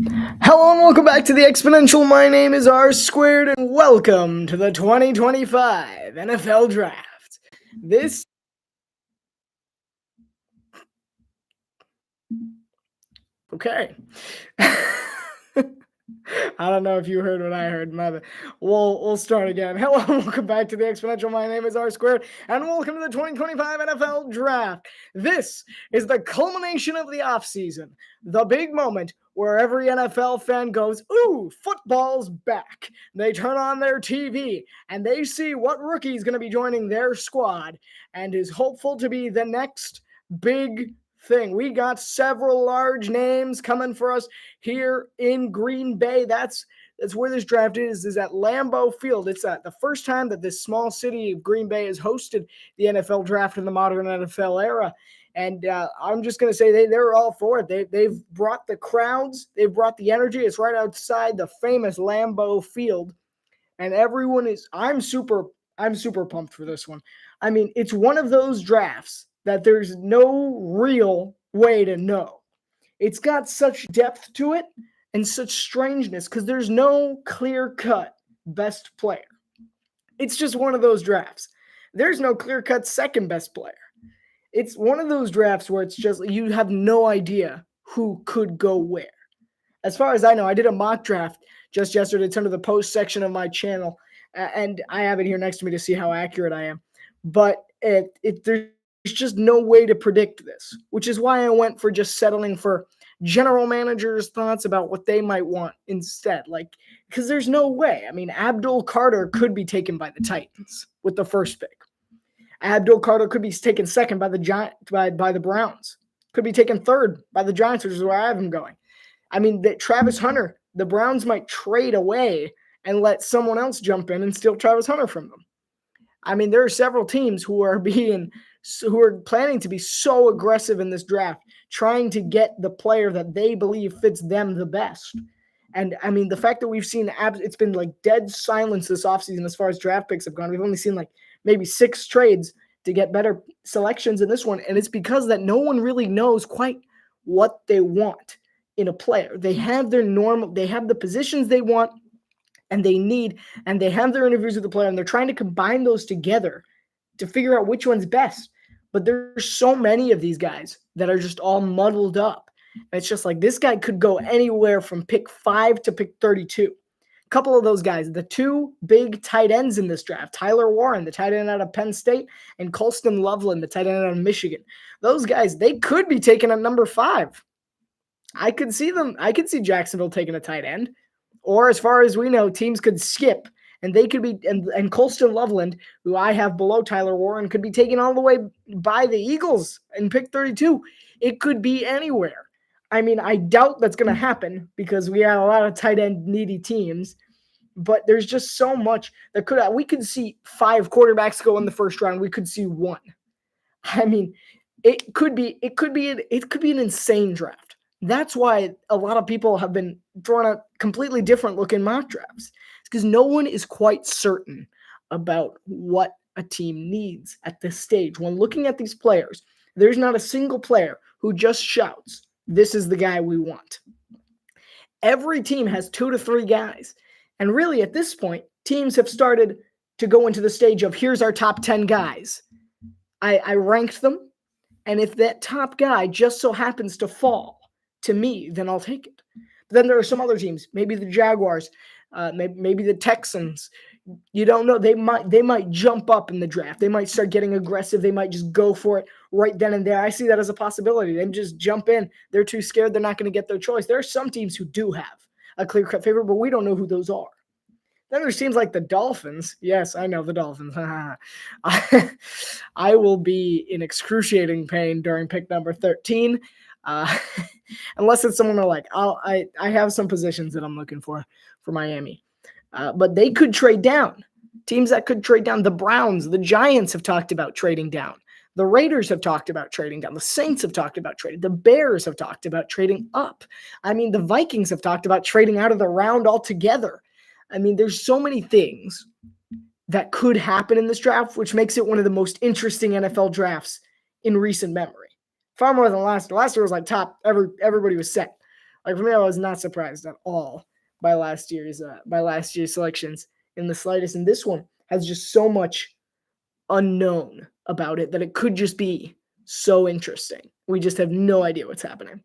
Hello and welcome back to the Exponential. My name is RSquared and welcome to the 2025 NFL Draft. Okay. I don't know if you heard what I heard, mother. We'll start again. Hello and welcome back to the Exponential. My name is RSquared and welcome to the 2025 NFL Draft. This is the culmination of the offseason, the big moment where every NFL fan goes, ooh, football's back. They turn on their TV and they see what rookie is going to be joining their squad and is hopeful to be the next big thing. We got several large names coming for us here in Green Bay. That's where this draft is at Lambeau Field. It's the first time that this small city of Green Bay has hosted the NFL draft in the modern NFL era. And I'm just going to say they're all for it. They've brought the crowds. They've brought the energy. It's right outside the famous Lambeau Field. And everyone is – I'm super pumped for this one. I mean, it's one of those drafts that there's no real way to know. It's got such depth to it and such strangeness because there's no clear-cut best player. It's just one of those drafts. There's no clear-cut second best player. It's one of those drafts where it's just you have no idea who could go where. As far as I know, I did a mock draft just yesterday. It's under the post section of my channel, and I have it here next to me to see how accurate I am. But there's just no way to predict this, which is why I went for just settling for general managers' thoughts about what they might want instead. Because there's no way. I mean, Abdul Carter could be taken by the Titans with the first pick. Abdul Carter could be taken second by the Browns. Could be taken third by the Giants, which is where I have him going. I mean, Travis Hunter, the Browns might trade away and let someone else jump in and steal Travis Hunter from them. I mean, there are several teams who are planning to be so aggressive in this draft, trying to get the player that they believe fits them the best. And I mean, the fact that we've seen it's been like dead silence this offseason as far as draft picks have gone. We've only seen like maybe 6 trades to get better selections in this one. And it's because that no one really knows quite what they want in a player. They have the positions they want and they need, and they have their interviews with the player, and they're trying to combine those together to figure out which one's best. But there's so many of these guys that are just all muddled up. And it's just like this guy could go anywhere from pick 5 to pick 32. A couple of those guys, the 2 big tight ends in this draft, Tyler Warren, the tight end out of Penn State, and Colston Loveland, the tight end out of Michigan. Those guys, they could be taken at number 5. I could see Jacksonville taking a tight end. Or as far as we know, teams could skip, and they could be, and Colston Loveland, who I have below Tyler Warren, could be taken all the way by the Eagles in pick 32. It could be anywhere. I mean, I doubt that's going to happen because we have a lot of tight end needy teams, but there's just so much that we could see 5 quarterbacks go in the first round. We could see 1. I mean, it could be an insane draft. That's why a lot of people have been throwing out completely different looking mock drafts. It's because no one is quite certain about what a team needs at this stage. When looking at these players, there's not a single player who just shouts, this is the guy we want. Every team has 2 to 3 guys. And really at this point, teams have started to go into the stage of here's our top 10 guys. I ranked them. And if that top guy just so happens to fall to me, then I'll take it. But then there are some other teams, maybe the Jaguars, maybe the Texans. You don't know. They might jump up in the draft. They might start getting aggressive. They might just go for it right then and there. I see that as a possibility. They just jump in. They're too scared. They're not going to get their choice. There are some teams who do have a clear-cut favorite, but we don't know who those are. Then there's teams like the Dolphins. Yes, I know the Dolphins. I will be in excruciating pain during pick number 13. Unless it's someone like I have some positions that I'm looking for Miami. But they could trade down. Teams that could trade down. The Browns, the Giants have talked about trading down. The Raiders have talked about trading down. The Saints have talked about trading. The Bears have talked about trading up. I mean, the Vikings have talked about trading out of the round altogether. I mean, there's so many things that could happen in this draft, which makes it one of the most interesting NFL drafts in recent memory. Far more than last year. Last year was like top. Everybody was set. Like for me, I was not surprised at all by last year's selections in the slightest. And this one has just so much unknown about it that it could just be so interesting. We just have no idea what's happening.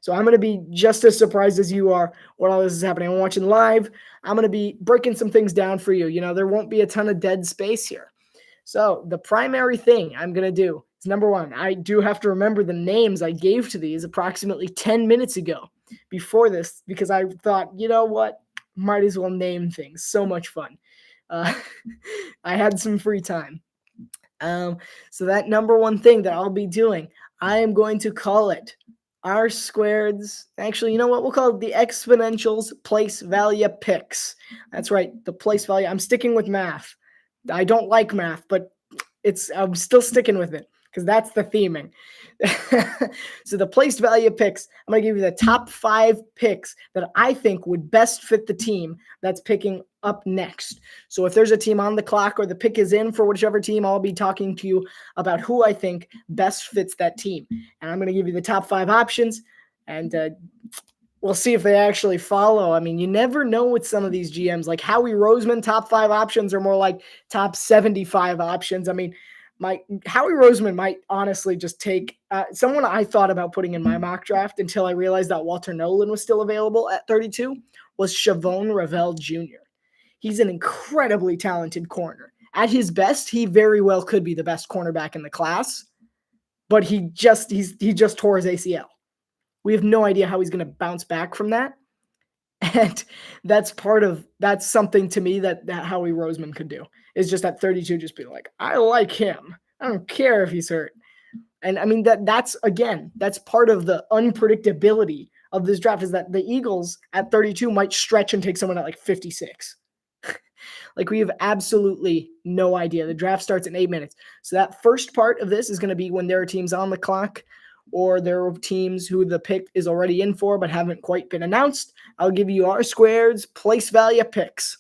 So I'm going to be just as surprised as you are when all this is happening. I'm watching live. I'm going to be breaking some things down for you. There won't be a ton of dead space here. So the primary thing I'm going to do is, number one, I do have to remember the names I gave to these approximately 10 minutes ago before this, because I thought, you know what, might as well name things. So much fun. I had some free time. So that number one thing that I'll be doing, I am going to call it RSquared's. Actually, you know what? We'll call it the Exponentials Place Value Picks. That's right, the place value. I'm sticking with math. I don't like math, but I'm still sticking with it because that's the theming. So the placed value picks, I'm going to give you the top 5 picks that I think would best fit the team that's picking up next. So if there's a team on the clock or the pick is in for whichever team, I'll be talking to you about who I think best fits that team. And I'm going to give you the top 5 options, and we'll see if they actually follow. I mean, you never know with some of these GMs. Like Howie Roseman, top 5 options are more like top 75 options. I mean, Howie Roseman might honestly just take someone I thought about putting in my mock draft until I realized that Walter Nolan was still available at 32 was Chavon Ravel Jr. He's an incredibly talented corner. At his best, he very well could be the best cornerback in the class, but he just tore his ACL. We have no idea how he's going to bounce back from that. And that's something to me that Howie Roseman could do, is just at 32, just be like, I like him. I don't care if he's hurt. And I mean, that's part of the unpredictability of this draft, is that the Eagles at 32 might stretch and take someone at like 56. Like, we have absolutely no idea. The draft starts in 8 minutes. So that first part of this is going to be when there are teams on the clock, or there are teams who the pick is already in for but haven't quite been announced. I'll give you RSquared's place value picks.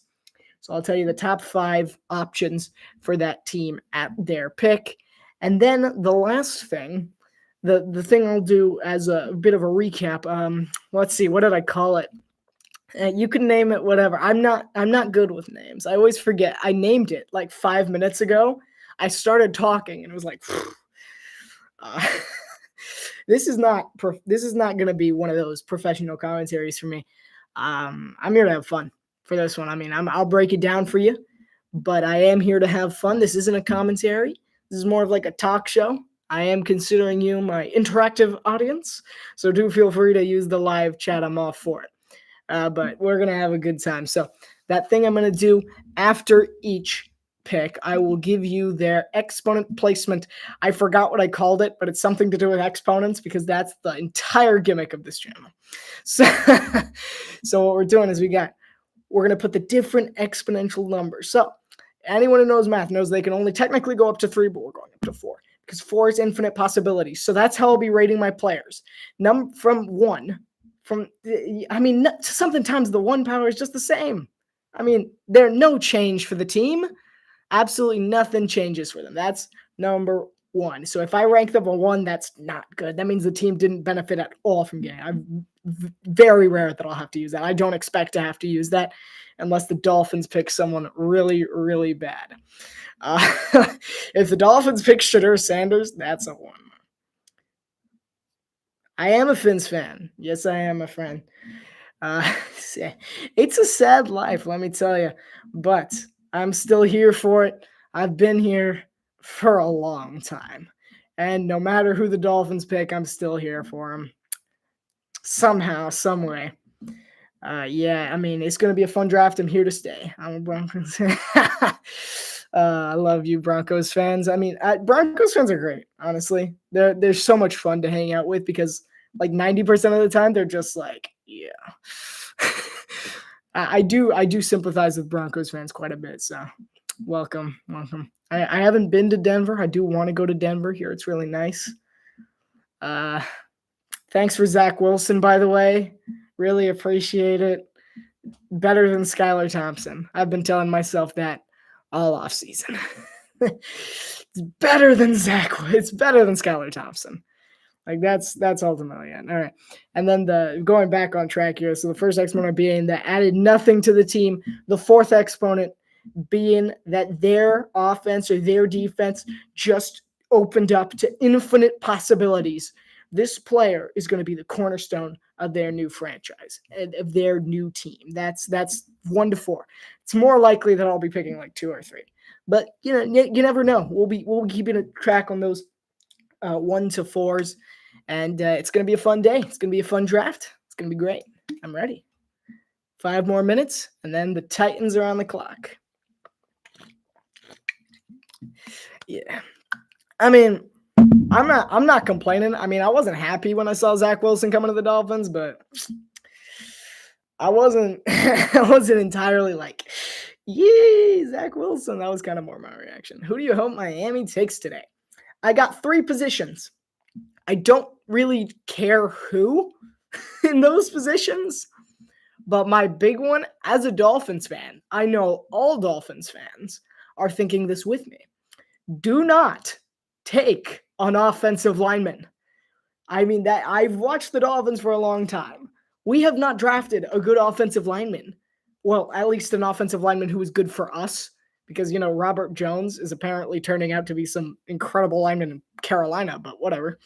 So I'll tell you the top 5 options for that team at their pick. And then the last thing, the thing I'll do as a bit of a recap, let's see, what did I call it? You can name it whatever. I'm not good with names. I always forget. I named it like 5 minutes ago. I started talking and it was like, this is not going to be one of those professional commentaries for me. I'm here to have fun for this one. I mean, I'll break it down for you, but I am here to have fun. This isn't a commentary. This is more of like a talk show. I am considering you my interactive audience, so do feel free to use the live chat. I'm all for it. But we're going to have a good time. So that thing I'm going to do after each pick, I will give you their exponent placement. I forgot what I called it, but it's something to do with exponents, because that's the entire gimmick of this channel. So what we're doing is we're going to put the different exponential numbers. So anyone who knows math knows they can only technically go up to 3, but we're going up to 4, because 4 is infinite possibilities. So that's how I'll be rating my players. From 1. Something times the 1 power is just the same. I mean, there's no change for the team. Absolutely nothing changes for them. That's number 1. So if I rank them a 1, that's not good. That means the team didn't benefit at all from getting it. I'm very rare that I'll have to use that. I don't expect to have to use that unless the Dolphins pick someone really, really bad. If the Dolphins pick Shedeur Sanders, that's a 1. I am a Fins fan. Yes, I am, my friend. It's a sad life, let me tell you. But I'm still here for it. I've been here for a long time. And no matter who the Dolphins pick, I'm still here for them. Somehow, some way. I mean, it's going to be a fun draft. I'm here to stay. I'm a Broncos fan. I love you, Broncos fans. I mean, Broncos fans are great, honestly. They're so much fun to hang out with, because like 90% of the time, they're just like, yeah. I do sympathize with Broncos fans quite a bit, so welcome. I haven't been to Denver. I do want to go to Denver here. It's really nice. Thanks for Zach Wilson, by the way. Really appreciate it. Better than Skylar Thompson. I've been telling myself that all off season. It's better than Zach. It's better than Skylar Thompson. Like that's ultimately it. All right. And then the going back on track here. So the first exponent being that added nothing to the team. The fourth exponent being that their offense or their defense just opened up to infinite possibilities. This player is going to be the cornerstone of their new franchise and of their new team. That's 1 to 4. It's more likely that I'll be picking like 2 or 3. But you never know. We'll be keeping a track on those 1 to 4s, and it's going to be a fun day. It's going to be a fun draft. It's going to be great. I'm ready. 5 more minutes, and then the Titans are on the clock. Yeah. I mean, I'm not complaining. I mean, I wasn't happy when I saw Zach Wilson coming to the Dolphins, but I wasn't entirely like, yay, Zach Wilson. That was kind of more my reaction. Who do you hope Miami takes today? I got 3 positions. I don't really care who in those positions, but my big one as a Dolphins fan, I know all Dolphins fans are thinking this with me. Do not take an offensive lineman. I mean, that I've watched the Dolphins for a long time. We have not drafted a good offensive lineman. Well, at least an offensive lineman who is good for us. Because, Robert Jones is apparently turning out to be some incredible lineman in Carolina, but whatever.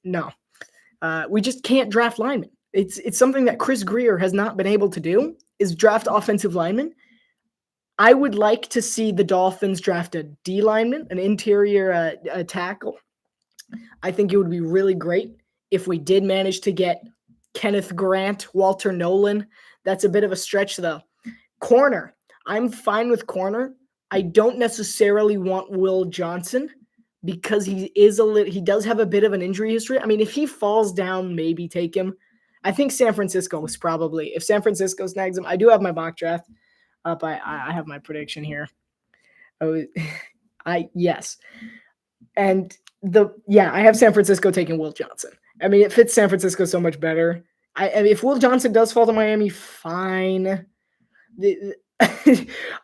No. We just can't draft linemen. It's something that Chris Grier has not been able to do, is draft offensive linemen. I would like to see the Dolphins draft a D lineman, an interior tackle. I think it would be really great if we did manage to get Kenneth Grant, Walter Nolan. That's a bit of a stretch, though. Corner. I'm fine with corner. I don't necessarily want Will Johnson because he does have a bit of an injury history. I mean, if he falls down, maybe take him. I think San Francisco is probably, if San Francisco snags him, I do have my mock draft up. I have my prediction here. Yes. And I have San Francisco taking Will Johnson. I mean, it fits San Francisco so much better. If Will Johnson does fall to Miami, fine.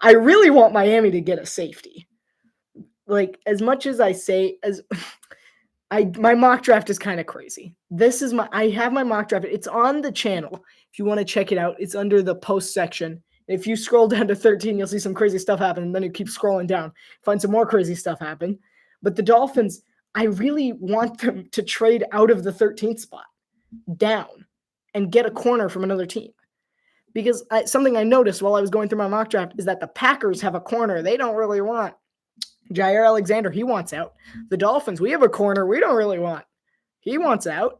I really want Miami to get a safety. Like, as much as I say, my mock draft is kind of crazy. I have my mock draft. It's on the channel. If you want to check it out, it's under the post section. If you scroll down to 13, you'll see some crazy stuff happen. And then you keep scrolling down, find some more crazy stuff happen. But the Dolphins, I really want them to trade out of the 13th spot down and get a corner from another team. Because something I noticed while I was going through my mock draft is that the Packers have a corner they don't really want. Jair Alexander, he wants out. The Dolphins, we have a corner we don't really want. He wants out.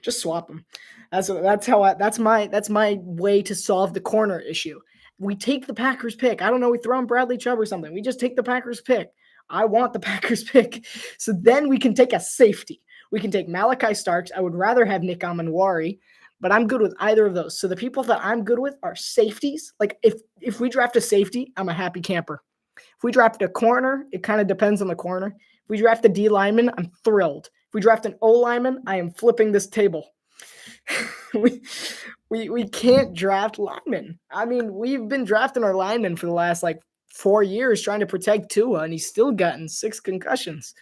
Just swap him. That's my way to solve the corner issue. We take the Packers pick. I don't know, we throw in Bradley Chubb or something. We just take the Packers pick. I want the Packers pick. So then we can take a safety. We can take Malachi Starks. I would rather have Nick Amanwari, but I'm good with either of those. So the people that I'm good with are safeties. Like if we draft a safety, I'm a happy camper. If we draft a corner, it kind of depends on the corner. If we draft a D lineman, I'm thrilled. If we draft an O lineman, I am flipping this table. we can't draft linemen. I mean, we've been drafting our linemen for the last 4 years trying to protect Tua, and he's still gotten 6 concussions.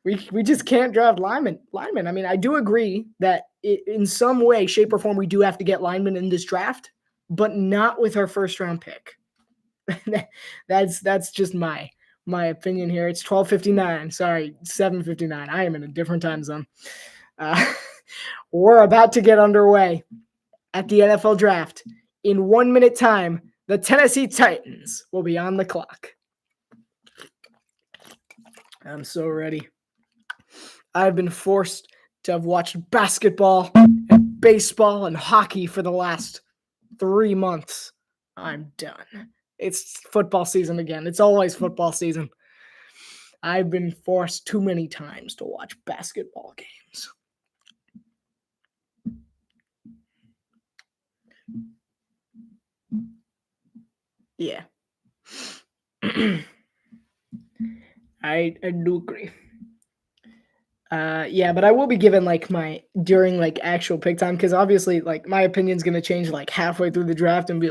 We just can't draft linemen. I mean, I do agree that in some way, shape, or form, we do have to get linemen in this draft, but not with our first round pick. That's just my opinion here. It's 12:59. Sorry, 7:59. I am in a different time zone. We're about to get underway at the NFL draft. In 1 minute time, the Tennessee Titans will be on the clock. I'm so ready. I've been forced to have watched basketball and baseball and hockey for the last 3 months. I'm done. It's football season again. It's always football season. I've been forced too many times to watch basketball games. Yeah. I do agree. Yeah, but I will be given my during actual pick time, because obviously my opinion's gonna change halfway through the draft and be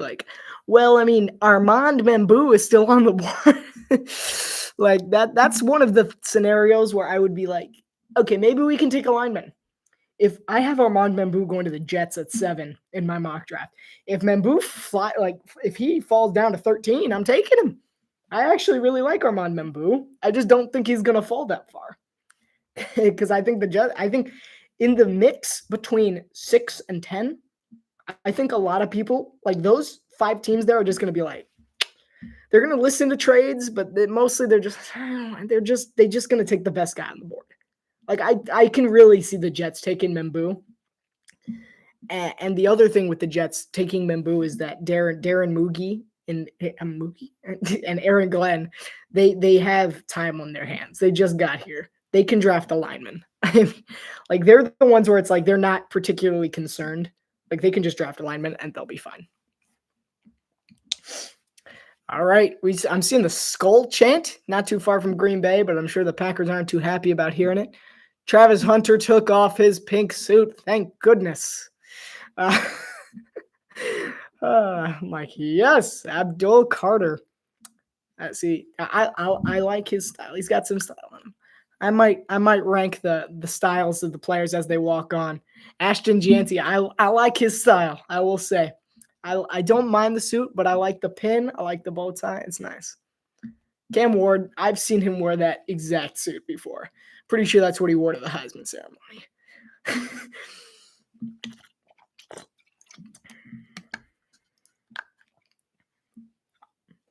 well, I mean, Armand Bamboo is still on the board. Like that's one of the scenarios where I would be like, okay, maybe we can take a lineman. If I have Armand Membu going to the Jets at 7 in my mock draft, if Membu if he falls down to 13, I'm taking him. I actually really like Armand Membu. I just don't think he's gonna fall that far. Because I think in the mix between 6 and 10, I think a lot of people, like those 5 teams there, are just gonna be like, they're gonna listen to trades, but mostly they're just gonna take the best guy on the board. Like I can really see the Jets taking Membu. And the other thing with the Jets taking Membu is that Darren Moogie and Aaron Glenn, they have time on their hands. They just got here. They can draft a lineman. Like they're the ones where it's like they're not particularly concerned. Like they can just draft a lineman and they'll be fine. All right, I'm seeing the skull chant, not too far from Green Bay, but I'm sure the Packers aren't too happy about hearing it. Travis Hunter took off his pink suit. Thank goodness. I'm like, yes, Abdul Carter. See, I like his style. He's got some style on him. I might rank the styles of the players as they walk on. Ashton Gianti, I like his style. I will say, I don't mind the suit, but I like the pin. I like the bow tie. It's nice. Cam Ward, I've seen him wear that exact suit before. Pretty sure that's what he wore to the Heisman ceremony.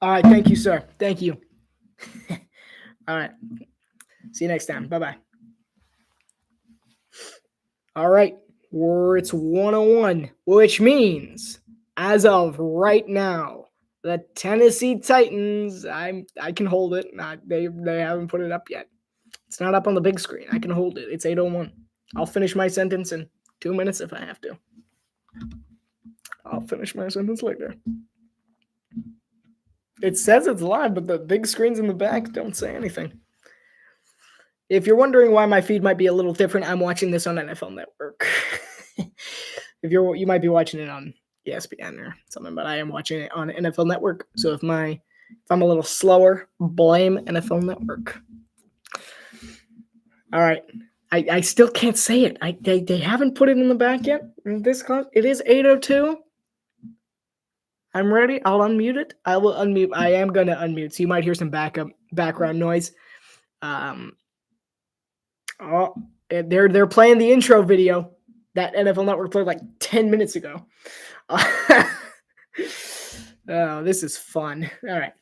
All right. Thank you, sir. Thank you. All right. See you next time. Bye-bye. All right. It's 101, which means as of right now, the Tennessee Titans, I can hold it. They haven't put it up yet. It's not up on the big screen. I can hold it. It's 8:01. I'll finish my sentence in 2 minutes if I have to. I'll finish my sentence later. It says it's live, but the big screens in the back don't say anything. If you're wondering why my feed might be a little different, I'm watching this on NFL Network. You might be watching it on ESPN or something, but I am watching it on NFL Network. So if I'm a little slower, blame NFL Network. All right. I still can't say it. They haven't put it in the back yet. It is 8:02. I'm ready. I'll unmute it. I will unmute. I am gonna unmute, so you might hear some background noise. They're playing the intro video that NFL Network played like 10 minutes ago. Oh, this is fun. All right,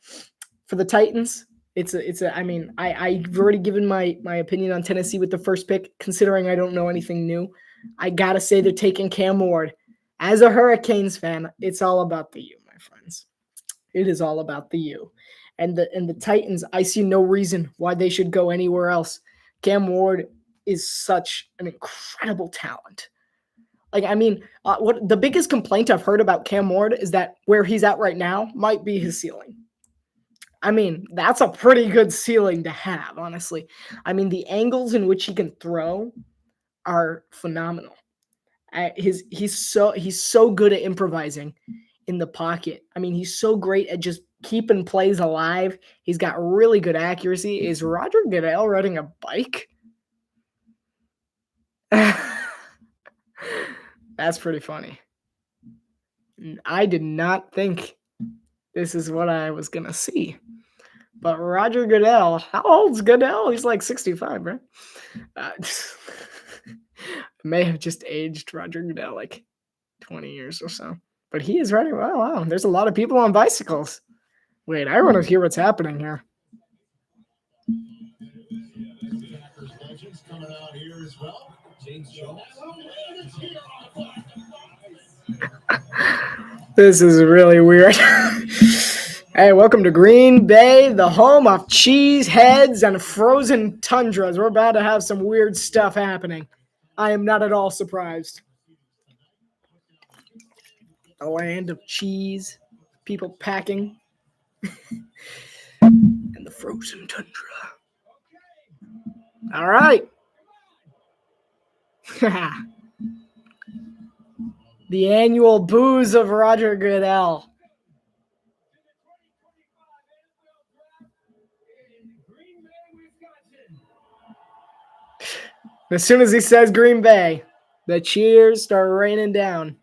for the Titans, I've already given my opinion on Tennessee with the first pick. Considering I don't know anything new, I gotta say they're taking Cam Ward. As a Hurricanes fan, it's all about the U, my friends. It is all about the U. And the Titans, I see no reason why they should go anywhere else. Cam Ward is such an incredible talent. What the biggest complaint I've heard about Cam Ward is that where he's at right now might be his ceiling. That's a pretty good ceiling to have, honestly. The angles in which he can throw are phenomenal. He's so good at improvising in the pocket. He's so great at just keeping plays alive. He's got really good accuracy. Is Roger Goodell riding a bike? That's pretty funny. I did not think this is what I was gonna see. But Roger Goodell, how old's Goodell? He's like 65, right? May have just aged Roger Goodell like 20 years or so. But he is riding. Wow. There's a lot of people on bicycles. Wait, I want to hear what's happening here. This is really weird. Hey, welcome to Green Bay, the home of cheese heads and frozen tundras. We're about to have some weird stuff happening. I am not at all surprised. A land of cheese, people packing, and the frozen tundra. All right. The annual booze of Roger Goodell. As soon as he says Green Bay, the cheers start raining down.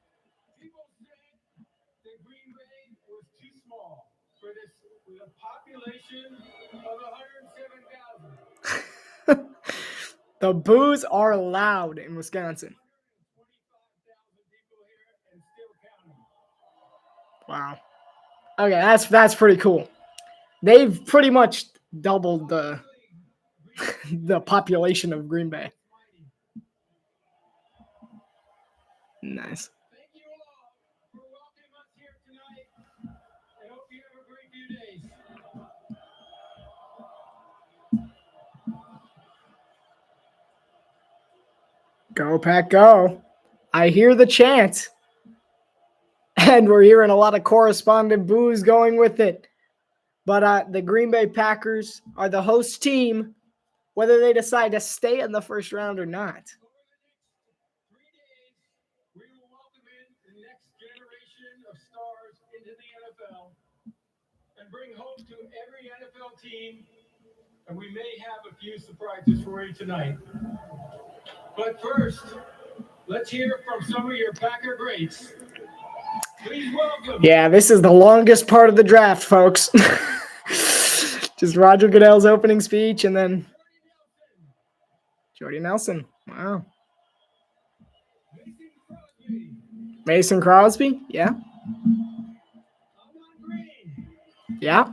The boos are loud in Wisconsin. Wow. Okay, that's pretty cool. They've pretty much doubled the the population of Green Bay. Nice. Go, Pack, go. I hear the chant. And we're hearing a lot of correspondent boos going with it. But the Green Bay Packers are the host team, whether they decide to stay in the first round or not. Bring hope to every NFL team, and we may have a few surprises for you tonight. But first, let's hear from some of your Packer greats. Please welcome. Yeah, this is the longest part of the draft, folks. Just Roger Goodell's opening speech and then Jordy Nelson. Wow. Mason Crosby? Yeah. Yeah.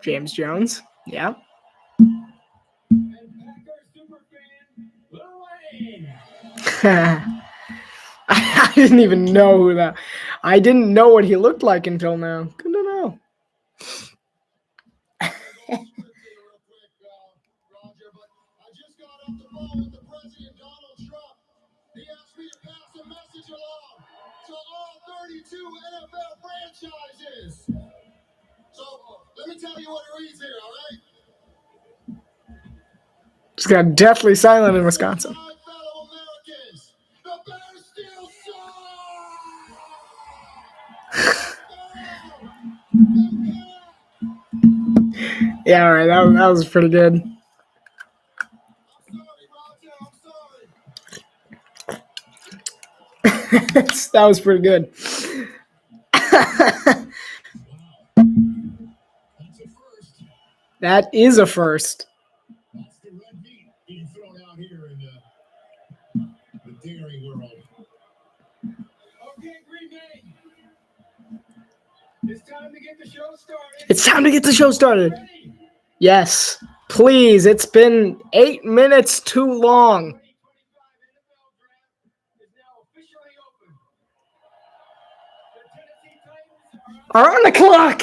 James Jones. Yeah. I didn't even know who that. I didn't know what he looked like until now. Good to know. NFL franchises. So let me tell you what it reads here, all right? Just got deathly silent in Wisconsin. Fellow Americans, the Bears still suck. Yeah, all right. That was pretty good. That was pretty good. That is a first. That's the red meat being thrown out here in the dairy world. Okay, Green Bay. It's time to get the show started. It's time to get the show started. Yes, please. It's been 8 minutes too long. Are on the clock.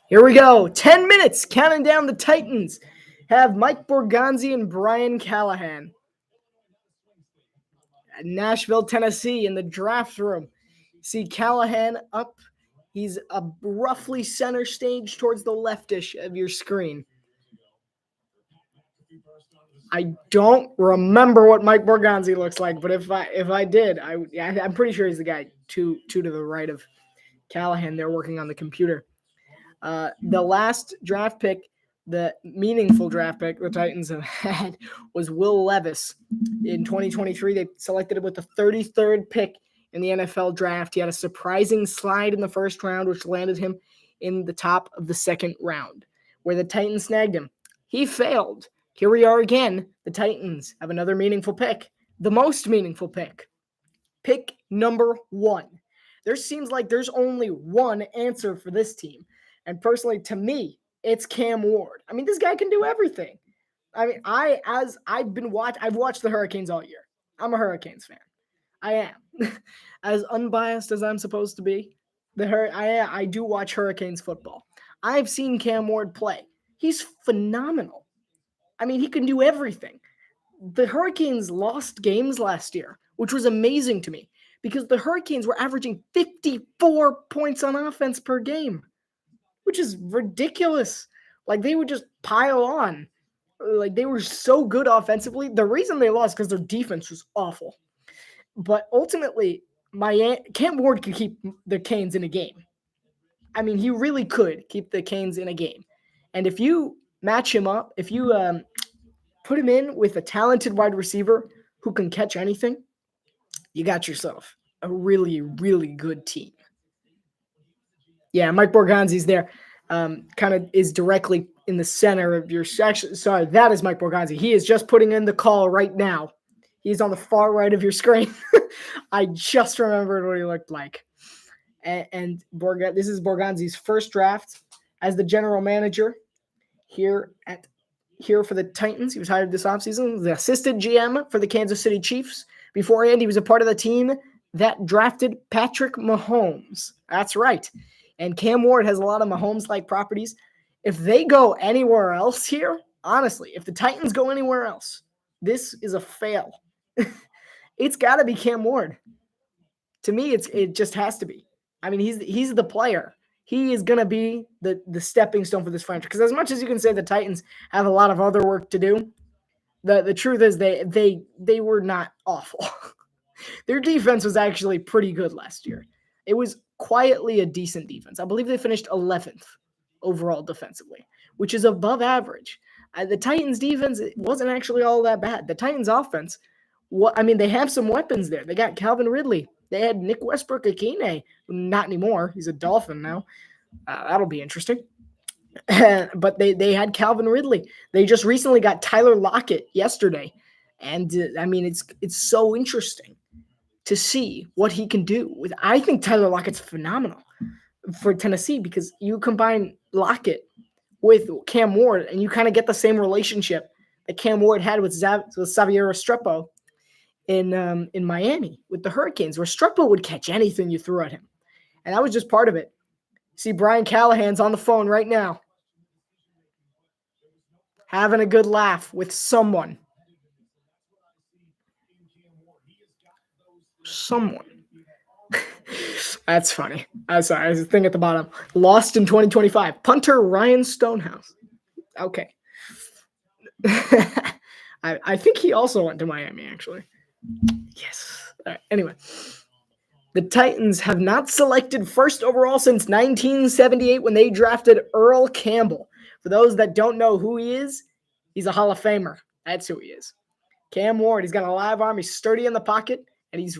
Here we go. 10 minutes counting down. The Titans have Mike Borgonzi and Brian Callahan at Nashville, Tennessee, in the draft room. See Callahan up. He's a roughly center stage towards the leftish of your screen. I don't remember what Mike Borgonzi looks like, but if I did, I'm pretty sure he's the guy two to the right of Callahan. They're working on the computer. The last draft pick, the meaningful draft pick the Titans have had was Will Levis. In 2023, they selected him with the 33rd pick in the NFL draft. He had a surprising slide in the first round, which landed him in the top of the second round, where the Titans snagged him. He failed. Here we are again. The Titans have another meaningful pick, the most meaningful pick. Pick number 1. There seems like there's only one answer for this team. And personally, to me, it's Cam Ward. I mean, this guy can do everything. I mean, I've watched the Hurricanes all year. I'm a Hurricanes fan. I am. As unbiased as I'm supposed to be, I do watch Hurricanes football. I've seen Cam Ward play. He's phenomenal. I mean, he can do everything. The Hurricanes lost games last year, which was amazing to me because the Hurricanes were averaging 54 points on offense per game, which is ridiculous. Like, they would just pile on. Like, they were so good offensively. The reason they lost because their defense was awful. But ultimately, Cam Ward could keep the Canes in a game. I mean, he really could keep the Canes in a game. And if you match him up, if you put him in with a talented wide receiver who can catch anything, you got yourself a really, really good team. Yeah, Mike Borgonzi's there. Kind of is directly in the center of your section. Sorry, that is Mike Borgonzi. He is just putting in the call right now. He's on the far right of your screen. I just remembered what he looked like. And this is Borgonzi's first draft as the general manager here for the Titans. He was hired this offseason, the assistant GM for the Kansas City Chiefs. Beforehand, he was a part of the team that drafted Patrick Mahomes. That's right. And Cam Ward has a lot of Mahomes-like properties. If they go anywhere else here, honestly, if the Titans go anywhere else, this is a fail. It's got to be Cam Ward. To me, it just has to be. I mean, he's the player. He is going to be the stepping stone for this franchise. Because as much as you can say the Titans have a lot of other work to do, the truth is they were not awful. Their defense was actually pretty good last year. It was quietly a decent defense. I believe they finished 11th overall defensively, which is above average. The Titans defense wasn't actually all that bad. The Titans offense, they have some weapons there. They got Calvin Ridley. They had Nick Westbrook-Akine. Not anymore. He's a Dolphin now. That'll be interesting. But they had Calvin Ridley. They just recently got Tyler Lockett yesterday. And, it's so interesting to see what he can do. I think Tyler Lockett's phenomenal for Tennessee because you combine Lockett with Cam Ward and you kind of get the same relationship that Cam Ward had with Xavier Restrepo in Miami with the Hurricanes, where Restrepo would catch anything you threw at him. And that was just part of it. See, Brian Callahan's on the phone right now, having a good laugh with someone. That's funny. I'm sorry. There's a thing at the bottom. Lost in 2025. Punter Ryan Stonehouse. Okay. I think he also went to Miami, actually. Yes. All right. Anyway. The Titans have not selected first overall since 1978 when they drafted Earl Campbell. For those that don't know who he is, he's a Hall of Famer. That's who he is. Cam Ward, he's got a live arm. He's sturdy in the pocket. And he's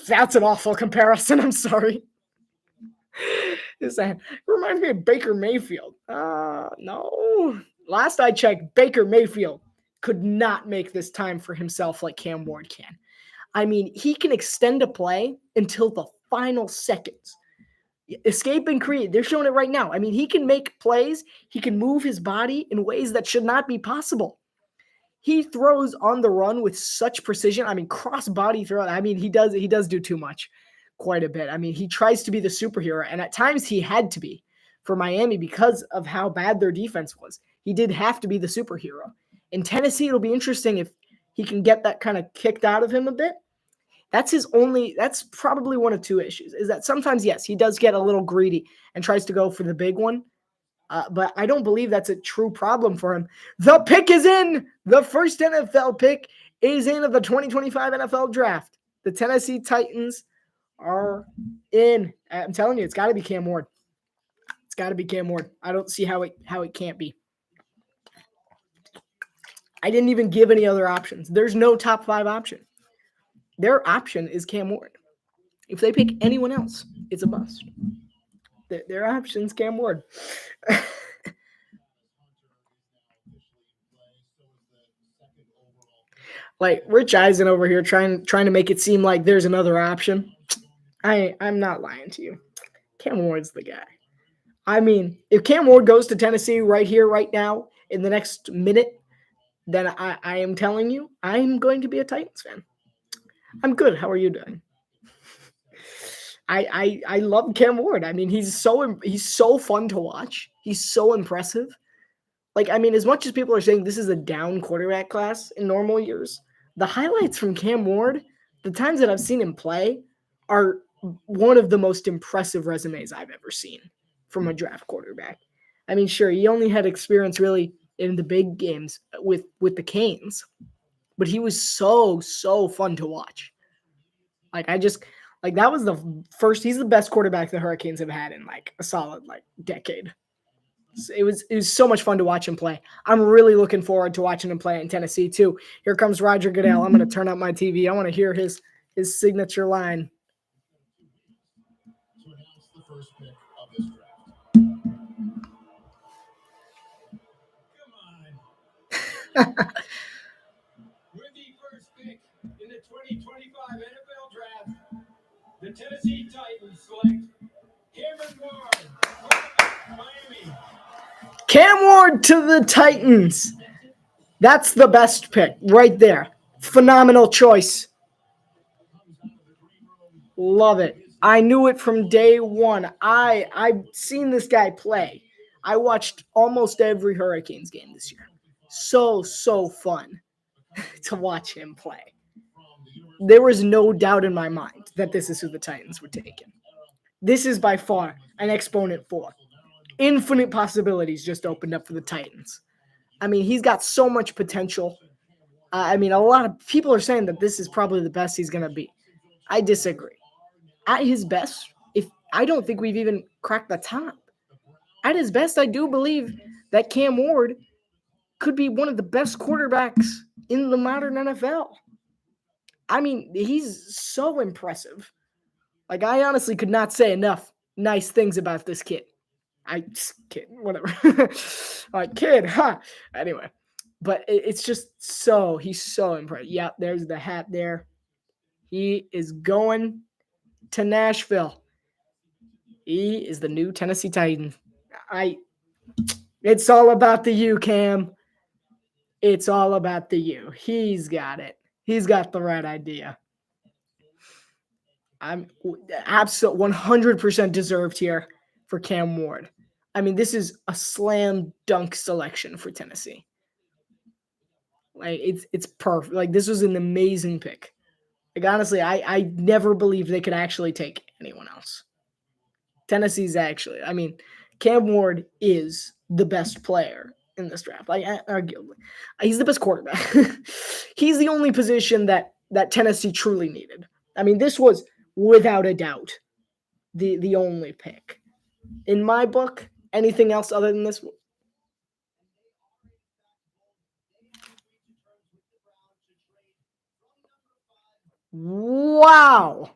that's an awful comparison. I'm sorry. It reminds me of Baker Mayfield. No. Last I checked, Baker Mayfield could not make this time for himself like Cam Ward can. I mean, he can extend a play until the final seconds. Escape and create. They're showing it right now. I mean, he can make plays. He can move his body in ways that should not be possible. He throws on the run with such precision. I mean, cross-body throw. I mean, he does do too much, quite a bit. I mean, he tries to be the superhero, and at times he had to be for Miami because of how bad their defense was. He did have to be the superhero. In Tennessee, it'll be interesting if he can get that kind of kicked out of him a bit. That's probably one of two issues, is that sometimes, yes, he does get a little greedy and tries to go for the big one. But I don't believe that's a true problem for him. The pick is in. The first NFL pick is in of the 2025 NFL Draft. The Tennessee Titans are in. I'm telling you, it's got to be Cam Ward. It's got to be Cam Ward. I don't see how it can't be. I didn't even give any other options. There's no top 5 option. Their option is Cam Ward. If they pick anyone else, it's a bust. Their option's Cam Ward. Like Rich Eisen over here trying to make it seem like there's another option. I'm not lying to you. Cam Ward's the guy. I mean, if Cam Ward goes to Tennessee right here, right now, in the next minute, then I am telling you, I'm going to be a Titans fan. I'm good. How are you doing? I love Cam Ward. I mean, he's so fun to watch. He's so impressive. Like, I mean, as much as people are saying this is a down quarterback class in normal years, the highlights from Cam Ward, the times that I've seen him play, are one of the most impressive resumes I've ever seen from a draft quarterback. I mean, sure, he only had experience really in the big games with the Canes, but he was so fun to watch. That was the first. He's the best quarterback the Hurricanes have had in like a solid decade. It was so much fun to watch him play. I'm really looking forward to watching him play in Tennessee too. Here comes Roger Goodell. I'm going to turn up my TV. I want to hear his signature line. To announce the first pick of this draft. Come on. With the first pick in the 2025 NFL Draft, the Tennessee Titans select Cameron Ward from Miami. Cam Ward to the Titans. That's the best pick right there. Phenomenal choice. Love it. I knew it from day one. I've seen this guy play. I watched almost every Hurricanes game this year. So fun to watch him play. There was no doubt in my mind that this is who the Titans were taking. This is by far an exponent for. Infinite possibilities just opened up for the Titans. I mean, he's got so much potential. I mean, a lot of people are saying that this is probably the best he's going to be. I disagree. At his best, I don't think we've even cracked the top. At his best, I do believe that Cam Ward could be one of the best quarterbacks in the modern NFL. I mean, he's so impressive. Like, I honestly could not say enough nice things about this kid. Kid, whatever. Like, kid, huh? Anyway, but it's just he's so impressive. Yeah, there's the hat there. He is going to Nashville. He is the new Tennessee Titan. It's all about the U, Cam. It's all about the U. He's got it. He's got the right idea. I'm absolutely 100% deserved here for Cam Ward. I mean, this is a slam dunk selection for Tennessee. Like, it's perfect. Like, this was an amazing pick. Like, honestly, I never believed they could actually take anyone else. Tennessee's actually, I mean, Cam Ward is the best player in this draft. Like, arguably, he's the best quarterback. He's the only position that Tennessee truly needed. I mean, this was without a doubt the only pick. In my book, anything else other than this? Wow.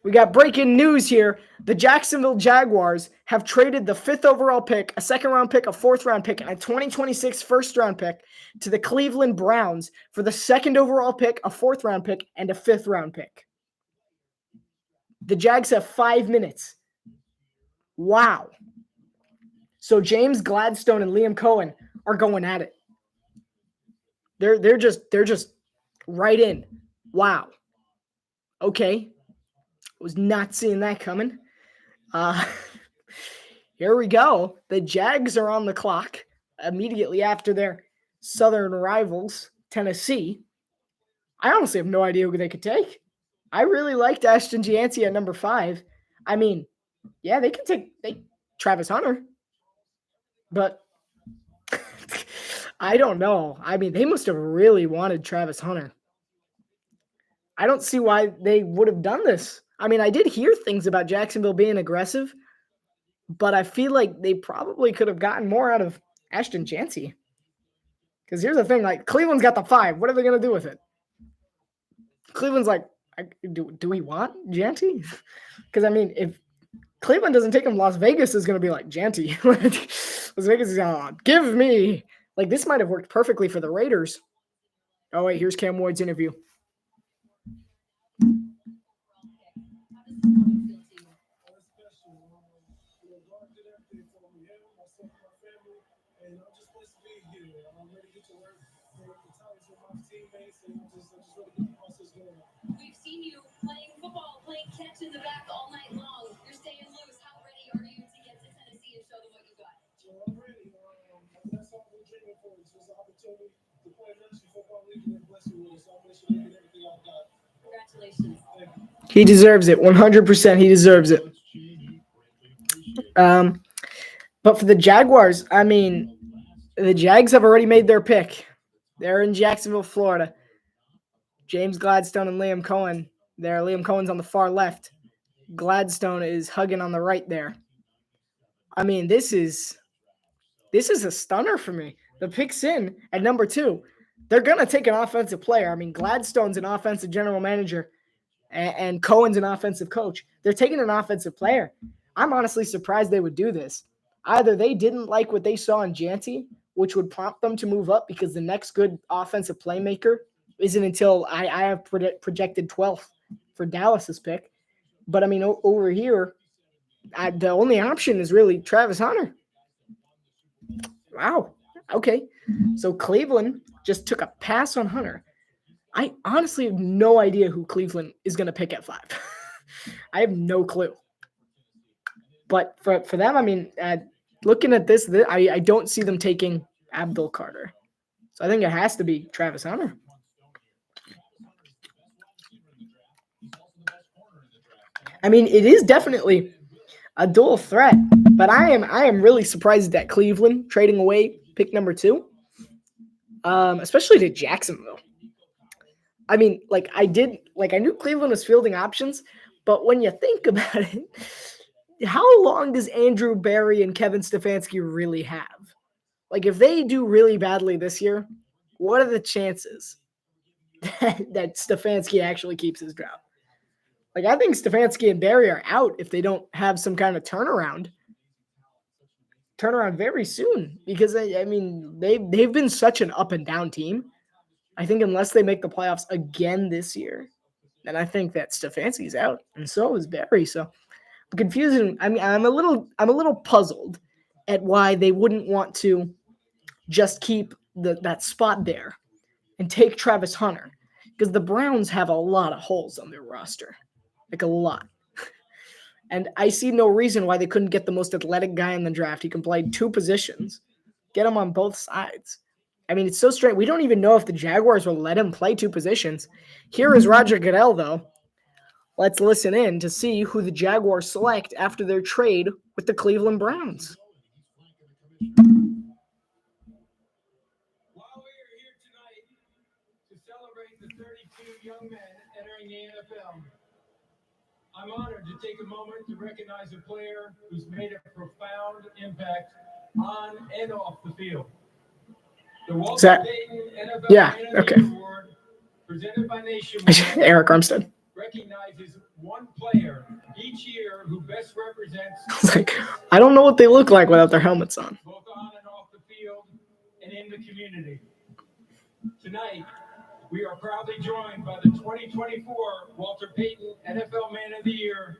We got breaking news here. The Jacksonville Jaguars have traded the 5th overall pick, a 2nd-round pick, a 4th-round pick, and a 2026 first-round pick to the Cleveland Browns for the 2nd overall pick, a 4th-round pick, and a 5th-round pick. The Jags have 5 minutes. Wow. So James Gladstone and Liam Cohen are going at it. They're just right in. Wow. Okay. Was not seeing that coming. Here we go. The Jags are on the clock immediately after their southern rivals, Tennessee. I honestly have no idea who they could take. I really liked Ashton Gianti at number 5. I mean, yeah, they can take Travis Hunter. But I don't know. I mean, they must have really wanted Travis Hunter. I don't see why they would have done this. I mean, I did hear things about Jacksonville being aggressive, but I feel like they probably could have gotten more out of Ashton Gianti. Because here's the thing, like, Cleveland's got the 5. What are they going to do with it? Cleveland's like, do we want Gianti? Because, I mean, if Cleveland doesn't take him, Las Vegas is going to be like, Gianti. Las Vegas is going to give me. Like, this might have worked perfectly for the Raiders. Oh, wait, here's Cam Ward's interview. We've seen you playing football, playing catch in the back all night long. You're staying loose. How ready are you to get to Tennessee and show them what you got? I'm ready. That's all we're dreaming for. It's just an opportunity to play National Football League and bless you with it. So I'm going to show you everything I've got. Congratulations. Thank you. He deserves it. 100%. He deserves it. But for the Jaguars, I mean, the Jags have already made their pick. They're in Jacksonville, Florida. James Gladstone and Liam Cohen there. Liam Cohen's on the far left. Gladstone is hugging on the right there. I mean, this is a stunner for me. The pick's in at number 2. They're going to take an offensive player. I mean, Gladstone's an offensive general manager and Cohen's an offensive coach. They're taking an offensive player. I'm honestly surprised they would do this. Either they didn't like what they saw in Janty, which would prompt them to move up because the next good offensive playmaker isn't until I have projected 12th for Dallas's pick. But I mean, over here, the only option is really Travis Hunter. Wow. Okay. So Cleveland just took a pass on Hunter. I honestly have no idea who Cleveland is going to pick at 5. I have no clue. But for them, I mean, looking at this, I don't see them taking Abdul Carter. So I think it has to be Travis Hunter. I mean, it is definitely a dual threat, but I am really surprised at Cleveland trading away pick number 2, especially to Jacksonville. I mean, I knew Cleveland was fielding options, but when you think about it, how long does Andrew Berry and Kevin Stefanski really have? If they do really badly this year, what are the chances that Stefanski actually keeps his job? I think Stefanski and Berry are out if they don't have some kind of turnaround very soon, because I mean they've been such an up and down team. I think unless they make the playoffs again this year, then I think that Stefanski's out, and so is Berry. So confusing. I mean, I'm a little puzzled at why they wouldn't want to just keep that spot there and take Travis Hunter, because the Browns have a lot of holes on their roster, a lot. And I see no reason why they couldn't get the most athletic guy in the draft. He can play 2 positions, get him on both sides. I mean, it's so strange. We don't even know if the Jaguars will let him play 2 positions. Here is Roger Goodell, though. Let's listen in to see who the Jaguars select after their trade with the Cleveland Browns. While we are here tonight to celebrate the 32 young men entering the NFL, I'm honored to take a moment to recognize a player who's made a profound impact on and off the field. The Walter Payton NFL Man of the Year Award, presented by Nationwide, Eric Armstead, recognizes one player each year who best represents. I don't know what they look like without their helmets on. Both on and off the field and in the community. Tonight, we are proudly joined by the 2024 Walter Payton NFL Man of the Year,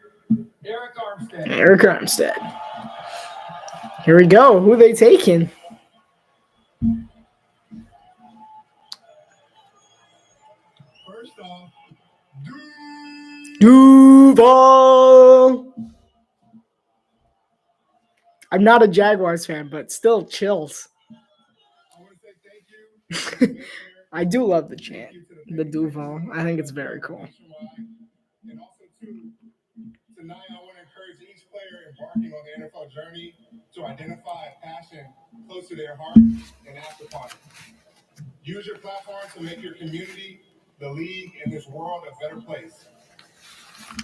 Eric Armstead. Eric Armstead. Here we go. Who are they taking? First off, Duval. I'm not a Jaguars fan, but still chills. I want to say thank you. I do love the chant, the Duval. I think it's very cool. And also, too, tonight I want to encourage each player embarking on the NFL journey to identify a passion close to their heart and act upon it. Use your platform to make your community, the league, and this world a better place.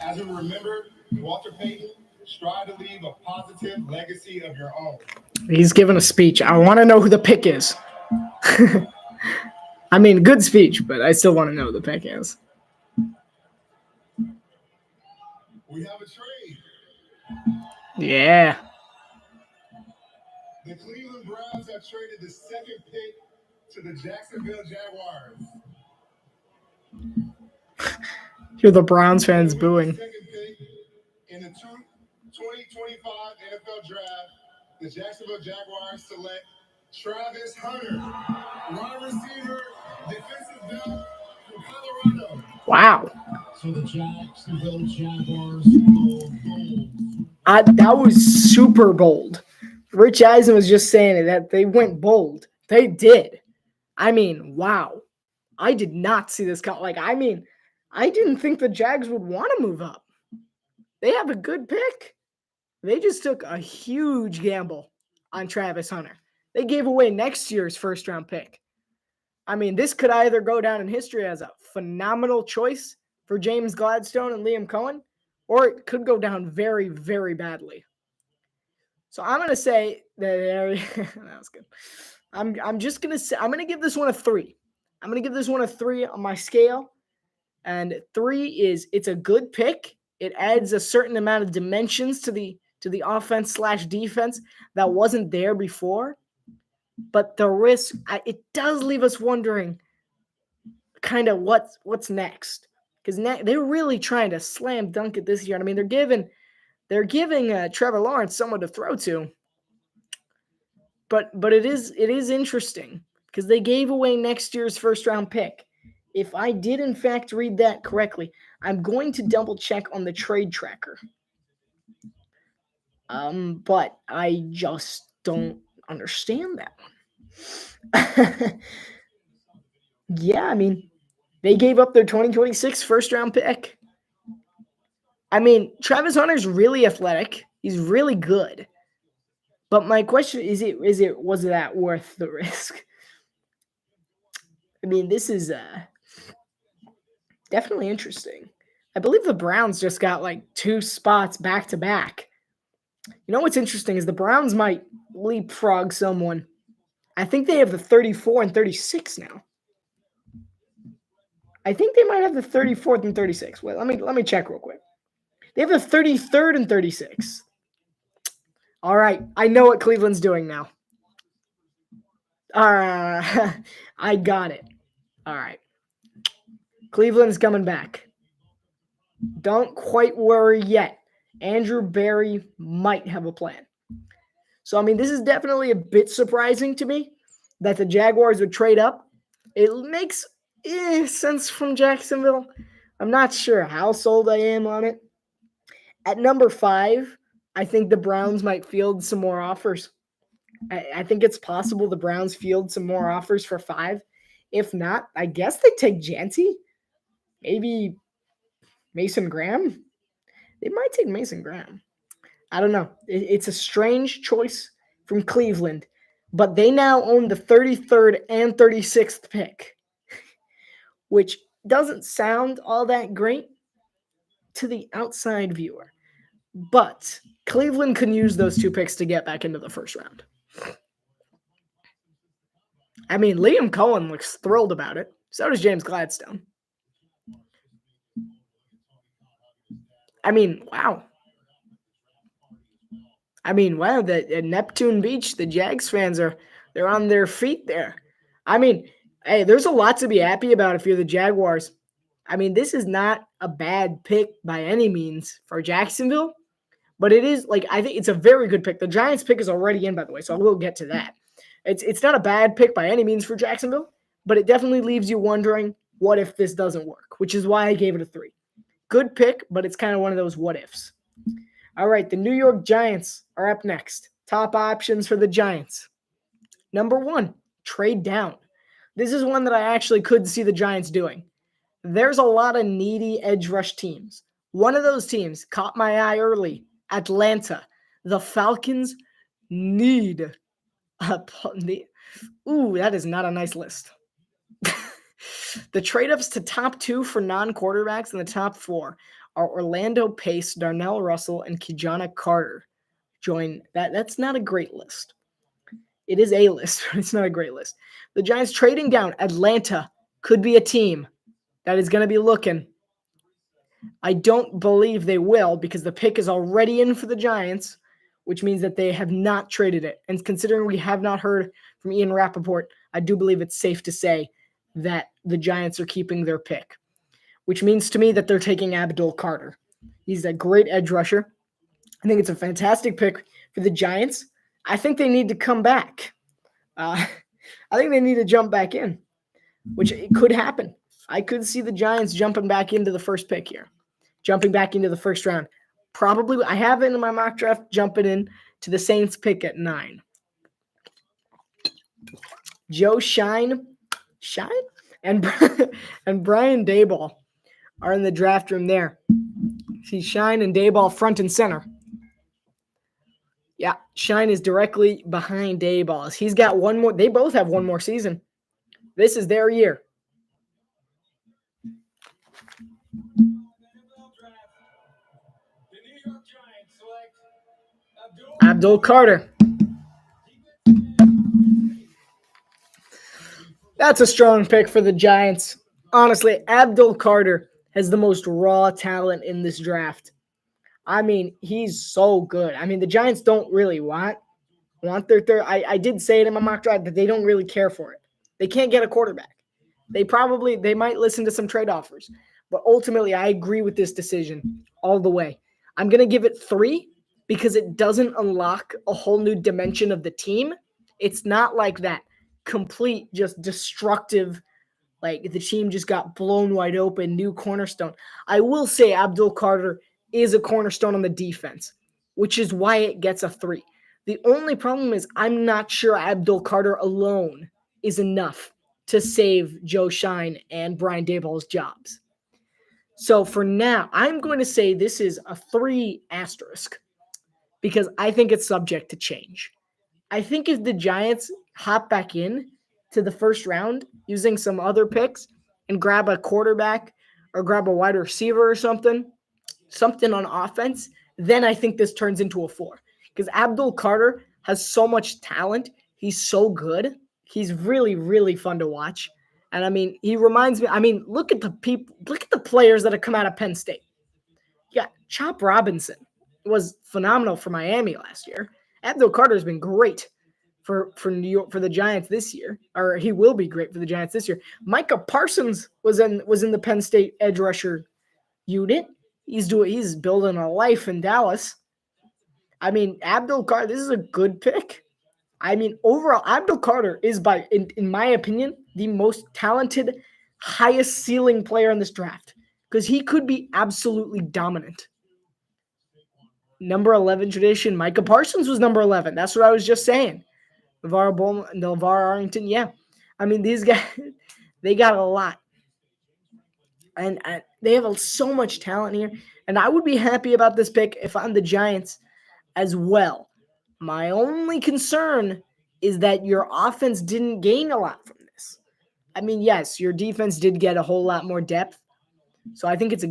As we remember, Walter Payton, strive to leave a positive legacy of your own. He's giving a speech. I want to know who the pick is. I mean, good speech, but I still want to know who the pick is. We have a trade. Yeah. The Cleveland Browns have traded the second pick to the Jacksonville Jaguars. Hear the Browns fans booing. Second pick in the 2025 NFL Draft, the Jacksonville Jaguars select Travis Hunter, wide receiver, defensive back from Colorado. Wow. So the Jacksonville Jaguars go bold. That was super bold. Rich Eisen was just saying it, that they went bold. They did. I mean, wow. I did not see this coming. I didn't think the Jags would want to move up. They have a good pick. They just took a huge gamble on Travis Hunter. They gave away next year's first-round pick. I mean, this could either go down in history as a phenomenal choice for James Gladstone and Liam Cohen, or it could go down very, very badly. So I'm gonna say that that was good. I'm just gonna say I'm gonna give this one a 3. I'm gonna give this one a 3 on my scale. And 3 is it's a good pick. It adds a certain amount of dimensions to the offense / defense that wasn't there before. But the risk, it does leave us wondering kind of what's next, because they're really trying to slam dunk it this year. I mean, they're giving Trevor Lawrence someone to throw to, but it is interesting because they gave away next year's first round pick. If I did in fact read that correctly, I'm going to double check on the trade tracker. But I just don't understand that one. Yeah, I mean, they gave up their 2026 first round pick. I mean, Travis Hunter's really athletic. He's really good. But my question is was that worth the risk? I mean, this is definitely interesting. I believe the Browns just got like 2 spots back to back. You know what's interesting is the Browns might leapfrog someone. I think they have the 34 and 36 now. I think they might have the 34th and 36. Wait, let me check real quick. They have the 33rd and 36. All right, I know what Cleveland's doing now. I got it. All right. Cleveland's coming back. Don't quite worry yet. Andrew Berry might have a plan. So, I mean, this is definitely a bit surprising to me that the Jaguars would trade up. It makes sense from Jacksonville. I'm not sure how sold I am on it. At number 5, I think the Browns might field some more offers. I think it's possible the Browns field some more offers for 5. If not, I guess they take Janty. Maybe Mason Graham. They might take Mason Graham. I don't know. It's a strange choice from Cleveland, but they now own the 33rd and 36th pick, which doesn't sound all that great to the outside viewer. But Cleveland can use those 2 picks to get back into the first round. I mean, Liam Cohen looks thrilled about it. So does James Gladstone. I mean, wow. At Neptune Beach, the Jags fans they're on their feet there. I mean, hey, there's a lot to be happy about if you're the Jaguars. I mean, this is not a bad pick by any means for Jacksonville, but it is I think it's a very good pick. The Giants pick is already in, by the way, so I will get to that. It's not a bad pick by any means for Jacksonville, but it definitely leaves you wondering, what if this doesn't work? Which is why I gave it a 3. Good pick, but it's kind of one of those what ifs. All right, the New York Giants are up next. Top options for the Giants. Number 1, trade down. This is one that I actually could see the Giants doing. There's a lot of needy edge rush teams. One of those teams caught my eye early, Atlanta. The Falcons need that is not a nice list. The trade-ups to top 2 for non-quarterbacks in the top 4 are Orlando Pace, Darnell Russell, and Kijana Carter. Join that. That's not a great list. It is a list, but it's not a great list. The Giants trading down. Atlanta could be a team that is going to be looking. I don't believe they will, because the pick is already in for the Giants, which means that they have not traded it. And considering we have not heard from Ian Rappaport, I do believe it's safe to say that the Giants are keeping their pick, which means to me that they're taking Abdul Carter. He's a great edge rusher. I think it's a fantastic pick for the Giants. I think they need to come back. I think they need to jump back in, which it could happen. I could see the Giants jumping back into the first pick here, jumping back into the first round. Probably, I have it in my mock draft jumping in to the Saints pick at 9. Joe Shine, and Brian Daboll are in the draft room there. See Shine and Daboll front and center. Yeah, Shine is directly behind Daboll. He's got one more. They both have one more season. This is their year. Abdul Carter. That's a strong pick for the Giants. Honestly, Abdul Carter has the most raw talent in this draft. I mean, he's so good. I mean, the Giants don't really want their third. I did say it in my mock draft that they don't really care for it. They can't get a quarterback. They might listen to some trade offers. But ultimately, I agree with this decision all the way. I'm going to give it 3 because it doesn't unlock a whole new dimension of the team. It's not like that complete, just destructive, like the team just got blown wide open, new cornerstone. I will say Abdul Carter is a cornerstone on the defense, which is why it gets a 3. The only problem is I'm not sure Abdul Carter alone is enough to save Joe Shine and Brian Daboll's jobs. So for now, I'm going to say this is a 3 asterisk because I think it's subject to change. I think if the Giants hop back in to the first round using some other picks and grab a quarterback or grab a wide receiver or something on offense, then I think this turns into a 4. Because Abdul Carter has so much talent. He's so good. He's really, really fun to watch. And I mean, he reminds me, look at the players that have come out of Penn State. Yeah, Chop Robinson was phenomenal for Miami last year. Abdul Carter's been great for New York, for the Giants this year, or he will be great for the Giants this year. Micah Parsons was in the Penn State edge rusher unit. He's building a life in Dallas. I mean, Abdul Carter, this is a good pick. I mean, overall, Abdul Carter is in my opinion, the most talented, highest ceiling player in this draft because he could be absolutely dominant. Number 11 tradition. Micah Parsons was number 11. That's what I was just saying. LeVar Arlington. Yeah. I mean, these guys, they got a lot. And they have so much talent here. And I would be happy about this pick if I'm the Giants as well. My only concern is that your offense didn't gain a lot from this. I mean, yes, your defense did get a whole lot more depth. So I think it's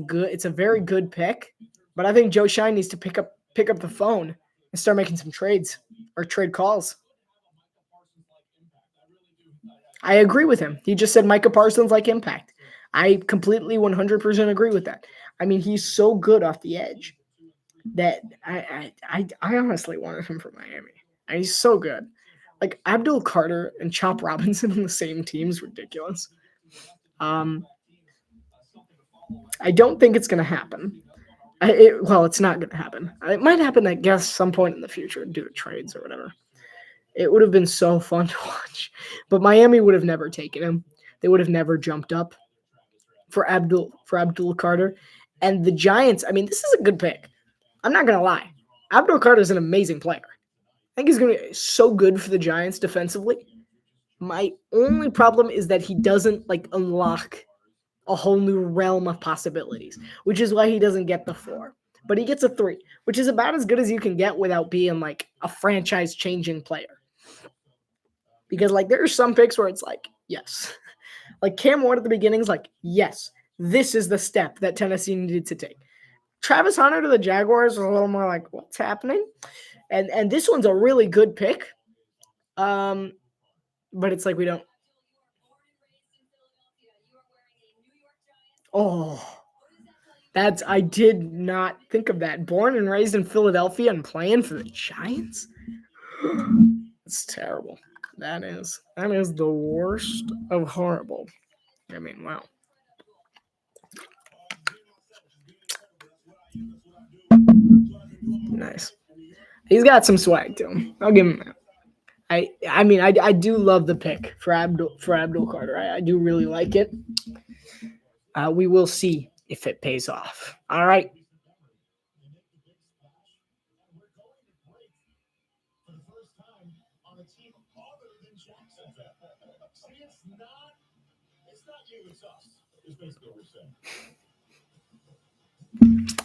a very good pick. But I think Joe Shine needs to pick up the phone and start making some trades or trade calls. I agree with him. He just said Micah Parsons like impact. I completely 100% agree with that. I mean, he's so good off the edge that I honestly wanted him for Miami. And he's so good. Like Abdul Carter and Chop Robinson on the same team is ridiculous. I don't think it's going to happen. It's not going to happen. It might happen, I guess, some point in the future due to trades or whatever. It would have been so fun to watch. But Miami would have never taken him. They would have never jumped up for Abdul Carter. And the Giants, I mean, this is a good pick. I'm not going to lie. Abdul Carter is an amazing player. I think he's going to be so good for the Giants defensively. My only problem is that he doesn't unlock a whole new realm of possibilities, which is why he doesn't get the 4. But he gets a 3, which is about as good as you can get without being a franchise-changing player. Because there are some picks where it's yes. Cam Ward at the beginning is yes, this is the step that Tennessee needed to take. Travis Hunter to the Jaguars was a little more what's happening? And this one's a really good pick. But it's we don't. Oh, I did not think of that. Born and raised in Philadelphia and playing for the Giants? It's terrible. That is the worst of horrible. I mean, wow. Nice. He's got some swag to him. I'll give him that. I do love the pick for Abdul Carter. I do really like it. We will see if it pays off. All right.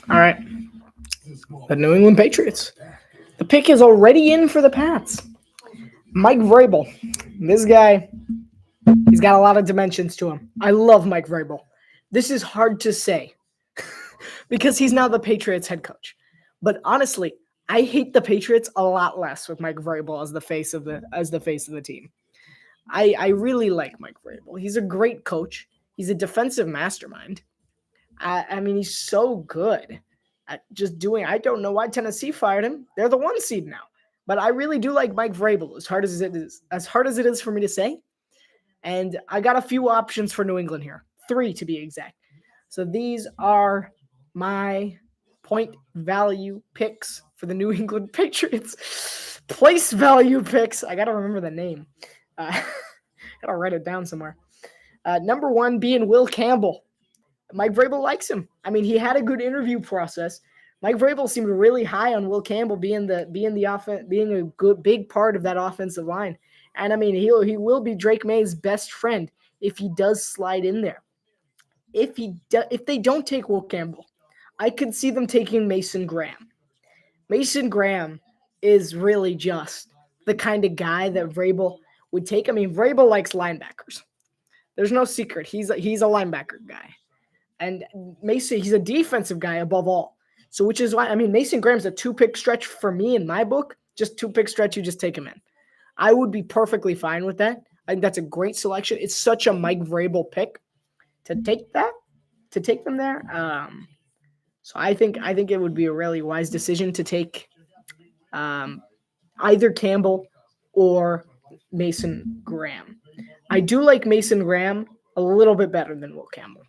All right. The New England Patriots. The pick is already in for the Pats. Mike Vrabel. This guy, he's got a lot of dimensions to him. I love Mike Vrabel. This is hard to say because he's now the Patriots head coach. But honestly, I hate the Patriots a lot less with Mike Vrabel as the face of the team. I really like Mike Vrabel. He's a great coach. He's a defensive mastermind. I mean, he's so good at just doing. I don't know why Tennessee fired him. They're the 1 seed now. But I really do like Mike Vrabel, as hard as it is for me to say. And I got a few options for New England here, 3 to be exact. So these are my point value picks for the New England Patriots. Place value picks. I got to remember the name. Got to write it down somewhere. Number 1 being Will Campbell. Mike Vrabel likes him. I mean, he had a good interview process. Mike Vrabel seemed really high on Will Campbell being a good big part of that offensive line. And I mean, he will be Drake May's best friend if he does slide in there. If they don't take Will Campbell, I could see them taking Mason Graham. Mason Graham is really just the kind of guy that Vrabel would take. I mean, Vrabel likes linebackers. There's no secret. He's a linebacker guy. And Mason, he's a defensive guy above all. So which is why, I mean, Mason Graham's a 2-pick stretch for me in my book. Just 2-pick stretch, you just take him in. I would be perfectly fine with that. I think that's a great selection. It's such a Mike Vrabel pick to take them there. So I think it would be a really wise decision to take either Campbell or Mason Graham. I do like Mason Graham a little bit better than Will Campbell,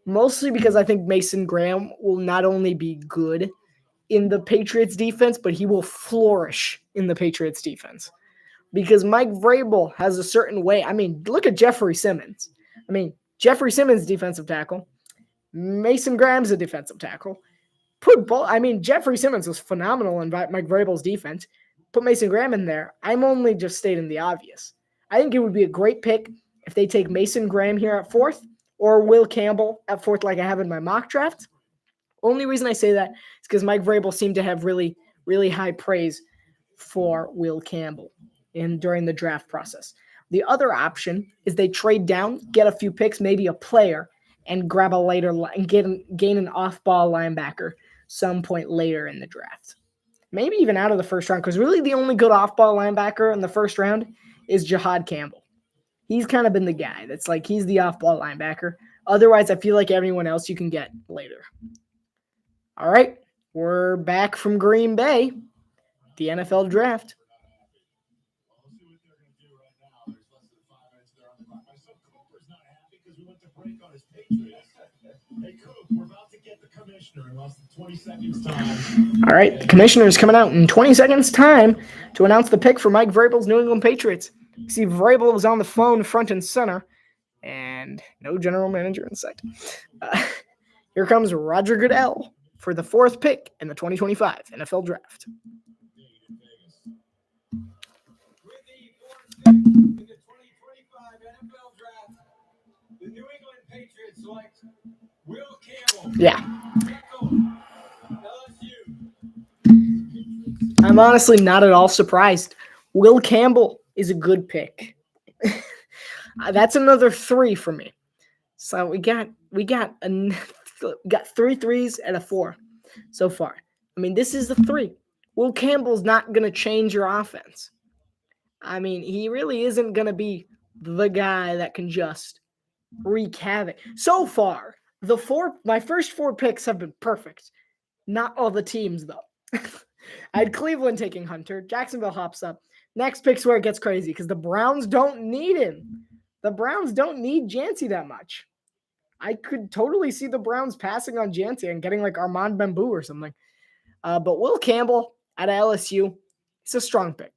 mostly because I think Mason Graham will not only be good in the Patriots defense, but he will flourish in the Patriots defense. Because Mike Vrabel has a certain way. I mean, look at Jeffrey Simmons. I mean, Jeffrey Simmons, defensive tackle. Mason Graham's a defensive tackle. Jeffrey Simmons was phenomenal in Mike Vrabel's defense. Put Mason Graham in there. I'm only just stating the obvious. I think it would be a great pick if they take Mason Graham here at 4th or Will Campbell at 4th like I have in my mock draft. Only reason I say that is because Mike Vrabel seemed to have really, really high praise for Will Campbell during the draft process. The other option is they trade down, get a few picks, maybe a player, and grab gain an off-ball linebacker some point later in the draft. Maybe even out of the first round, because really the only good off-ball linebacker in the first round is Jahad Campbell. He's kind of been the guy that's like, he's the off-ball linebacker. Otherwise, I feel like everyone else you can get later. All right, we're back from Green Bay, the NFL draft. All right, the commissioner is coming out in 20 seconds time to announce the pick for Mike Vrabel's New England Patriots. You see, Vrabel was on the phone front and center, and no general manager in sight. Here comes Roger Goodell for the 4th pick in the 2025 NFL Draft. With the 4th pick in the 2025 NFL Draft, the New England Patriots select Will Campbell. Yeah. LSU. I'm honestly not at all surprised. Will Campbell is a good pick. That's another 3 for me. So we got 3 threes and a 4 so far. I mean, this is the 3. Will Campbell's not going to change your offense. I mean, he really isn't going to be the guy that can just wreak havoc. So far, my first 4 picks have been perfect. Not all the teams, though. I had Cleveland taking Hunter. Jacksonville hops up. Next pick's where it gets crazy because the Browns don't need him. The Browns don't need Yancey that much. I could totally see the Browns passing on Yancey and getting like Armand Bamboo or something. But Will Campbell at LSU, he's a strong pick.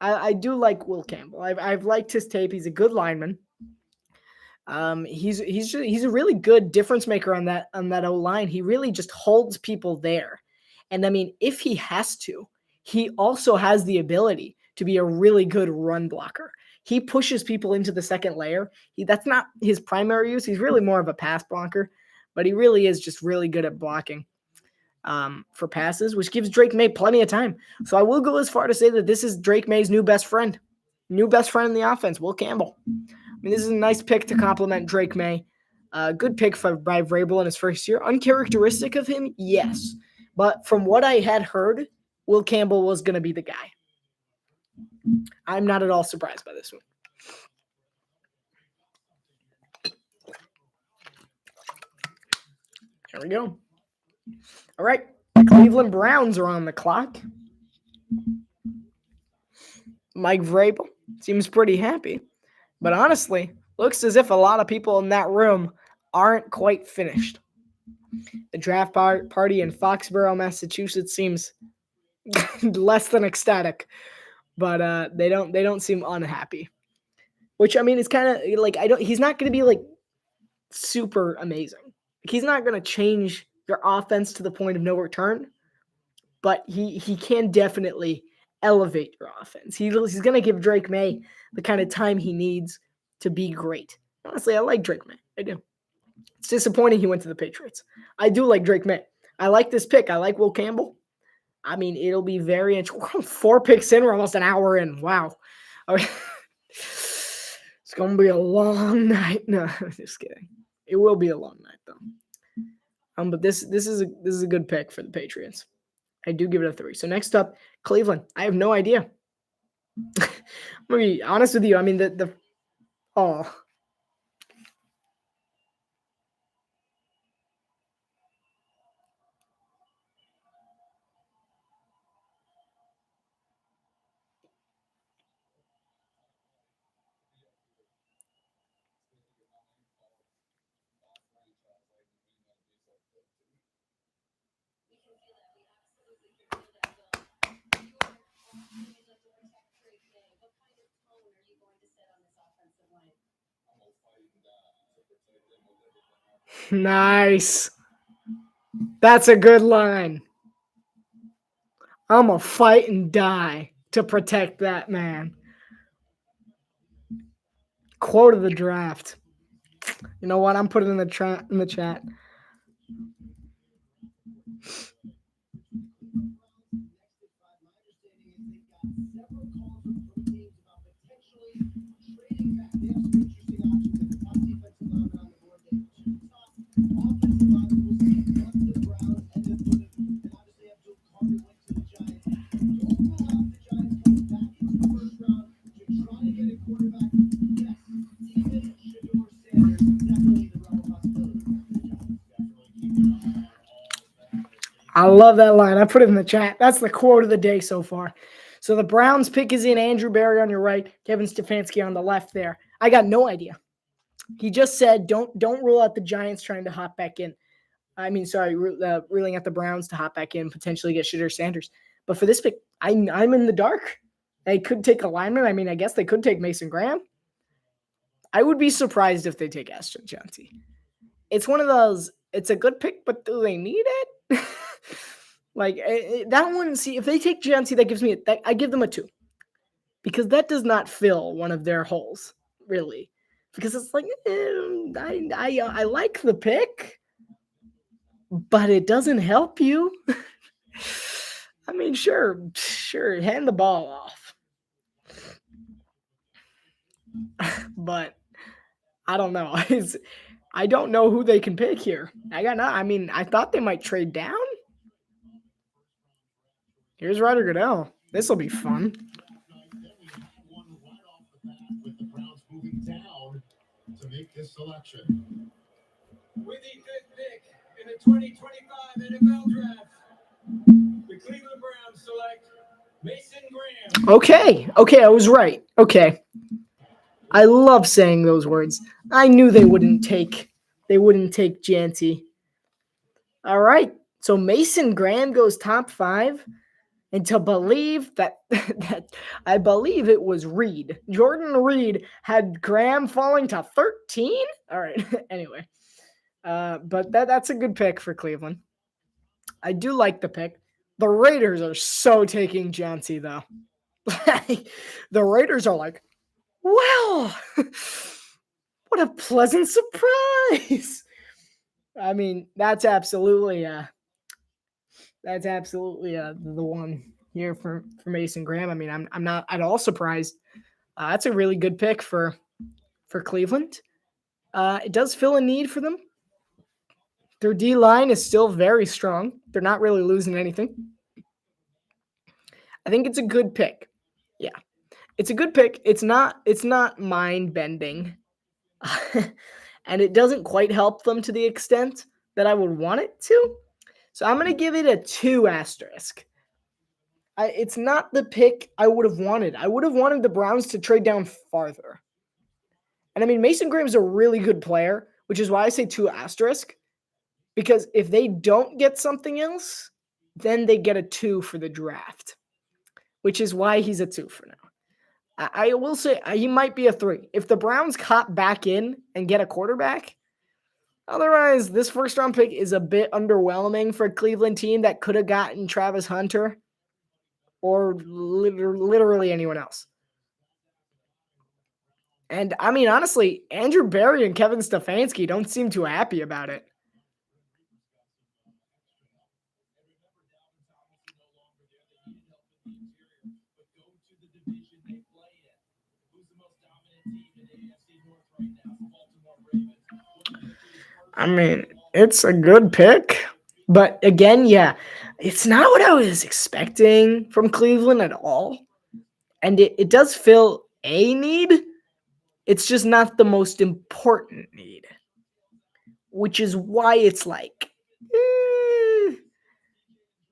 I do like Will Campbell. I've liked his tape. He's a good lineman. He's a really good difference maker on that O-line. He really just holds people there. And I mean, if he has to, he also has the ability to be a really good run blocker. He pushes people into the second layer. That's not his primary use. He's really more of a pass blocker, but he really is just really good at blocking for passes, which gives Drake May plenty of time. So I will go as far to say that this is Drake May's new best friend in the offense, Will Campbell. I mean, this is a nice pick to complement Drake May. Good pick by Vrabel in his first year. Uncharacteristic of him, yes. But from what I had heard Will Campbell was going to be the guy. I'm not at all surprised by this one. There we go. All right. The Cleveland Browns are on the clock. Mike Vrabel seems pretty happy. But honestly, looks as if a lot of people in that room aren't quite finished. The draft party in Foxborough, Massachusetts seems less than ecstatic, but they don't seem unhappy. Which I mean, it's kind of like he's not going to be like super amazing. He's not going to change your offense to the point of no return, but he can definitely elevate your offense. He's going to give Drake May the kind of time he needs to be great. Honestly, I like Drake May. I do. It's disappointing he went to the Patriots. I do like Drake May. I like this pick. I like Will Campbell. I mean, it'll be very interesting. 4 picks in. We're almost an hour in. Wow. It's going to be a long night. No, just kidding. It will be a long night, though. But this is a good pick for the Patriots. I do give it a 3. So next up, Cleveland. I have no idea. I'm going to be honest with you. I mean, Nice. That's a good line. I'm going to fight and die to protect that man. Quote of the draft. You know what? I'm putting in the chat. I love that line. I put it in the chat. That's the quote of the day so far. So the Browns pick is in. Andrew Berry on your right, Kevin Stefanski on the left there. I got no idea. He just said don't rule out the Giants trying to hop back in. I mean, sorry, ruling out the Browns to hop back in, potentially get Shedeur Sanders. But for this pick, I'm in the dark. They could take a lineman. I mean, I guess they could take Mason Graham. I would be surprised if they take Ashton Johnson. It's one of those, it's a good pick, but do they need it? Like that one, see, if they take Johnson, that gives me I give them a 2. Because that does not fill one of their holes, really. Because it's like, I like the pick, but it doesn't help you. I mean, sure, hand the ball off. But I don't know. I don't know who they can pick here. I thought they might trade down. Here's Ryder Goodell. This will be fun. With the Browns moving down to make this selection. With the 5th pick in the 2025 NFL Draft, the Cleveland Browns select Mason Graham. Okay, I was right. Okay. I love saying those words. I knew they wouldn't take Janty. All right. So Mason Graham goes top 5. And to believe that I believe it was Reed. Jordan Reed had Graham falling to 13. All right. Anyway, but that's a good pick for Cleveland. I do like the pick. The Raiders are so taking Johnson, though. The Raiders are like, well, what a pleasant surprise. I mean, that's absolutely the one here for Mason Graham. I mean, I'm not at all surprised. That's a really good pick for Cleveland. It does fill a need for them. Their D line is still very strong. They're not really losing anything. I think it's a good pick. Yeah. It's a good pick. It's not mind-bending. And it doesn't quite help them to the extent that I would want it to. So I'm going to give it a 2 asterisk. It's not the pick I would have wanted. I would have wanted the Browns to trade down farther. And I mean, Mason Graham's a really good player, which is why I say 2 asterisk. Because if they don't get something else, then they get a 2 for the draft, which is why he's a 2 for now. I will say he might be a 3. If the Browns cop back in and get a quarterback, otherwise, this first round pick is a bit underwhelming for a Cleveland team that could have gotten Travis Hunter or literally anyone else. And I mean, honestly, Andrew Berry and Kevin Stefanski don't seem too happy about it. I mean, it's a good pick. But again, yeah, it's not what I was expecting from Cleveland at all. And it does fill a need. It's just not the most important need. Which is why it's like,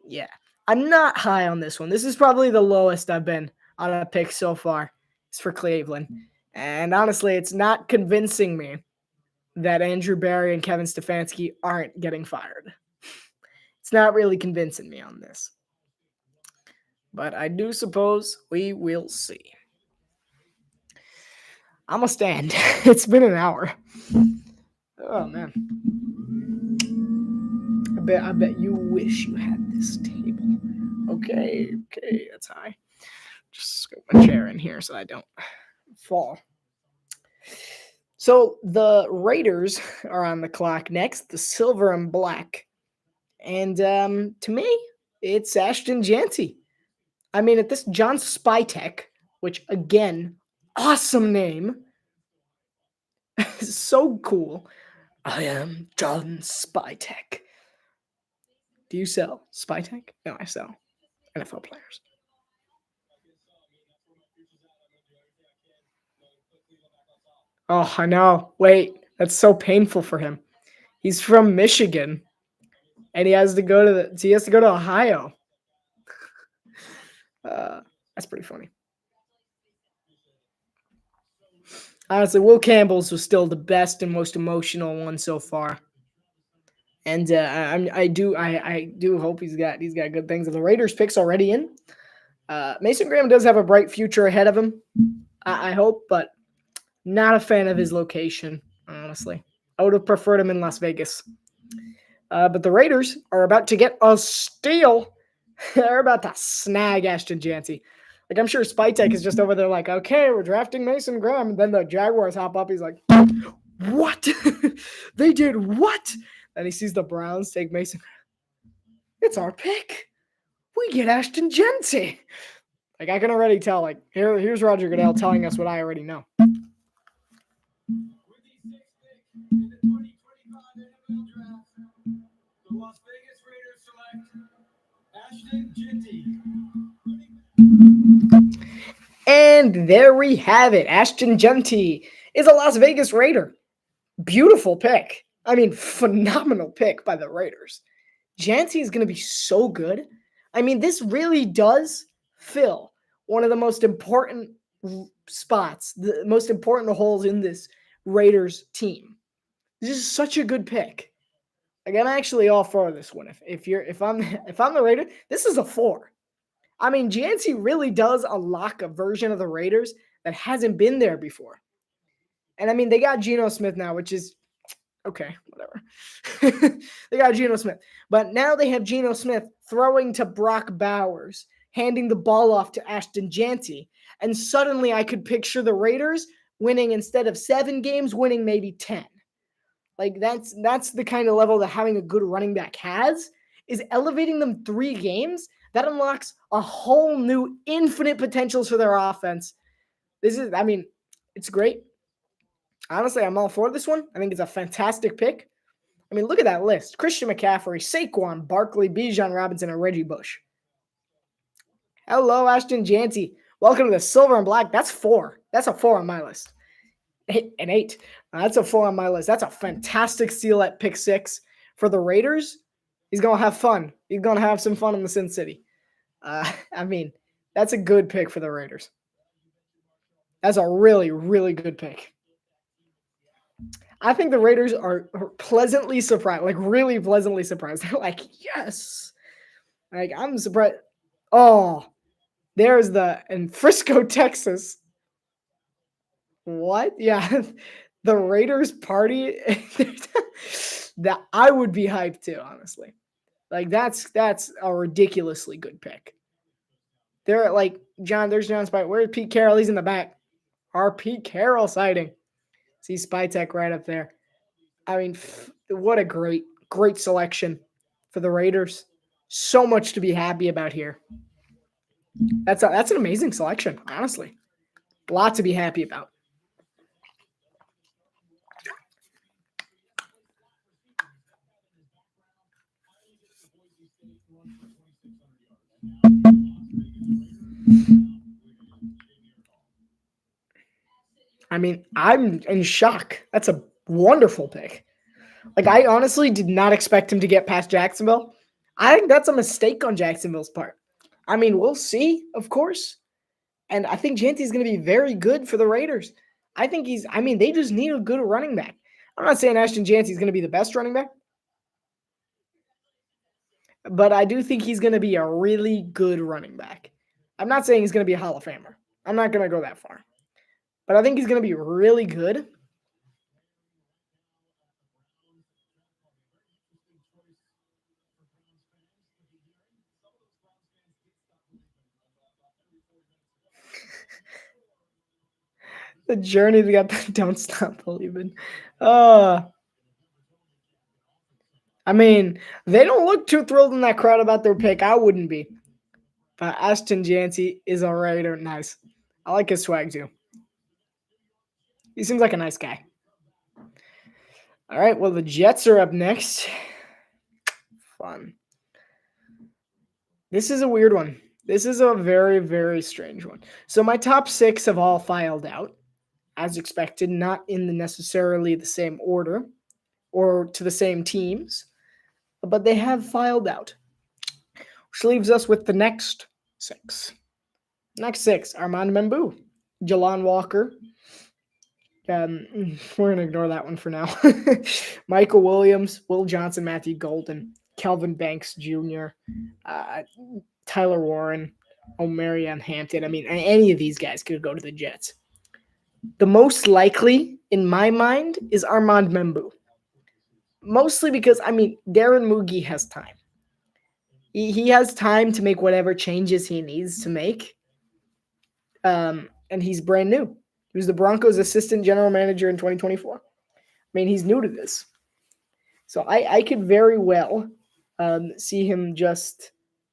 yeah. I'm not high on this one. This is probably the lowest I've been on a pick so far. It's for Cleveland. And honestly, it's not convincing me that Andrew Berry and Kevin Stefanski aren't getting fired. It's not really convincing me on this. But I do suppose we will see. I'm going to stand. It's been an hour. Oh, man. I bet you wish you had this table. Okay, that's high. Just scoop my chair in here so I don't fall. So the Raiders are on the clock next, the silver and black. And to me, it's Ashton Jeanty. I mean, at this John Spytek, which again, awesome name. So cool. I am John Spytek. Do you sell Spytek? No, I sell NFL players. Oh, I know. Wait, that's so painful for him. He's from Michigan, and he has to go to Ohio. That's pretty funny. Honestly, Will Campbell's was still the best and most emotional one so far. And I do hope he's got good things. The Raiders pick's already in. Mason Graham does have a bright future ahead of him. I hope, but not a fan of his location, honestly. I would have preferred him in Las Vegas. But the Raiders are about to get a steal. They're about to snag Ashton Jeanty. Like, I'm sure Spytek is just over there like, okay, we're drafting Mason Graham. And then the Jaguars hop up. He's like, what? They did what? And he sees the Browns take Mason. It's our pick. We get Ashton Jeanty. Like, I can already tell. Like, here's Roger Goodell telling us what I already know. With the 6th pick in the 2025 NFL Draft, the Las Vegas Raiders select Ashton Jeanty. And there we have it. Ashton Jeanty is a Las Vegas Raider. Beautiful pick. I mean, phenomenal pick by the Raiders. Jeanty is going to be so good. I mean, this really does fill one of the most important spots, the most important holes in this Raiders team. This is such a good pick. Like, I'm actually all for this one. If I'm the Raider, this is a 4. I mean, Jeanty really does unlock a version of the Raiders that hasn't been there before. And I mean, they got Geno Smith now, which is okay, whatever. They got Geno Smith. But now they have Geno Smith throwing to Brock Bowers, handing the ball off to Ashton Jeanty. And suddenly I could picture the Raiders winning, instead of 7 games, winning maybe 10. Like, that's the kind of level that having a good running back has, is elevating them 3 games. That unlocks a whole new infinite potentials for their offense. It's great. Honestly, I'm all for this one. I think it's a fantastic pick. I mean, look at that list. Christian McCaffrey, Saquon Barkley, Bijan Robinson, and Reggie Bush. Hello, Ashton Janty. Welcome to the Silver and Black. That's 4. That's a 4 on my list. 8. That's a 4 on my list. That's a fantastic steal at pick 6 for the Raiders. He's gonna have fun. He's gonna have some fun in the Sin City. I mean, that's a good pick for the Raiders. That's a really, really good pick. I think the Raiders are pleasantly surprised, like really pleasantly surprised. They're like, yes. Like, I'm surprised. Oh, there's in Frisco, Texas. What? Yeah. The Raiders party. That I would be hyped too, honestly. Like, that's a ridiculously good pick. They're like, there's John Spite. Where's Pete Carroll? He's in the back. Our Pete Carroll sighting. See Spy Tech right up there. I mean, what a great selection for the Raiders. So much to be happy about here. That's an amazing selection, honestly. A lot to be happy about. I mean, I'm in shock. That's a wonderful pick. Like, I honestly did not expect him to get past Jacksonville. I think that's a mistake on Jacksonville's part. I mean, we'll see, of course. And I think Janty's going to be very good for the Raiders. I think they just need a good running back. I'm not saying Ashton Janty's going to be the best running back, but I do think he's going to be a really good running back. I'm not saying he's going to be a Hall of Famer. I'm not going to go that far. But I think he's going to be really good. The journey to get the Don't Stop Believing. I mean, they don't look too thrilled in that crowd about their pick. I wouldn't be. But Ashton Janty is a Raider. Nice. I like his swag too. He seems like a nice guy. All right, well, the Jets are up next. Fun. This is a weird one. This is a very, very strange one. So my top 6 have all filed out, as expected, not in necessarily the same order or to the same teams, but they have filed out. Which leaves us with the next 6. Next 6, Armand Membou, Jalon Walker. We're going to ignore that one for now. Michael Williams, Will Johnson, Matthew Golden, Kelvin Banks Jr., Tyler Warren, Omarion Hampton. I mean, any of these guys could go to the Jets. The most likely, in my mind, is Armand Membou. Mostly because, Darren Moogie has time. He has time to make whatever changes he needs to make. And he's brand new. He was the Broncos' assistant general manager in 2024. He's new to this. So I could very well see him just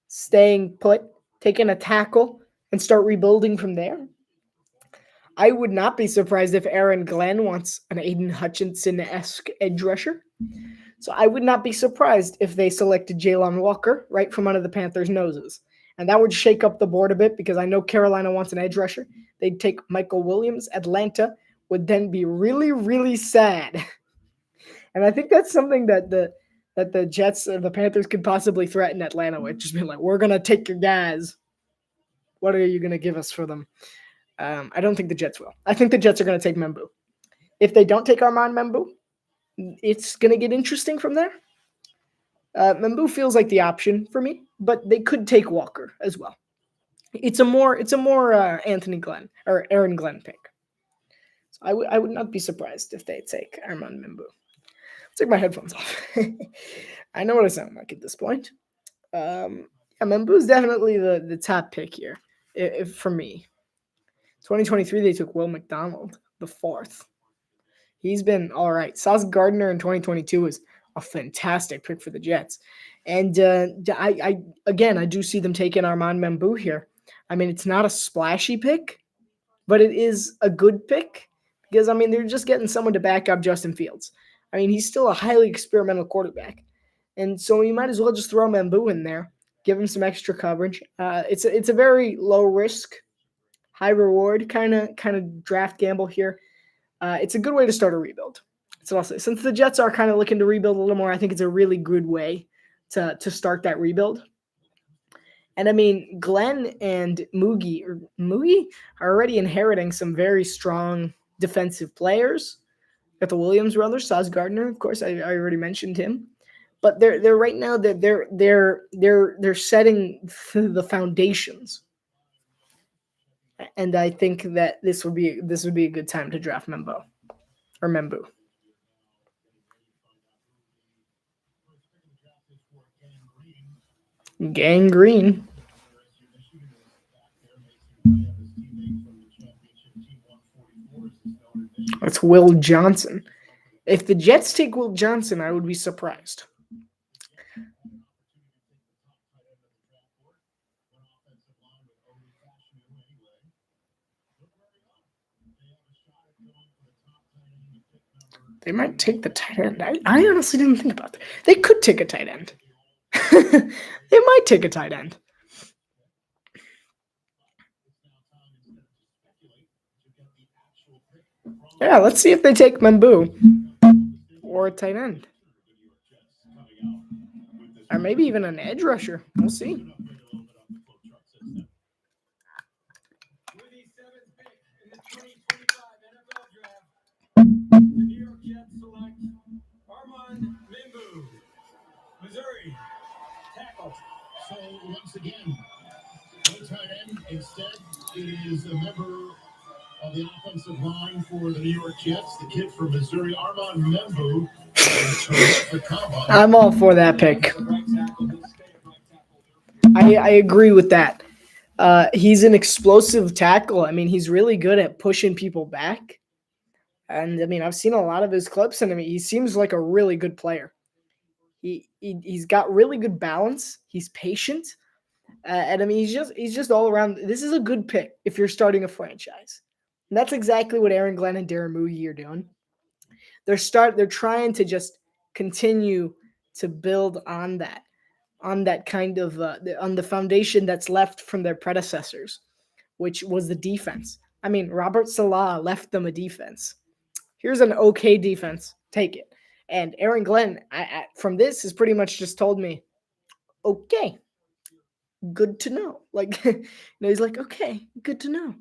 staying put, taking a tackle, and start rebuilding from there. I would not be surprised if Aaron Glenn wants an Aiden Hutchinson-esque edge rusher. So I would not be surprised if they selected Jalon Walker right from under the Panthers' noses. And that would shake up the board a bit because I know Carolina wants an edge rusher. They'd take Michael Williams. Atlanta would then be really, really sad. And I think that's something that the Jets or the Panthers could possibly threaten Atlanta with. Just being like, we're going to take your guys. What are you going to give us for them? I don't think the Jets will. I think the Jets are going to take Membou. If they don't take Armand Membou, it's going to get interesting from there. Membou feels like the option for me, but they could take Walker as well. It's a more Anthony Glenn or Aaron Glenn pick. So I would not be surprised if they take Armand Membou. Take my headphones off. I know what I sound like at this point. Membou is definitely the top pick here for me. 2023, they took Will McDonald, the 4th. He's been all right. Sauce Gardner in 2022 was a fantastic pick for the Jets. And I do see them taking Armand Membou here. It's not a splashy pick, but it is a good pick because, they're just getting someone to back up Justin Fields. He's still a highly experimental quarterback. And so you might as well just throw Membou in there Give him some extra coverage. It's a very low risk, high reward kind of draft gamble here. It's a good way to start a rebuild. So I'll say, since the Jets are kind of looking to rebuild a little more, I think it's a really good way to start that rebuild. And I mean, Glenn and Moogie are already inheriting some very strong defensive players. Got the Williams brothers, Sauce Gardner, of course. I already mentioned him, but they're right now they're setting the foundations, and I think that this would be a good time to draft Membu. Gang Green. That's Will Johnson. If the Jets take Will Johnson, I would be surprised. They might take the tight end. I honestly didn't think about that. They could take a tight end. They might take a tight end. Yeah, let's see if they take Membu or a tight end. Or maybe even an edge rusher. We'll see. With the 7th pick in the 2025 NFL Draft, the New York Jets select Armand Membu, Missouri, tackle. So once again, no tight end. Instead, it is a member of the offensive line for the New York Jets, the kid from Missouri, Armand Membu. I'm all for that pick. I agree with that. He's an explosive tackle. I mean, he's really good at pushing people back. And I mean, I've seen a lot of his clips, and I mean, he seems like a really good player. He's got really good balance. He's patient, and I mean, he's just all around. This is a good pick if you're starting a franchise. And that's exactly what Aaron Glenn and Darren Moogie are doing. They're trying to just continue to build on that kind of on the foundation that's left from their predecessors, which was the defense. I mean, Robert Salah left them a defense. Here's an okay defense. Take it. And Aaron Glenn, from this, has pretty much just told me, okay, good to know. Like, he's like, okay, good to know.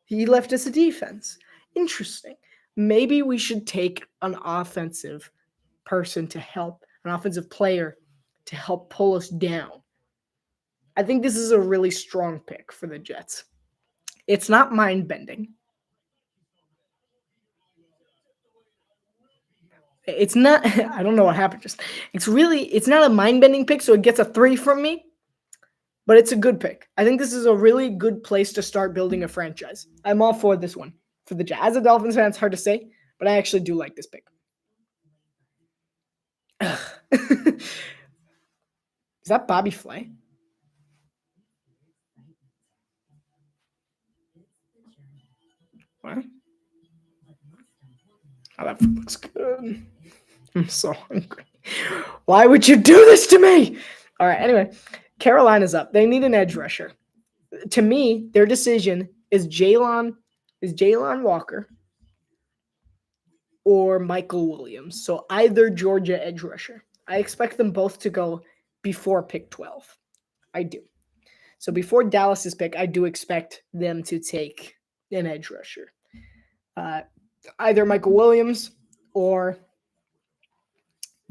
He left us a defense. Interesting. Maybe we should take an offensive person to help, an offensive player to help pull us down. I think this is a really strong pick for the Jets. It's not mind-bending. It's not, I don't know what happened just. It's not a mind-bending pick, so it gets a 3 from me, but it's a good pick. I think this is a really good place to start building a franchise. I'm all for this one. For the Jets. As a Dolphins fan, it's hard to say, but I actually do like this pick. Is that Bobby Flay? What? Oh, that looks good. I'm so hungry. Why would you do this to me? All right, anyway, Carolina's up. They need an edge rusher. To me, their decision is Jalon Walker or Michael Williams. So either Georgia edge rusher. I expect them both to go before pick 12. I do. So before Dallas's pick, I do expect them to take an edge rusher. Either Michael Williams or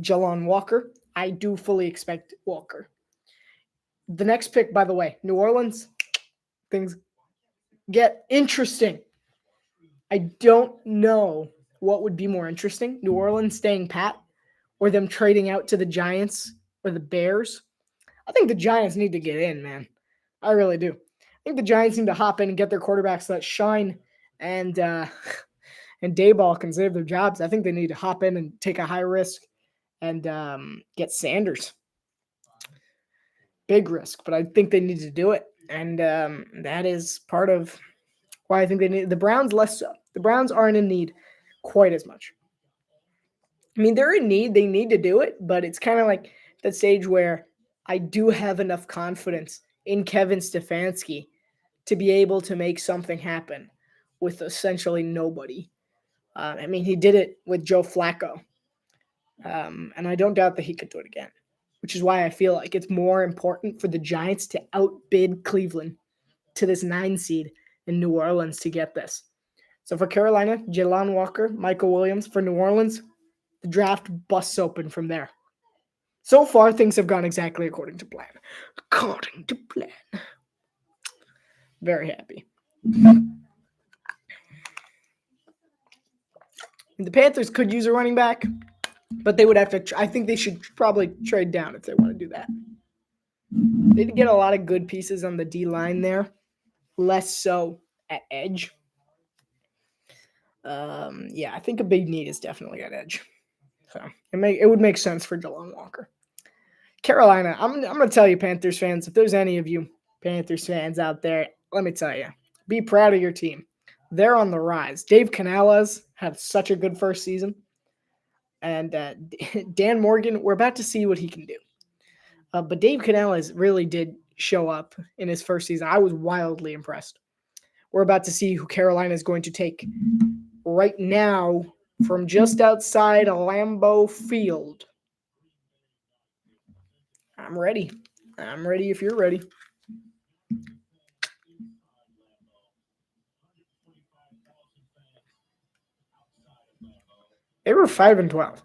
Jalon Walker. I do fully expect Walker. The next pick, by the way, New Orleans, things get interesting. I don't know what would be more interesting, New Orleans staying pat or them trading out to the Giants or the Bears. I think the Giants need to get in, man. I really do. I think the Giants need to hop in and get their quarterbacks that shine and Dayball can save their jobs. I think they need to hop in and take a high risk and get Sanders. Big risk, but I think they need to do it. And that is part of why I think they need the Browns less so. The Browns aren't in need quite as much. I mean, they're in need. They need to do it, but it's kind of like that stage where I do have enough confidence in Kevin Stefanski to be able to make something happen with essentially nobody. I mean, he did it with Joe Flacco. And I don't doubt that he could do it again, which is why I feel like it's more important for the Giants to outbid Cleveland to this 9 seed in New Orleans to get this. So for Carolina, Jalon Walker, Michael Williams. For New Orleans, the draft busts open from there. So far, things have gone exactly according to plan. According to plan. Very happy. The Panthers could use a running back, but they would have to. I think they should probably trade down if they want to do that. They did get a lot of good pieces on the D line there, less so at edge. Yeah, I think a big need is definitely at edge. So it would make sense for Jalon Walker. Carolina, I'm going to tell you, Panthers fans, if there's any of you Panthers fans out there, let me tell you, be proud of your team. They're on the rise. Dave Canales had such a good first season. And Dan Morgan, we're about to see what he can do. But Dave Canales really did show up in his first season. I was wildly impressed. We're about to see who Carolina is going to take right now from just outside Lambeau Field. I'm ready. I'm ready if you're ready. They were 5-12.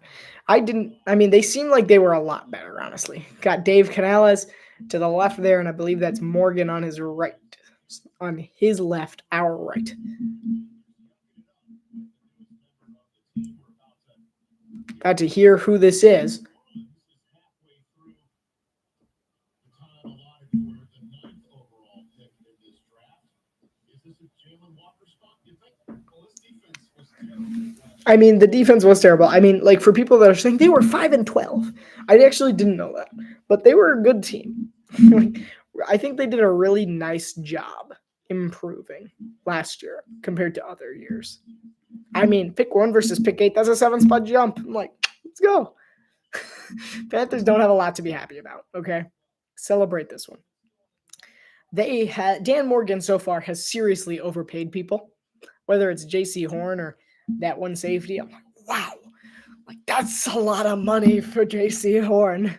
They seemed like they were a lot better, honestly. Got Dave Canales to the left there, and I believe that's Morgan on his right. On his left, our right. About to hear who this is. I mean, the defense was terrible. I mean, like for people that are saying they were 5-12, I actually didn't know that, but they were a good team. I think they did a really nice job improving last year compared to other years. I mean, pick 1 versus pick 8, that's a 7-spot jump. I'm like, let's go. Panthers don't have a lot to be happy about, okay? Celebrate this one. Dan Morgan so far has seriously overpaid people, whether it's J.C. Horn or that one safety. I'm like, wow, like that's a lot of money for J.C. Horn.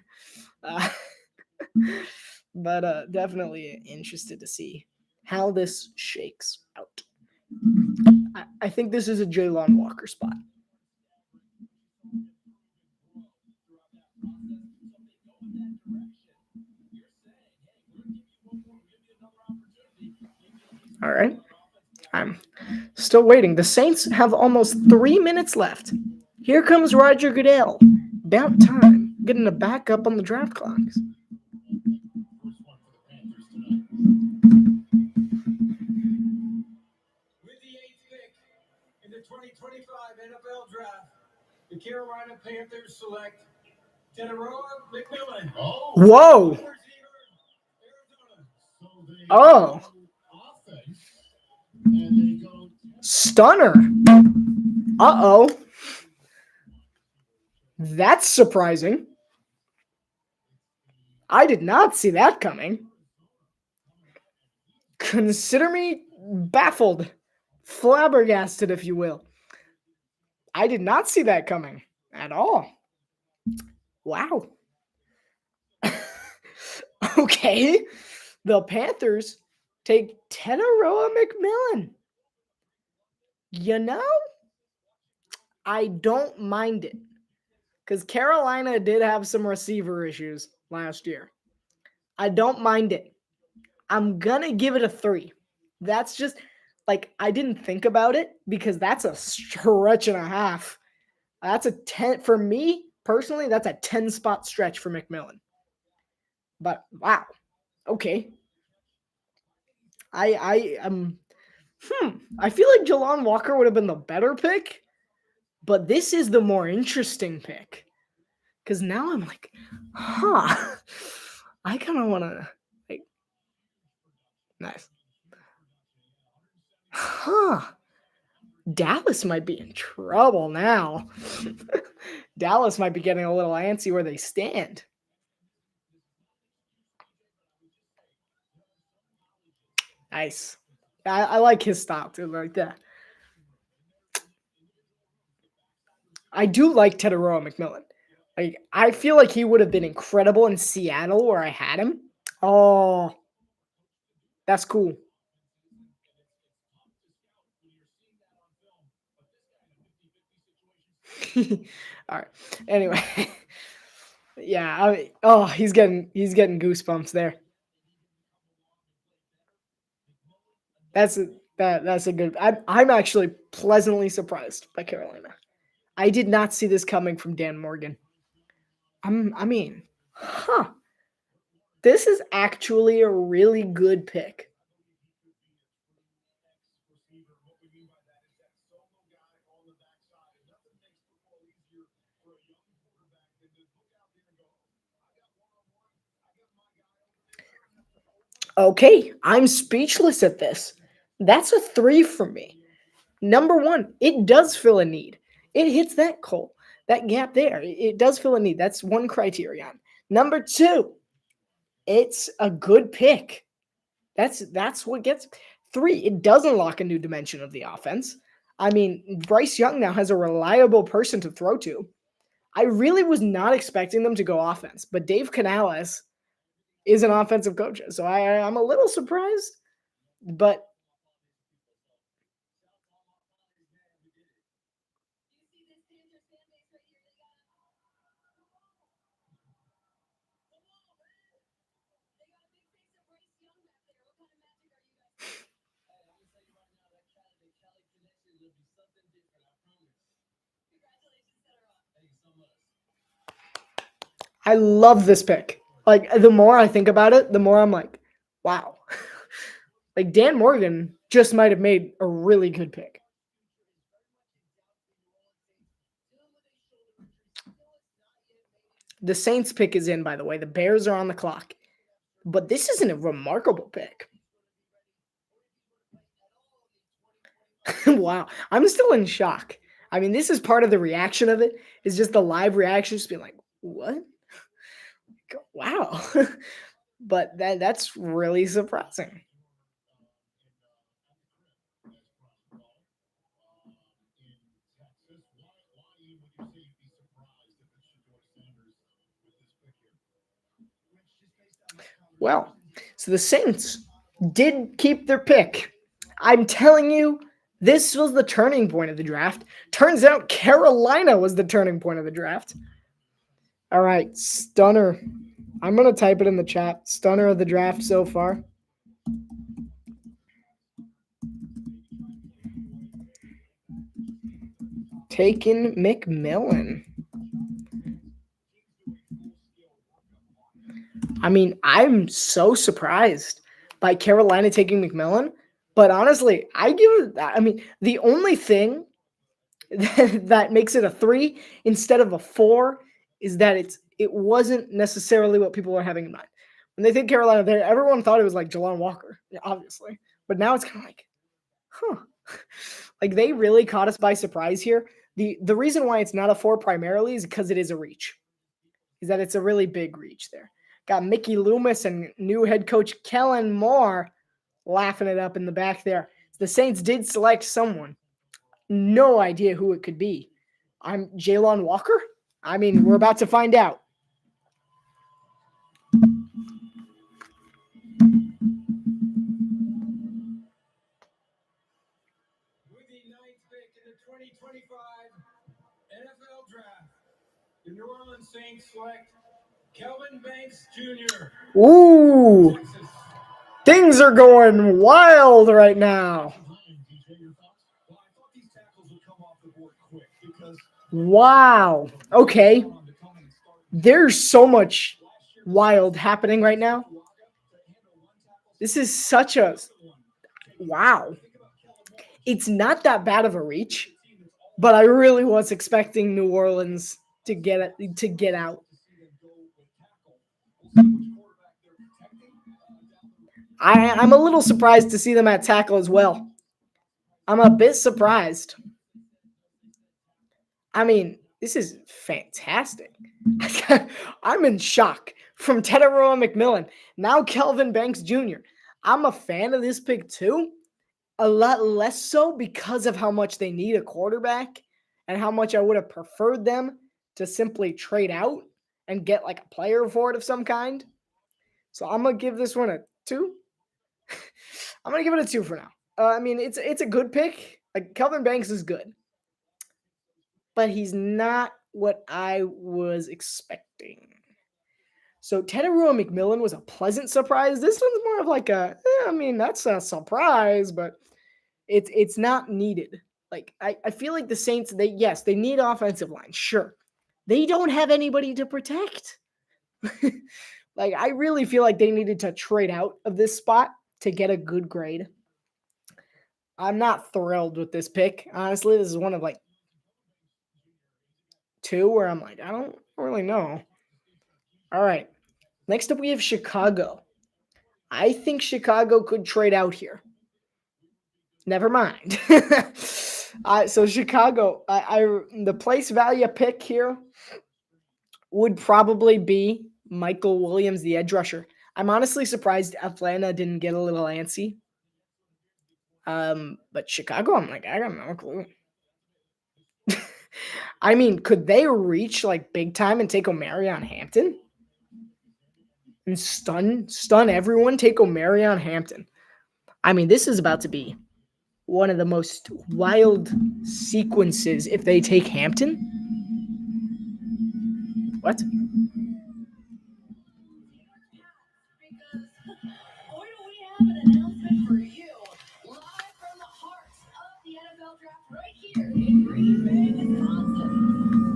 But definitely interested to see how this shakes out. I think this is a Jalon Walker spot. All right. I'm still waiting. The Saints have almost 3 minutes left. Here comes Roger Goodell. About time. Getting a backup on the draft clocks. With the 8th pick in the 2025 NFL Draft, the Carolina Panthers select Teneroa McMillan. Whoa. Oh. Stunner. Uh-oh. That's surprising. I did not see that coming. Consider me baffled, flabbergasted, if you will. I did not see that coming at all. Wow. Okay. The Panthers take Teneroa McMillan. You know, I don't mind it because Carolina did have some receiver issues last year. I don't mind it. I'm going to give it a 3. That's just like, I didn't think about it because that's a stretch and a half. That's a 10 for me personally. That's a 10-spot stretch for McMillan. But wow. Okay. I feel like Jalon Walker would have been the better pick, but this is the more interesting pick. Because now I'm like, I kind of want to, like, nice. Dallas might be in trouble now. Dallas might be getting a little antsy where they stand. Nice. I like his style too, like that. I do like Teteroa McMillan. Like, I feel like he would have been incredible in Seattle where I had him. Oh, that's cool. All right. Anyway, yeah. He's getting goosebumps there. That's a good. I'm actually pleasantly surprised by Carolina. I did not see this coming from Dan Morgan. I mean, huh? This is actually a really good pick. Okay, I'm speechless at this. That's a 3 for me. Number one, it does fill a need. It hits that gap there. It does fill a need. That's one criterion. Number two, it's a good pick. That's what gets 3. It does unlock a new dimension of the offense. I mean, Bryce Young now has a reliable person to throw to. I really was not expecting them to go offense, but Dave Canales is an offensive coach, so I'm a little surprised, but I love this pick. Like, the more I think about it, the more I'm like, wow. Like, Dan Morgan just might have made a really good pick. The Saints pick is in, by the way. The Bears are on the clock. But this isn't a remarkable pick. Wow. I'm still in shock. I mean, this is part of the reaction of it. Is just the live reaction, just being like, what? Wow. But that's really surprising. Well, so the Saints did keep their pick. I'm telling you, this was the turning point of the draft. Turns out Carolina was the turning point of the draft. All right, stunner. I'm going to type it in the chat. Stunner of the draft so far. Taking McMillan. I mean, I'm so surprised by Carolina taking McMillan, but honestly, the only thing that makes it a 3 instead of a 4 is that it wasn't necessarily what people were having in mind. When they think Carolina there, everyone thought it was like Jalon Walker, obviously. But now it's kind of like, huh. Like, they really caught us by surprise here. The reason why it's not a 4 primarily is because it is a reach. Is that it's a really big reach there. Got Mickey Loomis and new head coach Kellen Moore laughing it up in the back there. The Saints did select someone. No idea who it could be. I'm Jalon Walker? I mean, we're about to find out. With the 9th pick in the 2025 NFL Draft, the New Orleans Saints select Kelvin Banks Jr. Ooh, Texas. things are going wild right now. Well, I thought these tackles would come off the board quick because Wow. Okay. There's so much wild happening right now. This is such a wow. It's not that bad of a reach, but I really was expecting New Orleans to get out. I'm a little surprised to see them at tackle as well. I'm a bit surprised. I mean, this is fantastic. I'm in shock from Teteroa McMillan. Now Kelvin Banks Jr. I'm a fan of this pick too. A lot less so because of how much they need a quarterback and how much I would have preferred them to simply trade out and get like a player for it of some kind. So I'm gonna give this one a 2. I'm gonna give it a 2 for now. I mean, it's a good pick. Like Kelvin Banks is good, but he's not what I was expecting. So Tedarua McMillan was a pleasant surprise. This one's more of like I mean, that's a surprise, but it's not needed. Like I feel like the Saints, they need offensive line, sure. They don't have anybody to protect. Like I really feel like they needed to trade out of this spot to get a good grade. I'm not thrilled with this pick. Honestly, this is one of like 2 where I'm like, I don't really know. All right. Next up, we have Chicago. I think Chicago could trade out here. Never mind. So Chicago, the place value pick here would probably be Michael Williams, the edge rusher. I'm honestly surprised Atlanta didn't get a little antsy. But Chicago, I'm like, I got no clue. I mean, could they reach like big time and take Omarion Hampton? And stun everyone, take Omarion Hampton. I mean, this is about to be one of the most wild sequences if they take Hampton. What? Because boy, do we have an announcement for you, live from the heart of the NFL draft right here in Green Bay, Wisconsin.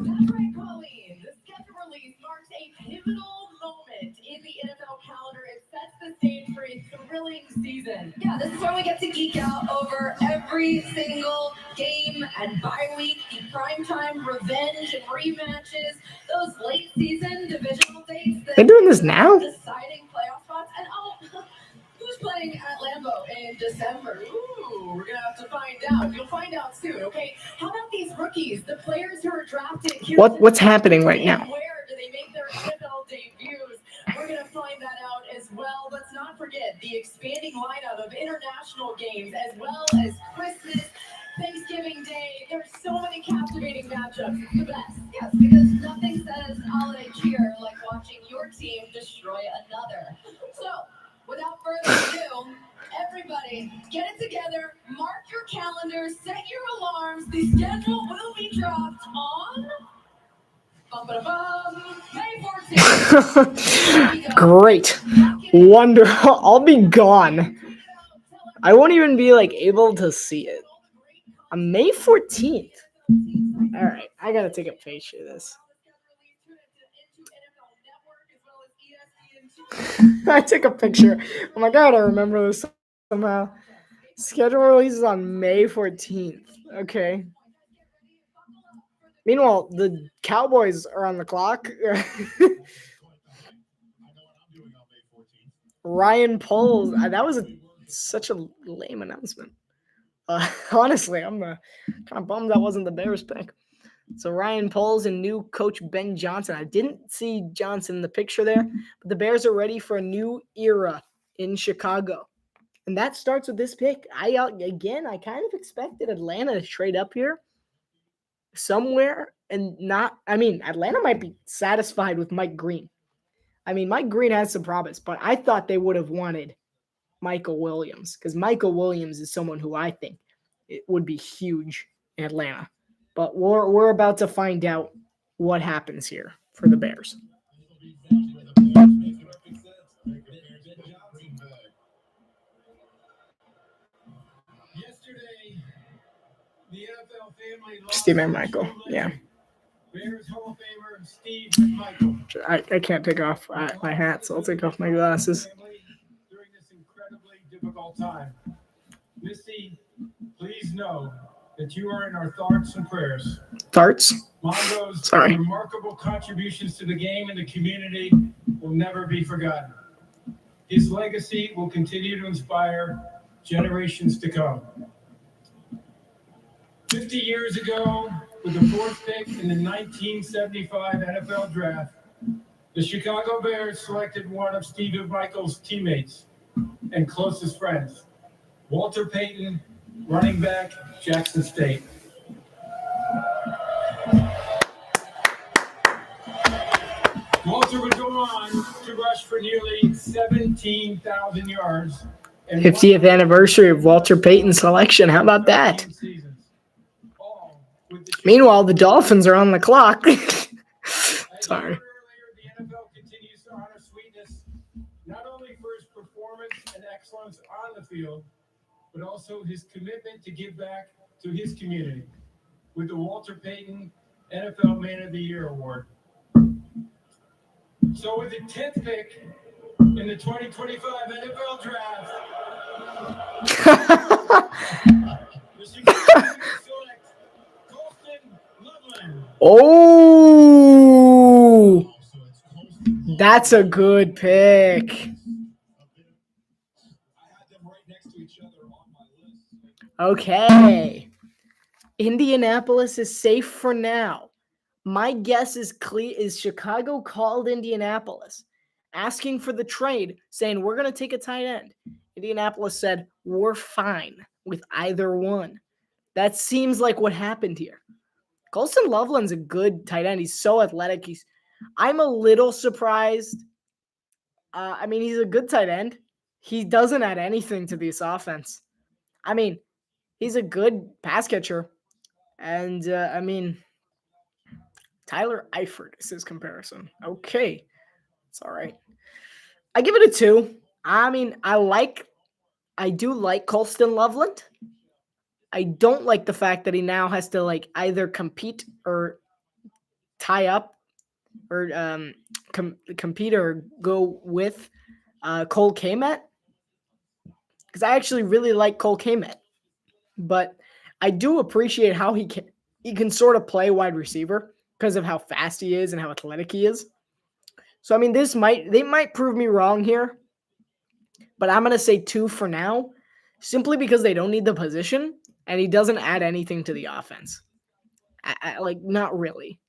That's right, Colleen. The schedule release marks a pivotal moment in the NFL calendar. It sets the stage for a thrilling season. Yeah, this is where we get to geek out over every single game and bye week, the primetime revenge and rematches, those late season divisional dates. They're doing this now? Deciding playoff spots. And who's playing at Lambeau in December? Ooh, we're going to have to find out. You'll find out soon, okay? How about these rookies, the players who are drafted here? What's happening right now? Where do they make their NFL debuts? We're going to find that out as well. Let's not forget the expanding lineup of international games as well as Christmas, Thanksgiving Day. There's so many captivating matchups. It's the best. Yes, because nothing says holiday cheer like watching your team destroy another. So, without further ado, everybody, get it together, mark your calendars, set your alarms. The schedule will be dropped on May 14th. Great. Wonderful. I'll be gone. I won't even be like able to see it. On May 14th. All right. I got to take a picture of this. I took a picture. Oh my God, I remember this somehow. Schedule releases on May 14th. Okay. Meanwhile, the Cowboys are on the clock. Ryan Poles. That was such a lame announcement. Honestly, I'm kind of bummed that wasn't the Bears pick. So Ryan Poles and new coach Ben Johnson. I didn't see Johnson in the picture there, but the Bears are ready for a new era in Chicago. And that starts with this pick. I kind of expected Atlanta to trade up here somewhere and not. I mean, Atlanta might be satisfied with Mike Green. I mean, Mike Green has some promise, but I thought they would have wanted Michael Williams because Michael Williams is someone who I think it would be huge in Atlanta. But we're about to find out what happens here for the Bears. Yesterday, the NFL family lost Steve McMichael, yeah. Bears Hall of Famer Steve McMichael. I can't take off my hat, so I'll take off my glasses. During this incredibly difficult time, Misty, please know that you are in our thoughts and prayers. Thoughts? Mongo's Sorry. remarkable contributions to the game and the community will never be forgotten. His legacy will continue to inspire generations to come. 50 years ago, with the fourth pick in the 1975 NFL Draft, the Chicago Bears selected one of Steve McMichael's teammates, and closest friends. Walter Payton, running back, Jackson State. Walter would go on to rush for nearly 17,000 yards. 50th anniversary of Walter Payton's selection. How about that? Meanwhile, the Dolphins are on the clock. Sorry. The NFL continues to honor Sweetness not only for his performance and excellence on the field, but also his commitment to give back to his community with the Walter Payton NFL Man of the Year award. So with the 10th pick in the 2025 NFL Draft, the Chicago select Colston Loveland. Oh, that's a good pick. I had them right next to each other on my list. Okay. Indianapolis is safe for now. My guess is Chicago called Indianapolis, asking for the trade, saying, we're going to take a tight end. Indianapolis said, we're fine with either one. That seems like what happened here. Colston Loveland's a good tight end. He's so athletic. I'm a little surprised. I mean, he's a good tight end. He doesn't add anything to this offense. I mean, he's a good pass catcher. And, Tyler Eifert is his comparison. Okay. It's all right. I give it a 2. I mean, I do like Colston Loveland. I don't like the fact that he now has to either compete or tie up or compete or go with Cole Kmet. Because I actually really like Cole Kmet. But I do appreciate how he can sort of play wide receiver because of how fast he is and how athletic he is. So, I mean, they might prove me wrong here, but I'm going to say 2 for now, simply because they don't need the position, and he doesn't add anything to the offense. Not really.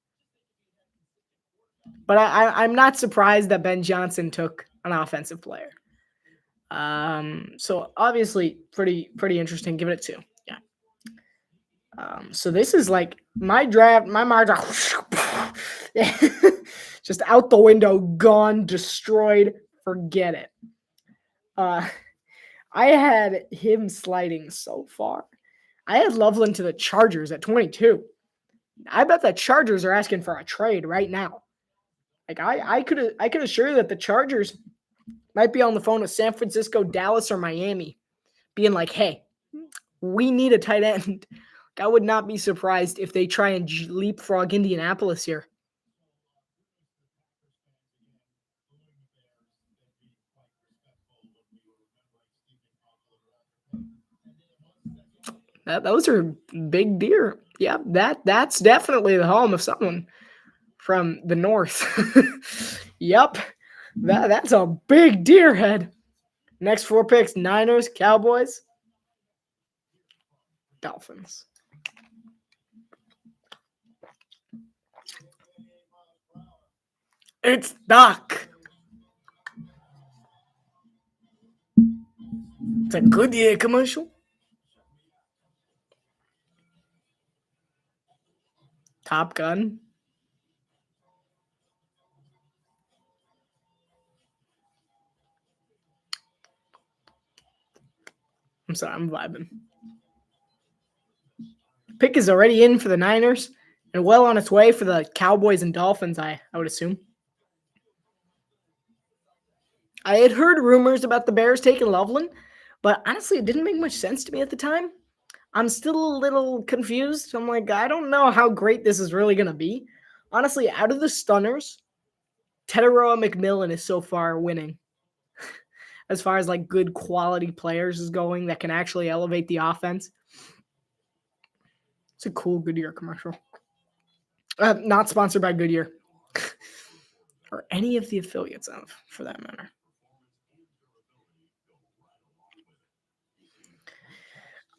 But I'm not surprised that Ben Johnson took an offensive player. So, obviously, pretty interesting. Give it a 2. Yeah. So this is my draft, my margin. Just out the window, gone, destroyed, forget it. I had him sliding so far. I had Loveland to the Chargers at 22. I bet the Chargers are asking for a trade right now. I could assure you that the Chargers might be on the phone with San Francisco, Dallas, or Miami, being like, hey, we need a tight end. I would not be surprised if they try and leapfrog Indianapolis here. Those are big deer. Yeah, that's definitely the home of someone from the north. Yep, that's a big deer head. Next 4 picks: Niners, Cowboys, Dolphins. It's Doc. It's a Goodyear commercial. Top Gun. I'm sorry, I'm vibing. Pick is already in for the Niners and well on its way for the Cowboys and Dolphins, I would assume. I had heard rumors about the Bears taking Loveland, but honestly, it didn't make much sense to me at the time. I'm still a little confused. I'm like, I don't know how great this is really going to be. Honestly, out of the stunners, Teteroa McMillan is so far winning. As far as good quality players is going that can actually elevate the offense. It's a cool Goodyear commercial. Not sponsored by Goodyear. Or any of the affiliates of, for that matter.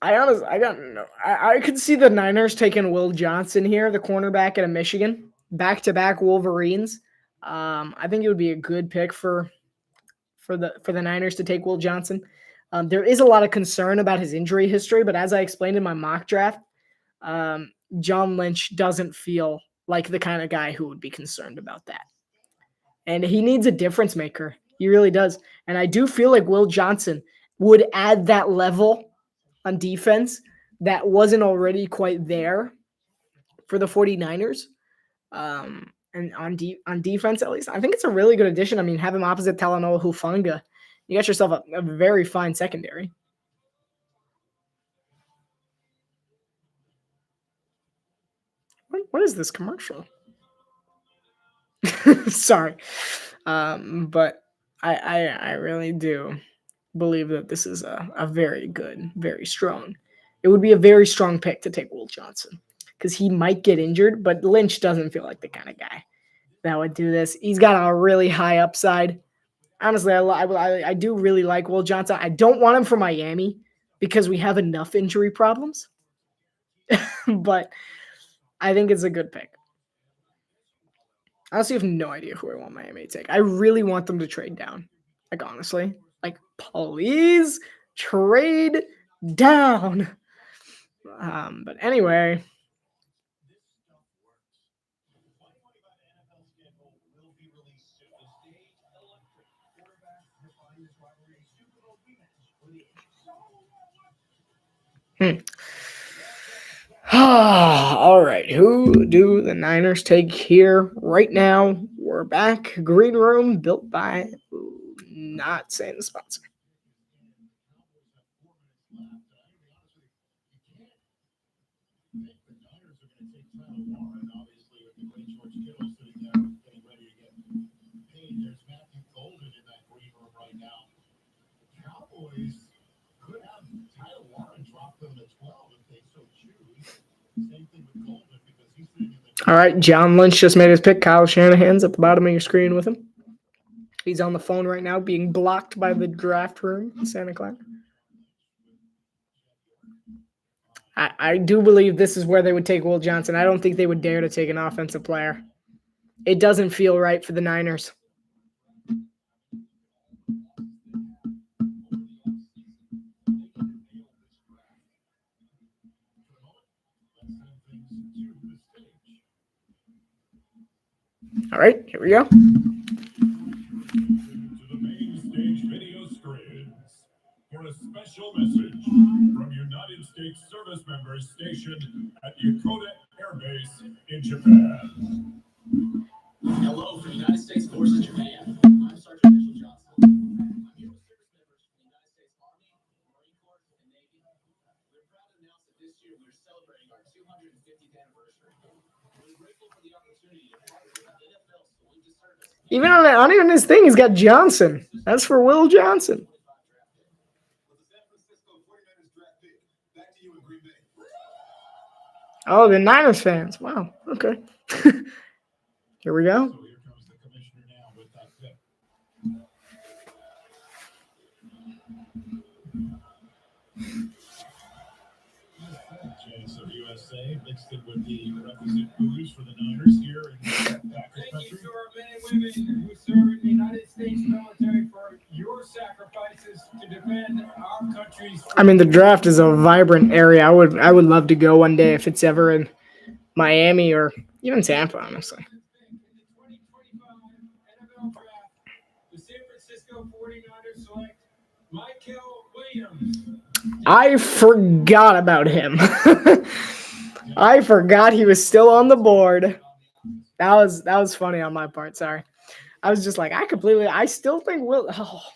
I could see the Niners taking Will Johnson here, the cornerback out of Michigan. Back-to-back Wolverines. I think it would be a good pick for for the Niners to take Will Johnson. There is a lot of concern about his injury history, but as I explained in my mock draft, John Lynch doesn't feel like the kind of guy who would be concerned about that. And he needs a difference maker. He really does. And I do feel like Will Johnson would add that level on defense that wasn't already quite there for the 49ers. And on defense, at least, I think it's a really good addition. I mean, have him opposite Talanoa Hufanga. You got yourself a very fine secondary. What is this commercial? Sorry. But I really do believe that this is a very good, very strong. It would be a very strong pick to take Will Johnson because he might get injured, but Lynch doesn't feel like the kind of guy that would do this. He's got a really high upside. Honestly, I do really like Will Johnson. I don't want him for Miami because we have enough injury problems, but I think it's a good pick. I honestly have no idea who I want Miami to take. I really want them to trade down. Like, honestly. Like, please trade down. But anyway. All right. Who do the Niners take here right now? We're back. Green Room built by, not saying the sponsor. All right, John Lynch just made his pick. Kyle Shanahan's at the bottom of your screen with him. He's on the phone right now being blocked by the draft room in Santa Clara. I do believe this is where they would take Will Johnson. I don't think they would dare to take an offensive player. It doesn't feel right for the Niners. All right, here we go. To the main stage video screens for a special message from United States service members stationed at Yokota Air Base in Japan. Hello from United States Forces Japan. I'm Sergeant Mitchell Johnson. I'm here with service members from the United States Army, Marine Corps, and Navy. We're proud to announce that this year we're celebrating our 250th anniversary. We're grateful for the opportunity to partner with NFL Salute to Service. Even on his thing, he's got Johnson. That's for Will Johnson. Oh, the Niners fans. Wow. Okay. Here we go. So here comes the commissioner now with that pick. James of USA mixed in with the requisite booze for the Niners here in Packer Thank you country. to our men and women who serve in the United States military for your sacrifices to defend our country's. I mean, the draft is a vibrant area. I would love to go one day if it's ever in Miami or even Tampa, honestly. In the 2025 NFL Draft, the San Francisco 49ers select Michael Williams. I forgot about him. I forgot he was still on the board. That was funny on my part. Sorry. I was just like, I still think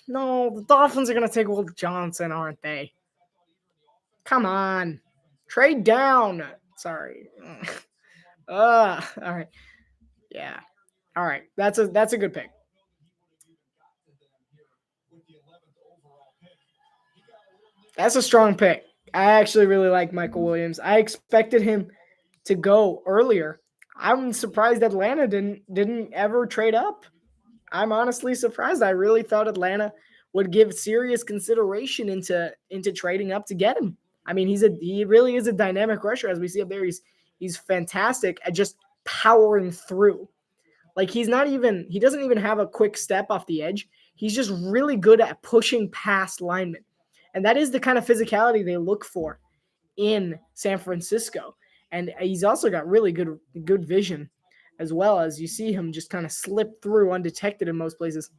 no, the Dolphins are going to take Will Johnson, aren't they? Come on. Trade down. Sorry. All right. Yeah. All right. That's a good pick. That's a strong pick. I actually really like Michael Williams. I expected him to go earlier. I'm surprised Atlanta didn't ever trade up. I'm honestly surprised. I really thought Atlanta would give serious consideration into trading up to get him. I mean, he really is a dynamic rusher, as we see up there. He's fantastic at just powering through. Like he doesn't even have a quick step off the edge. He's just really good at pushing past linemen. And that is the kind of physicality they look for in San Francisco. And he's also got really good vision, as well as you see him just kind of slip through undetected in most places.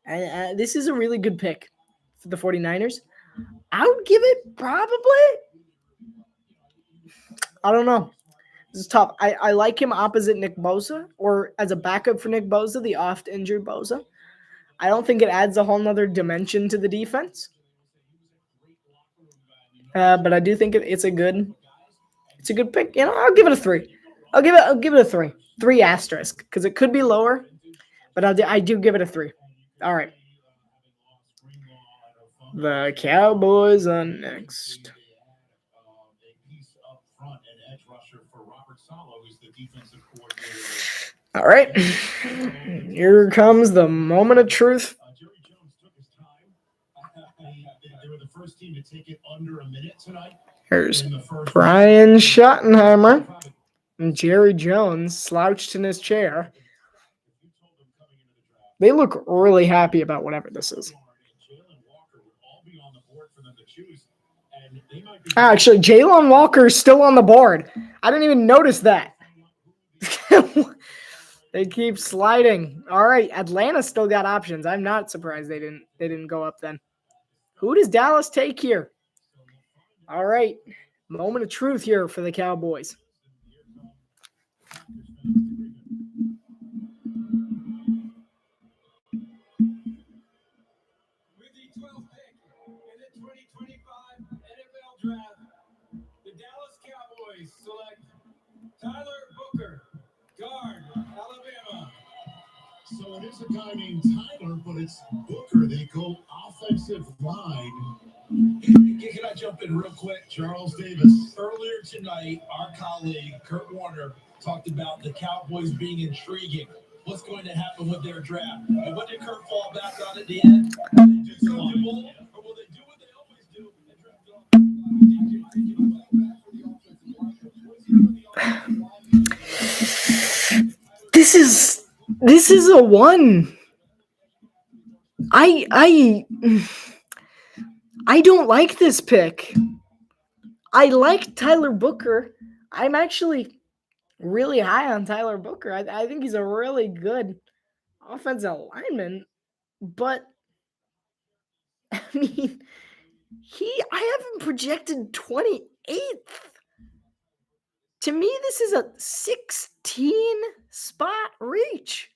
And this is a really good pick for the 49ers. I would give it probably, I don't know. This is tough. I like him opposite Nick Bosa, or as a backup for Nick Bosa, the oft-injured Bosa. I don't think it adds a whole nother dimension to the defense. But I do think it's a good pick. You know, I'll give it a 3. I'll give it a 3. 3 asterisk, because it could be lower, but I do give it a 3. All right. The Cowboys are next. All right. Here comes the moment of truth. They were the first team to take it under a minute tonight. Here's Brian Schottenheimer and Jerry Jones slouched in his chair. They look really happy about whatever this is. Actually, Jalen Walker is still on the board. I didn't even notice that. They keep sliding. All right, Atlanta still got options. I'm not surprised they didn't go up then. Who does Dallas take here? All right, moment of truth here for the Cowboys. With the 12th pick in the 2025 NFL Draft, the Dallas Cowboys select Tyler Booker, guard, Alabama. So it is a guy named Tyler, but it's Booker. They go offensive line. Can I jump in real quick? Charles Davis. Earlier tonight, our colleague, Kurt Warner, talked about the Cowboys being intriguing. What's going to happen with their draft? And what did Kurt fall back on at the end? Will they do something bold, or will they do what they always do and draft This is a 1. I don't like this pick. I like Tyler Booker. I'm actually really high on Tyler Booker. I think he's a really good offensive lineman, but I mean, I have him projected 28th. To me, this is a 16 spot reach.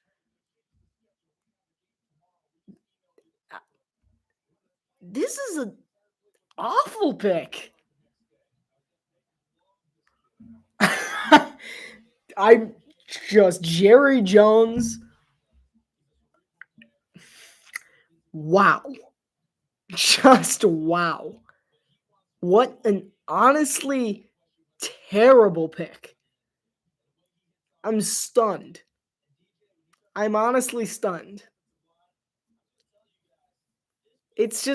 This is an awful pick. I'm just Jerry Jones. Wow. Just wow. What an honestly terrible pick. I'm stunned. I'm honestly stunned. It's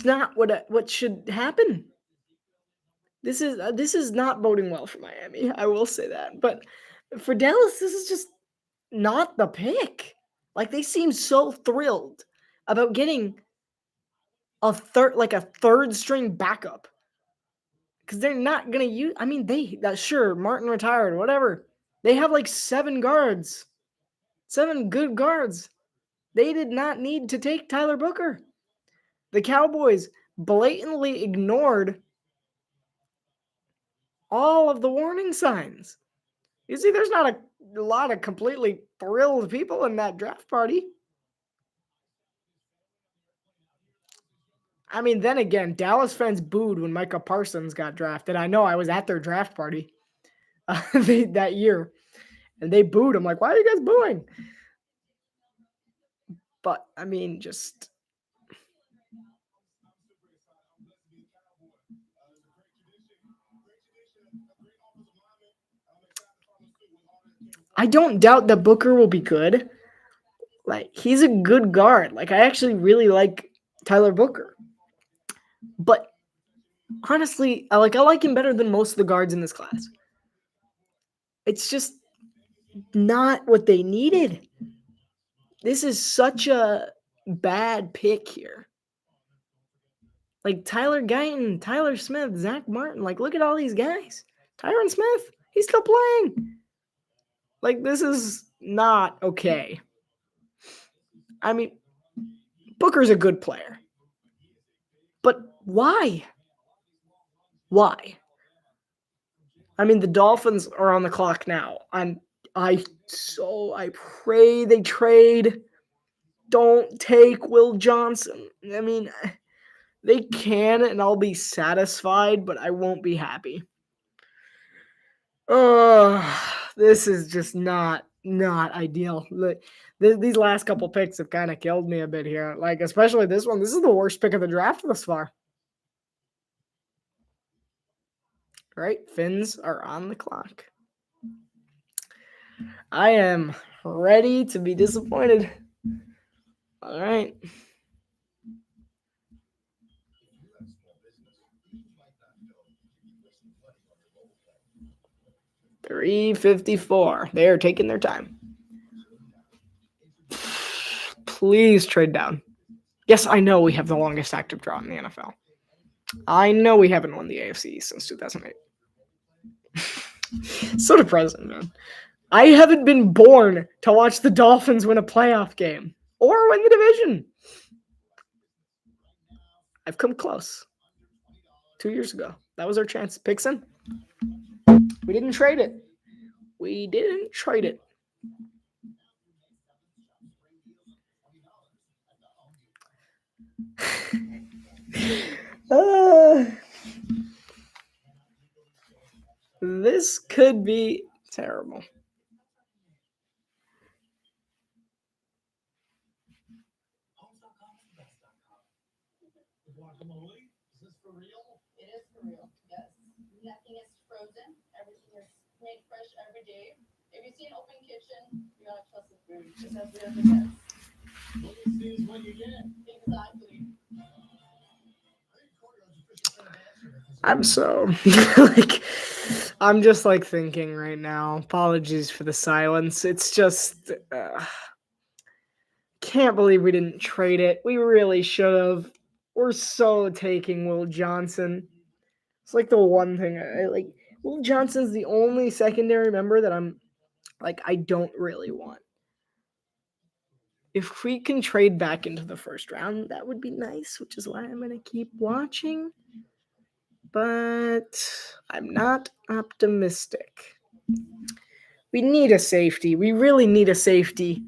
not what should happen. This is not boding well for Miami. I will say that. But for Dallas, this is just not the pick. Like, they seem so thrilled about getting a third string backup, because they're not gonna use. I mean, sure, Martin retired, whatever. They have like 7 guards, 7 good guards. They did not need to take Tyler Booker. The Cowboys blatantly ignored all of the warning signs. You see, there's not a lot of completely thrilled people in that draft party. I mean, then again, Dallas fans booed when Micah Parsons got drafted. I know, I was at their draft party that year, and they booed. I'm like, why are you guys booing? But, I mean, just... I don't doubt that Booker will be good. Like, he's a good guard. Like, I actually really like Tyler Booker. But honestly, I like him better than most of the guards in this class. It's just not what they needed. this is such a bad pick here. Like Tyler Guyton, Tyler Smith, Zach Martin. Like, look at all these guys. Tyron Smith, he's still playing. Like, this is not okay. I mean, Booker's a good player. But why? Why? I mean, the Dolphins are on the clock now. I pray they trade. Don't take Will Johnson. I mean, they can, and I'll be satisfied, but I won't be happy. This is just not ideal. These last couple picks have kind of killed me a bit here. Like, especially this one. This is the worst pick of the draft thus far. Right? Fins are on the clock. I am ready to be disappointed. All right. $354. They are taking their time. Please trade down. Yes, I know we have the longest active drought in the NFL. I know we haven't won the AFC since 2008. So depressing, man. I haven't been born to watch the Dolphins win a playoff game or win the division. I've come close. 2 years ago. That was our chance. Pixon. We didn't trade it. We didn't trade it. This could be terrible. Guacamole? Is this for real? It is for real, yes. Nothing is frozen. Everything is made fresh every day. If you see an open kitchen, you gotta trust the food. Just as real as it gets. What you see is what you get. Exactly. I'm so I'm just like thinking right now. Apologies for the silence. It's just can't believe we didn't trade it. We really should have. We're so taking Will Johnson. It's like the one thing I like. Will Johnson's the only secondary member that I'm like I don't really want. If we can trade back into the first round, that would be nice, which is why I'm going to keep watching. But I'm not optimistic. We need a safety. We really need a safety.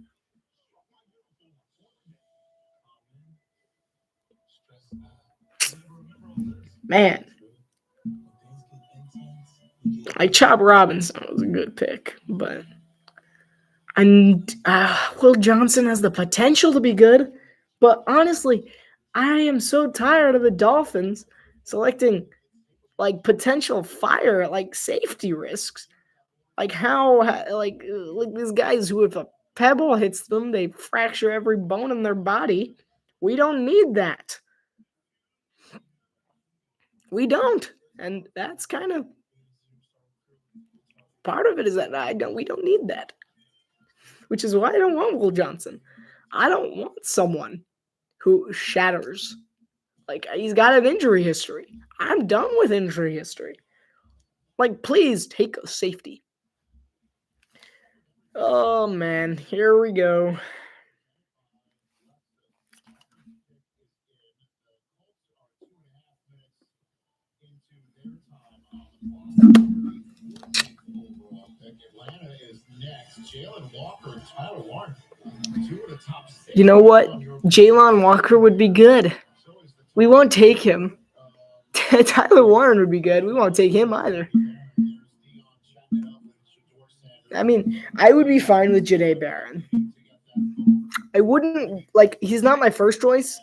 Man. Like Chop Robinson was a good pick, but Will Johnson has the potential to be good, but honestly, I am so tired of the Dolphins selecting like potential fire, like safety risks. Like how, like these guys who, if a pebble hits them, they fracture every bone in their body. We don't need that. We don't, and that's kind of part of it. Is that we don't need that, which is why I don't want Will Johnson. I don't want someone who shatters. Like, he's got an injury history. I'm done with injury history. Like, please take a safety. Oh, man. Here we go. Atlanta is next. Jalen Walker and Tyler Warren. Two of the top six. You know what? Jalen Walker would be good. We won't take him. Tyler Warren would be good. We won't take him either. I mean, I would be fine with Jahdae Barron. I wouldn't like. He's not my first choice,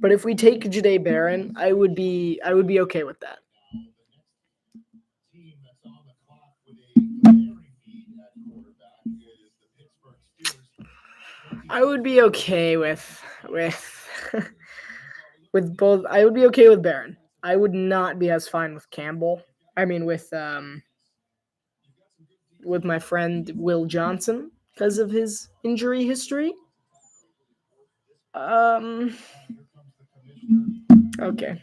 but if we take Jahdae Barron, I would be okay with that. I would be okay with with both. I would be okay with Barron. I would not be as fine with Campbell. I mean, with my friend Will Johnson because of his injury history. Okay.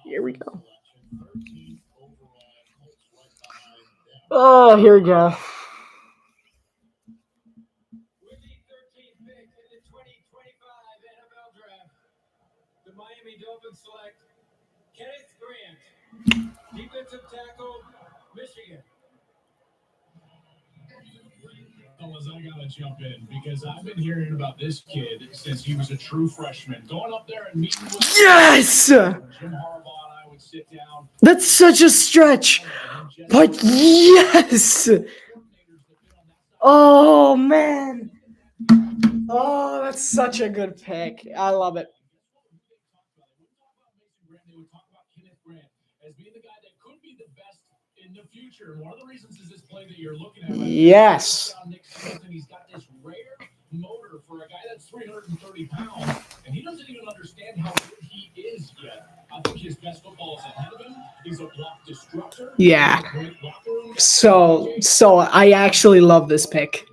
Here we go. Oh, here we go. With the 13th pick in the 2025 NFL Draft, the Miami Dolphins select Kenneth Grant, defensive tackle, Michigan. Fellas, I gotta jump in because I've been hearing about this kid since he was a true freshman. Going up there and meeting with Yes! Jim Harbaugh and I would sit down. That's such a stretch. But yes! Oh, man. Oh, that's such a good pick. I love it. They would talk about Kenneth Grant as being the guy that could be the best in the future. And one of the reasons is this play that you're looking at. Right? Yes. He's got this rare motor for a guy that's 330 pounds, and he doesn't even understand how good he is yet. I think his best football is ahead of him. He's a block disruptor. Yeah. He's a great locker room guy. So I actually love this pick.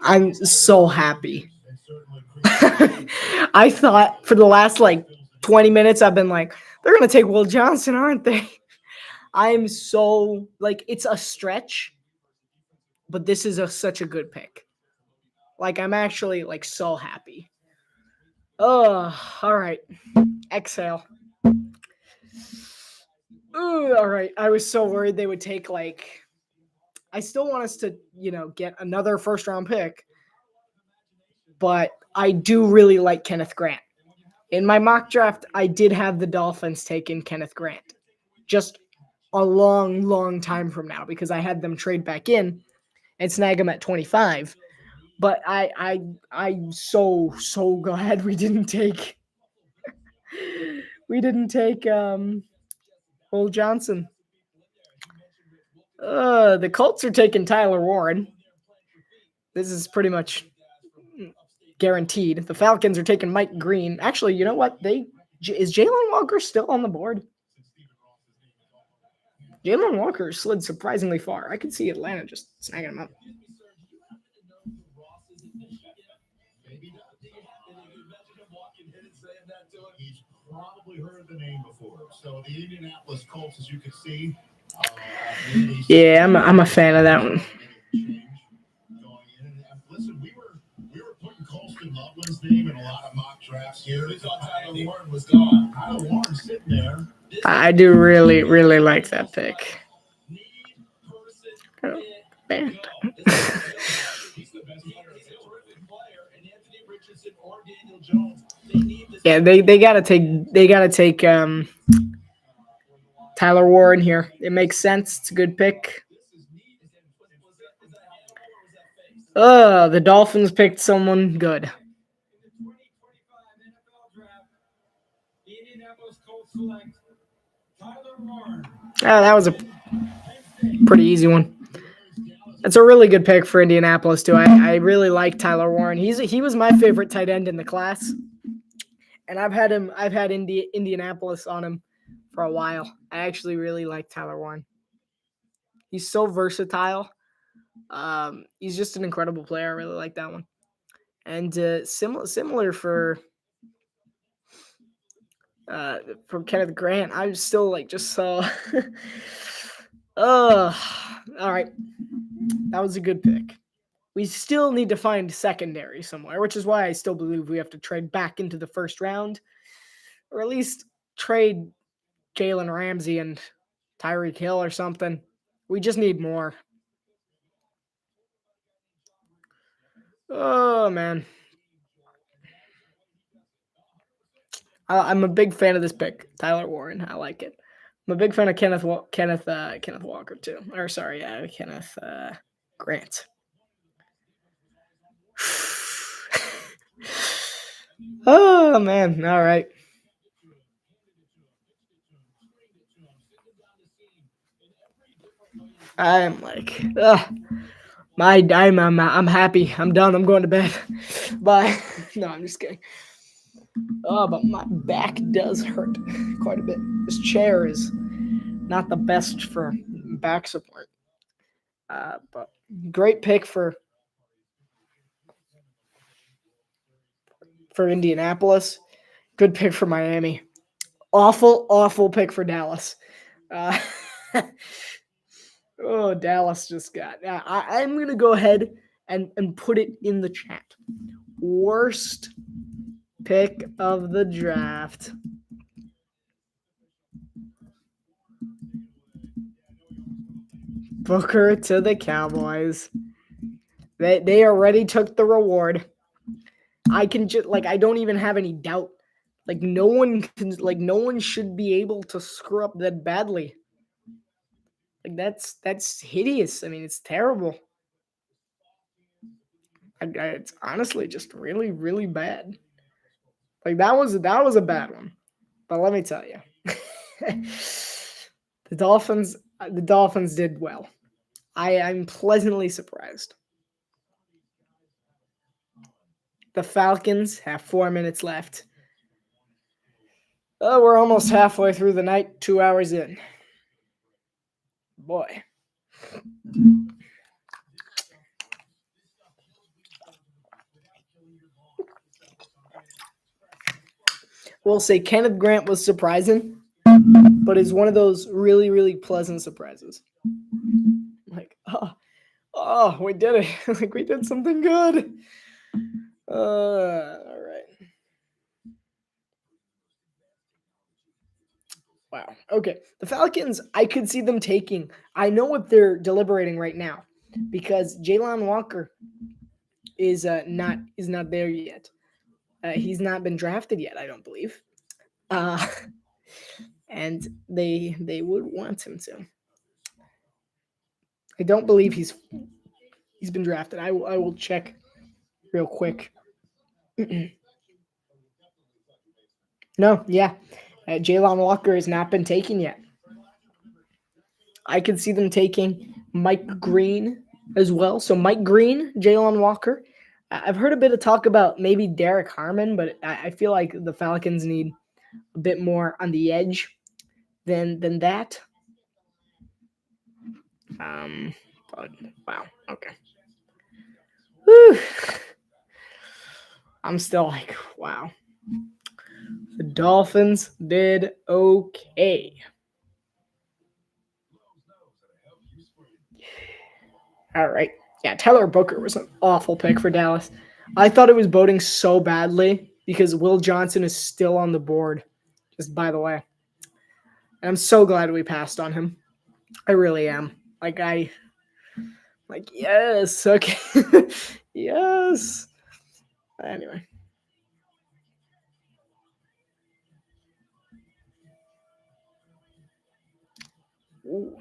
I'm so happy. I thought for the last 20 minutes I've been like, they're gonna take Will Johnson, aren't they? I'm so it's a stretch, but this is such a good pick. I'm actually so happy. Oh, all right. Exhale. Ooh, all right. I was so worried they would take I still want us to, get another first round pick, but I do really like Kenneth Grant. In my mock draft, I did have the Dolphins taking Kenneth Grant just a long, long time from now because I had them trade back in and snag him at 25. But I'm so glad we didn't take Will Johnson. The Colts are taking Tyler Warren. This is pretty much guaranteed. The Falcons are taking Mike Green. Actually, you know what? Is Jalen Walker still on the board? Jalen Walker slid surprisingly far. I could see Atlanta just snagging him up. He's probably heard the name before. So the Indianapolis Colts, as you can see. Yeah, I'm a fan of that one. Listen, we were putting Colston Loveland's name in a lot of mock drafts here. We thought Tyler Warren was gone. Tyler Warren's sitting there. I do really, really like that pick. Oh, band. Yeah, they gotta take Tyler Warren here. It makes sense. It's a good pick. The Dolphins picked someone good. The Indianapolis Colts select Tyler Warren. That was a pretty easy one. That's a really good pick for Indianapolis too. I really like Tyler Warren. He was my favorite tight end in the class, and I've had Indianapolis on him for a while. I actually really like Tyler Warren. He's so versatile. He's just an incredible player. I really like that one. And similar for Kenneth Grant, I was still just so. All right. That was a good pick. We still need to find secondary somewhere, which is why I still believe we have to trade back into the first round, or at least trade Jalen Ramsey and Tyreek Hill or something. We just need more. Oh, man. I'm a big fan of this pick, Tyler Warren. I like it. I'm a big fan of Kenneth Walker too. Or sorry, Kenneth Grant. Oh man! All right. I'm I'm happy. I'm done. I'm going to bed. Bye. No, I'm just kidding. Oh, but my back does hurt quite a bit. This chair is not the best for back support. But great pick for for Indianapolis. Good pick for Miami. Awful pick for Dallas. Uh, oh, Dallas just got. I'm going to go ahead and put it in the chat. Worst pick of the draft. Booker to the Cowboys. They already took the reward. I can just I don't even have any doubt. No one should be able to screw up that badly. That's hideous. I mean, it's terrible. It's honestly just really, really bad. That was a bad one. But let me tell you, the Dolphins did well. I'm pleasantly surprised. The Falcons have 4 minutes left. Oh, we're almost halfway through the night, 2 hours in. Boy. We'll say Kenneth Grant was surprising, but it's one of those really, really pleasant surprises. Oh, we did it. We did something good. All right. Wow. Okay. The Falcons, I could see them taking. I know what they're deliberating right now because Jalen Walker is not there yet. He's not been drafted yet, I don't believe. And they would want him to. I don't believe he's been drafted. I will check real quick. No, yeah. Jalen Walker has not been taken yet. I could see them taking Mike Green as well. So Mike Green, Jalen Walker. I've heard a bit of talk about maybe Derek Harmon, but I feel like the Falcons need a bit more on the edge than that. But wow, okay. Whew. I'm still like, wow. The Dolphins did okay. All right. Yeah, Tyler Booker was an awful pick for Dallas. I thought it was boding so badly because Will Johnson is still on the board, just by the way. And I'm so glad we passed on him. I really am. Yes, okay. Yes. Anyway. Ooh.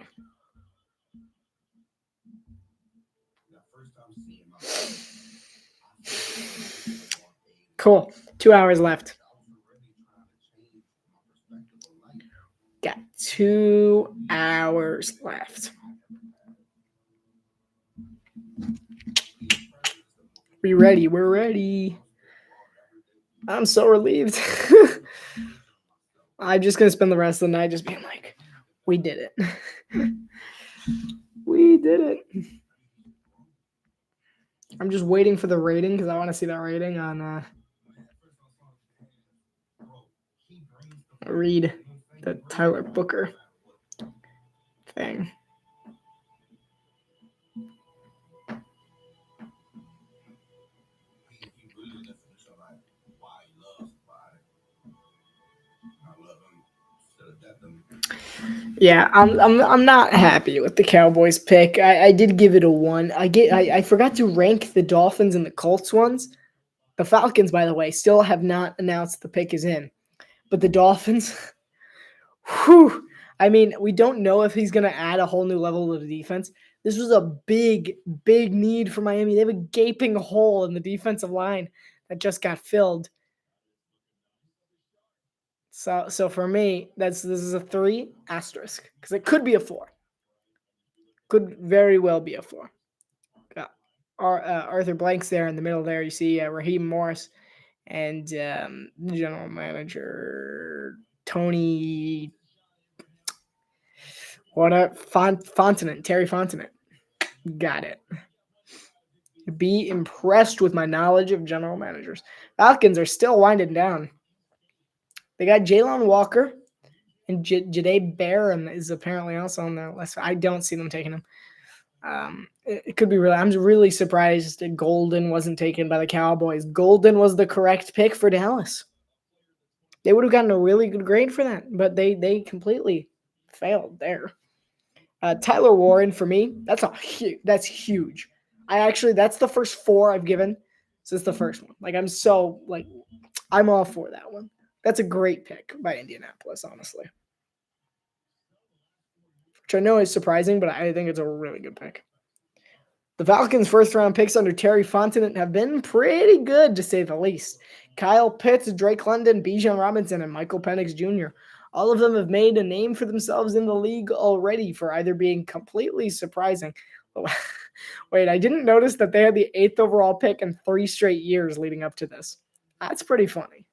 Cool. 2 hours left. Got 2 hours left. We ready? We're ready. I'm so relieved. I'm just gonna spend the rest of the night just being like, we did it. We did it. I'm just waiting for the rating because I want to see that rating on read the Tyler Booker thing. Yeah, I'm not happy with the Cowboys pick. I did give it a 1. I forgot to rank the Dolphins and the Colts ones. The Falcons, by the way, still have not announced the pick is in. But the Dolphins, whew, I mean, we don't know if he's going to add a whole new level of defense. This was a big need for Miami. They have a gaping hole in the defensive line that just got filled. So for me, this is a 3 asterisk because it could be a 4. Could very well be a 4. Arthur Blank's there in the middle there. You see Raheem Morris and the general manager Tony. Terry Fontenot. Got it. be impressed with my knowledge of general managers. Falcons are still winding down. They got Jalen Walker, and Jade Barron is apparently also on the list. I don't see them taking him. It could be really. I'm really surprised that Golden wasn't taken by the Cowboys. Golden was the correct pick for Dallas. They would have gotten a really good grade for that, but they completely failed there. Tyler Warren for me, that's huge. That's the first 4 I've given since the first one. I'm all for that one. That's a great pick by Indianapolis, honestly. Which I know is surprising, but I think it's a really good pick. The Falcons' first-round picks under Terry Fontenot have been pretty good, to say the least. Kyle Pitts, Drake London, Bijan Robinson, and Michael Penix Jr. All of them have made a name for themselves in the league already for either being completely surprising. Wait, I didn't notice that they had the 8th overall pick in 3 straight years leading up to this. That's pretty funny.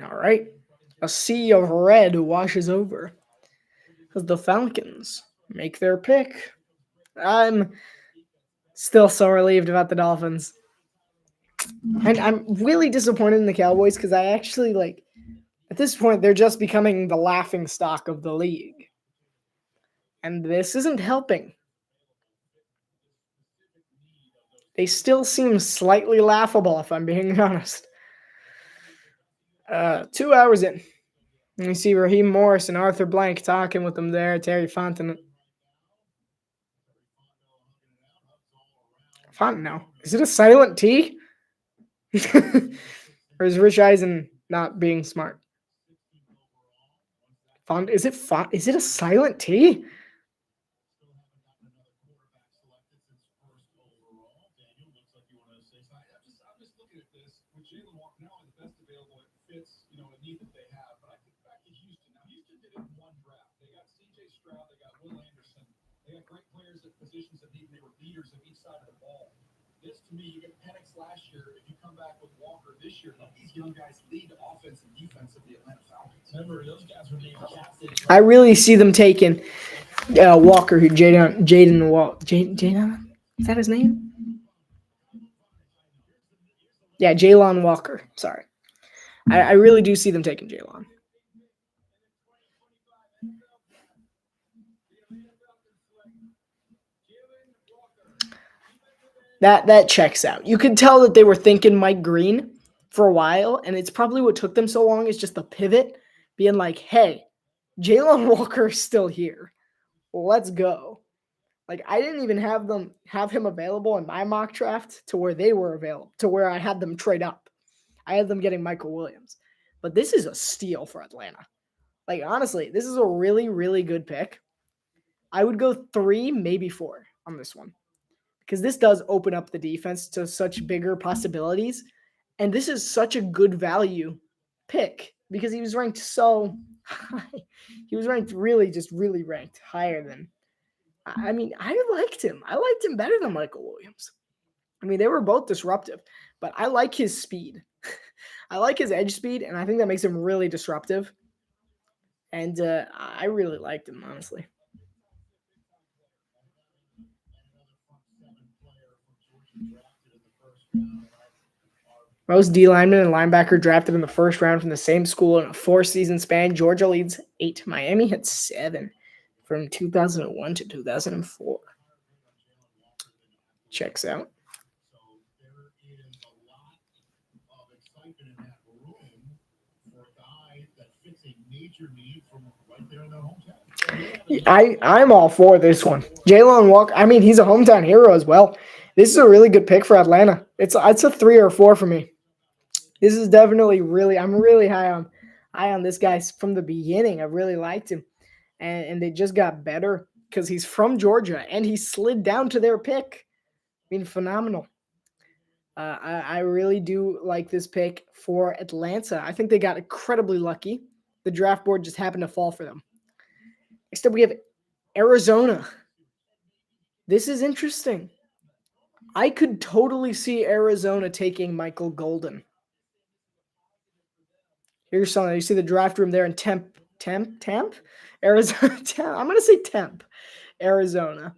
All right. A sea of red washes over as the Falcons make their pick. I'm still so relieved about the Dolphins. And I'm really disappointed in the Cowboys because I actually at this point, they're just becoming the laughing stock of the league. And this isn't helping. They still seem slightly laughable, if I'm being honest. 2 hours in. And you see Raheem Morris and Arthur Blank talking with them there, Terry Fontenot. Fontenot. Is it a silent T? Or is Rich Eisen not being smart? Is it a silent T? Positions that need, they were leaders of each side of the ball. This, to me, you get Penix last year. If you come back with Walker this year, let these young guys lead the offense and defense of the Atlanta Falcons. Remember, those guys were named captains. I really see them taking Walker, who Jaden Walker. Jaden, is that his name? Yeah, Jalon Walker. Sorry. I really do see them taking Jalon. That checks out. You could tell that they were thinking Mike Green for a while, and it's probably what took them so long is just the pivot, being like, hey, Jalon Walker is still here. Let's go. I didn't even have him available in my mock draft to where they were available, to where I had them trade up. I had them getting Michael Williams. But this is a steal for Atlanta. Honestly, this is a really, really good pick. I would go 3, maybe 4 on this one. Because this does open up the defense to such bigger possibilities. And this is such a good value pick because he was ranked so high. He was ranked really ranked higher than. I liked him. I liked him better than Michael Williams. They were both disruptive, but I like his speed. I like his edge speed, and I think that makes him really disruptive. And I really liked him, honestly. Most D linemen and linebacker drafted in the first round from the same school in a 4-season span. Georgia leads 8. Miami had 7 from 2001 to 2004. Checks out. I'm all for this one. Jalon Walker, he's a hometown hero as well. This is a really good pick for Atlanta. It's a 3 or 4 for me. This is definitely I'm really high on this guy from the beginning. I really liked him. And they just got better because he's from Georgia and he slid down to their pick. Phenomenal. I really do like this pick for Atlanta. I think they got incredibly lucky. The draft board just happened to fall for them. Next up, we have Arizona. This is interesting. I could totally see Arizona taking Michael Golden. Here's something. You see the draft room there in Temp? Arizona. I'm going to say Temp. Arizona.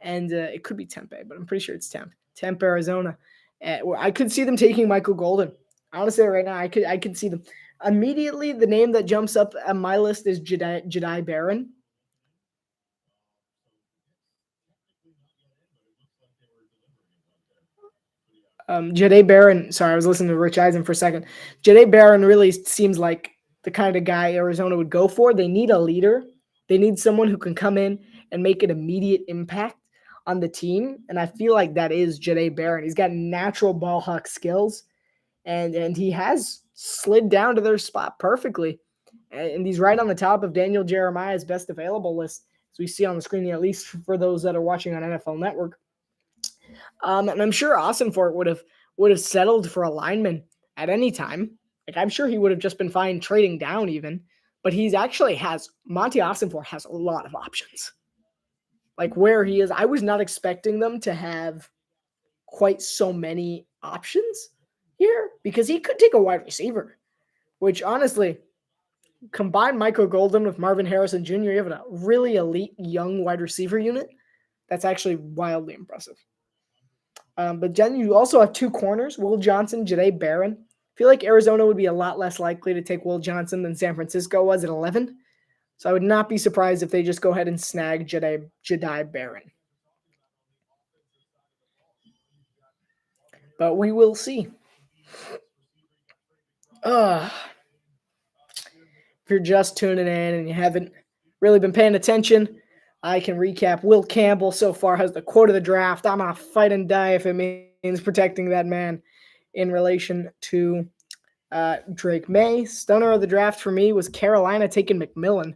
And it could be Tempe, but I'm pretty sure it's Tempe, Arizona. I could see them taking Michael Golden. Honestly, right now, I could see them. Immediately, the name that jumps up on my list is Jedi Barron. Jade Barron. Sorry, I was listening to Rich Eisen for a second. Jade Barron really seems like the kind of guy Arizona would go for. They need a leader. They need someone who can come in and make an immediate impact on the team. And I feel like that is Jade Barron. He's got natural ball hawk skills, and he has slid down to their spot perfectly. And he's right on the top of Daniel Jeremiah's best available list, as we see on the screen, at least for those that are watching on NFL Network. And I'm sure Ossenfort would have settled for a lineman at any time. Like, I'm sure he would have just been fine trading down even. But he's actually Monty Ossenfort has a lot of options. Like where he is, I was not expecting them to have quite so many options here, because he could take a wide receiver, which honestly, combine Michael Golden with Marvin Harrison Jr., you have a really elite young wide receiver unit. That's actually wildly impressive. But Jen, you also have two corners, Will Johnson, Jade Barron. I feel like Arizona would be a lot less likely to take Will Johnson than San Francisco was at 11. So I would not be surprised if they just go ahead and snag Jade Barron. But we will see. If you're just tuning in and you haven't really been paying attention, I can recap. Will Campbell so far has the quote of the draft. I'm going to fight and die if it means protecting that man, in relation to Drake May. Stunner of the draft for me was Carolina taking McMillan.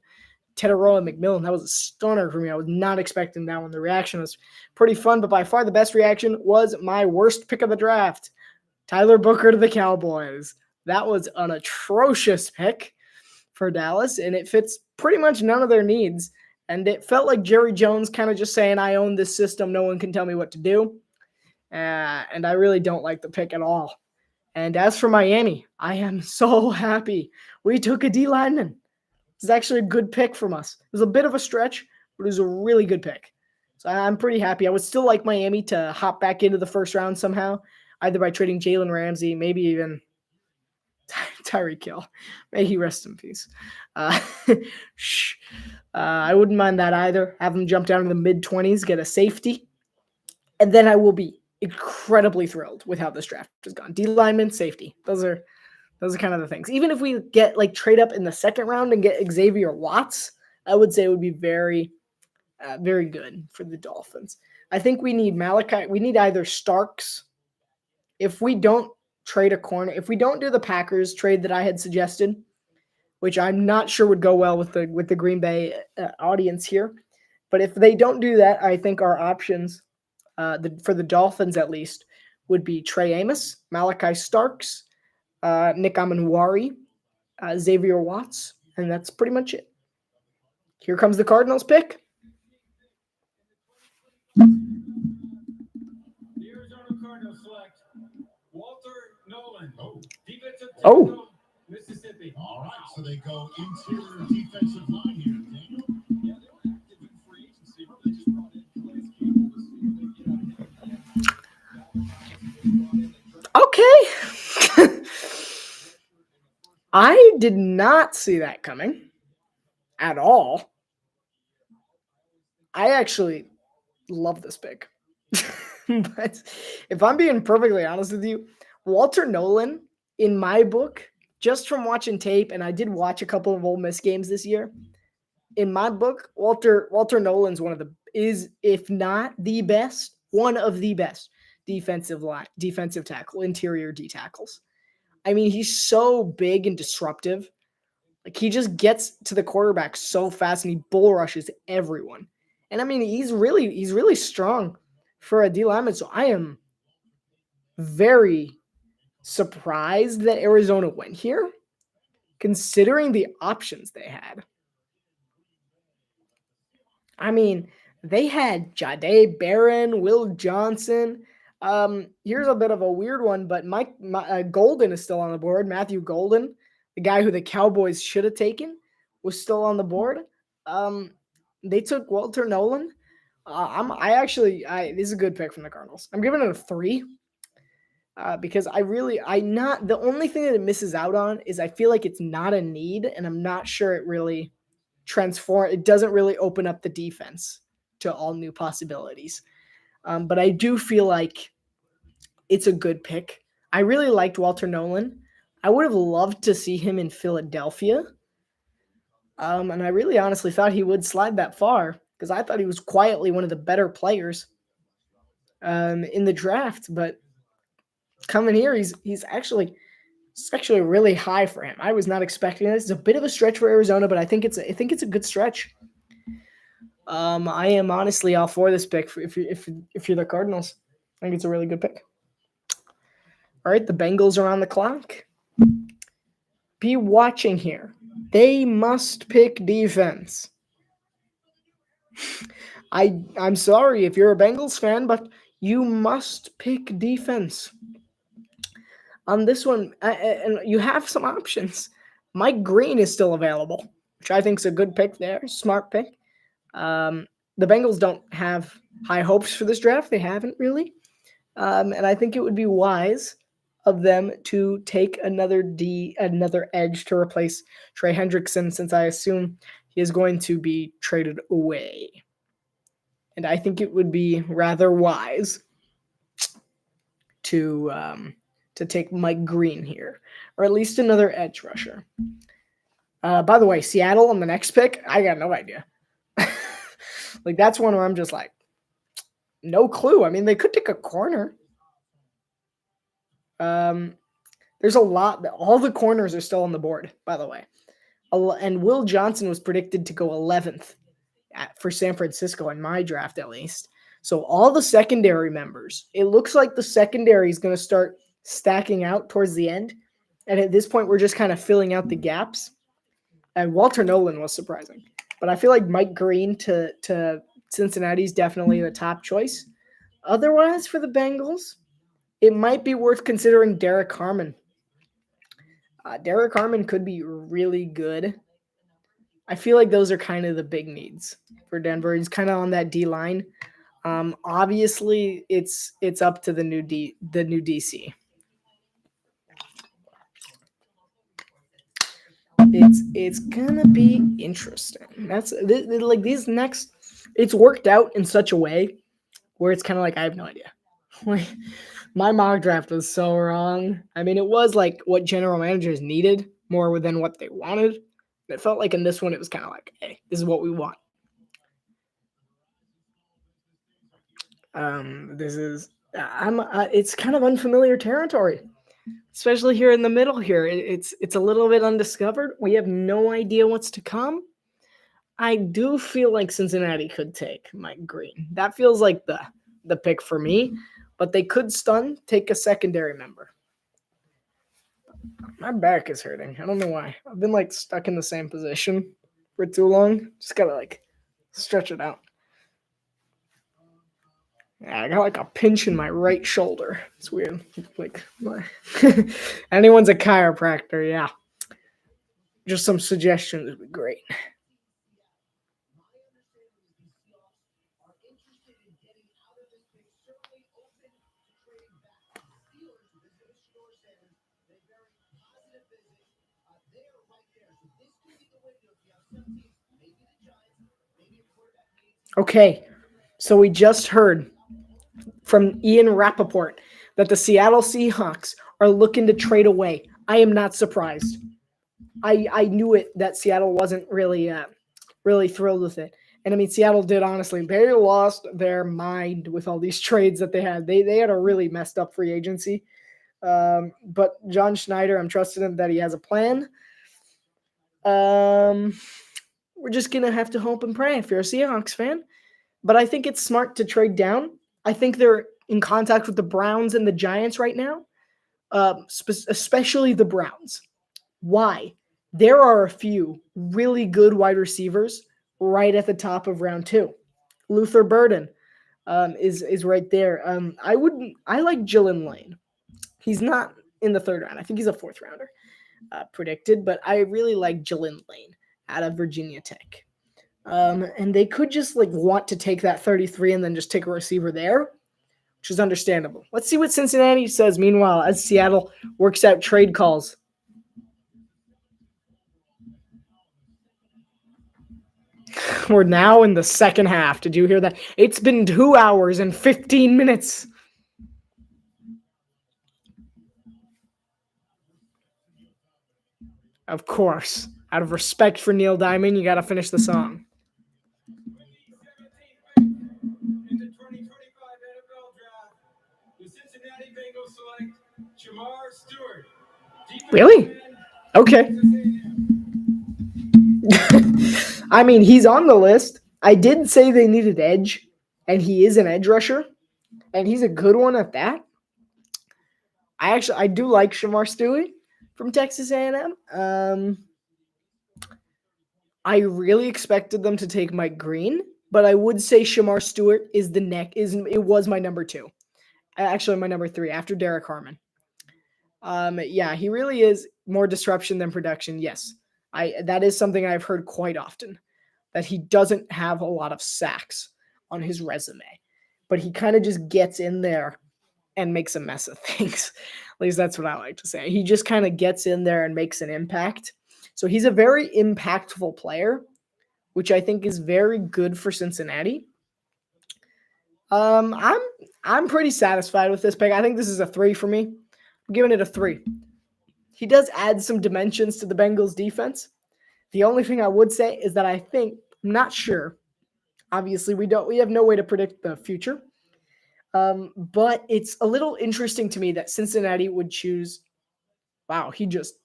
Teteroa McMillan. That was a stunner for me. I was not expecting that one. The reaction was pretty fun, but by far the best reaction was my worst pick of the draft. Tyler Booker to the Cowboys. That was an atrocious pick for Dallas, and it fits pretty much none of their needs. And it felt like Jerry Jones kind of just saying, I own this system. No one can tell me what to do. And I really don't like the pick at all. And as for Miami, I am so happy we took a D lineman. It's actually a good pick from us. It was a bit of a stretch, but it was a really good pick. So I'm pretty happy. I would still like Miami to hop back into the first round somehow, either by trading Jalen Ramsey, maybe even Tyreek Hill. May he rest in peace. I wouldn't mind that either. Have him jump down to the mid-20s, get a safety, and then I will be incredibly thrilled with how this draft has gone. D lineman, safety. Those are kind of the things. Even if we get trade up in the second round and get Xavier Watts, I would say it would be very, very good for the Dolphins. I think we need Malachi. We need either Starks. If we don't trade a corner, if we don't do the Packers trade that I had suggested, which I'm not sure would go well with the Green Bay audience here, but if they don't do that, I think our options for the Dolphins at least would be Trey Amos, Malachi Starks, Nick Amanwari, Xavier Watts, and that's pretty much it. Here comes the Cardinals pick. The Arizona Cardinals select Walter Nolan, defensive tackle, Mississippi. All right, so they go interior defensive line here, Daniel. Yeah, they were active in free agency. They just brought in Calais Campbell to see what they get out of him. Okay. I did not see that coming at all. I actually love this pick. But if I'm being perfectly honest with you, Walter Nolan, in my book, just from watching tape, and I did watch a couple of Ole Miss games this year, in my book, Walter Nolan's if not the best, one of the best defensive tackle, interior D tackles. I mean, he's so big and disruptive. Like, he just gets to the quarterback so fast, and he bull rushes everyone. And I mean, he's really strong for a D lineman. So I am very surprised that Arizona went here, considering the options they had. I mean, they had Jade Barron, Will Johnson. Here's a bit of a weird one, but Mike Golden is still on the board. Matthew Golden, the guy who the Cowboys should have taken, was still on the board. They took Walter Nolan. This is a good pick from the Cardinals. I'm giving it a 3. Because the only thing that it misses out on is I feel like it's not a need, and I'm not sure it really it doesn't really open up the defense to all new possibilities. But I do feel like it's a good pick. I really liked Walter Nolan. I would have loved to see him in Philadelphia. And I really honestly thought he would slide that far because I thought he was quietly one of the better players in the draft. But coming here, he's actually really high for him. I was not expecting this. It's a bit of a stretch for Arizona, but I think it's a good stretch. I am honestly all for this pick if you're the Cardinals. I think it's a really good pick. All right, the Bengals are on the clock. Be watching here. They must pick defense. I'm sorry if you're a Bengals fan, but you must pick defense. On this one, and you have some options. Mike Green is still available, which I think is a good pick there. Smart pick. The Bengals don't have high hopes for this draft. They haven't really. And I think it would be wise of them to take another edge to replace Trey Hendrickson, since I assume he is going to be traded away. And I think it would be rather wise to take Mike Green here, or at least another edge rusher. By the way, Seattle on the next pick, I got no idea. Like, that's one where I'm just like, no clue. I mean, they could take a corner. There's a lot. All the corners are still on the board, by the way. And Will Johnson was predicted to go 11th for San Francisco in my draft, at least. So all the secondary members, it looks like the secondary is going to start stacking out towards the end. And at this point, we're just kind of filling out the gaps. And Walter Nolan was surprising. But I feel like Mike Green to Cincinnati is definitely the top choice. Otherwise, for the Bengals, it might be worth considering Derek Harmon. Derek Harmon could be really good. I feel like those are kind of the big needs for Denver. He's kind of on that D line. Obviously, it's up to the new DC. It's gonna be interesting. That's like these next. It's worked out in such a way where it's kind of like I have no idea. Like, my mock draft was so wrong. I mean, it was like what general managers needed more than what they wanted. It felt like in this one, it was kind of like, hey, this is what we want. It's kind of unfamiliar territory, especially here in the middle here. It's a little bit undiscovered. We have no idea what's to come. I do feel like Cincinnati could take Mike Green. That feels like the pick for me, but they could take a secondary member. My back is hurting. I don't know why. I've been like stuck in the same position for too long. Just gotta like stretch it out. Yeah, I got like a pinch in my right shoulder. It's weird. Like, anyone's a chiropractor, yeah. Just some suggestions would be great. Okay, so we just heard from Ian Rappaport that the Seattle Seahawks are looking to trade away. I am not surprised. I knew it that Seattle wasn't really thrilled with it. And I mean, Seattle did, honestly. They lost their mind with all these trades that they had. They had a really messed up free agency. But John Schneider, I'm trusting him that he has a plan. We're just going to have to hope and pray if you're a Seahawks fan. But I think it's smart to trade down. I think they're in contact with the Browns and the Giants right now, especially the Browns. Why? There are a few really good wide receivers right at the top of round 2. Luther Burden is right there. I like Jalen Lane. He's not in the 3rd round. I think he's a 4th rounder predicted, but I really like Jalen Lane out of Virginia Tech. And they could just like want to take that 33 and then just take a receiver there, which is understandable. Let's see what Cincinnati says. Meanwhile, as Seattle works out trade calls. We're now in the second half. Did you hear that? It's been 2 hours and 15 minutes. Of course. Out of respect for Neil Diamond, you got to finish the song. In the 2025 NFL Draft, the Cincinnati Bengals select Jamar Stewart. Really? Okay. I mean, he's on the list. I did say they needed edge, and he is an edge rusher, and he's a good one at that. I do like Shamar Stewart from Texas A&M. I really expected them to take Mike Green, but I would say Shamar Stewart was my number 2. Actually, my number 3 after Derek Harmon. Yeah, he really is more disruption than production. Yes, that is something I've heard quite often, that he doesn't have a lot of sacks on his resume, but he kind of just gets in there and makes a mess of things. At least that's what I like to say. He just kind of gets in there and makes an impact. So he's a very impactful player, which I think is very good for Cincinnati. I'm pretty satisfied with this pick. I think this is a 3 for me. I'm giving it a 3. He does add some dimensions to the Bengals defense. The only thing I would say is that I'm not sure. Obviously, we have no way to predict the future. But it's a little interesting to me that Cincinnati would choose. Wow, he just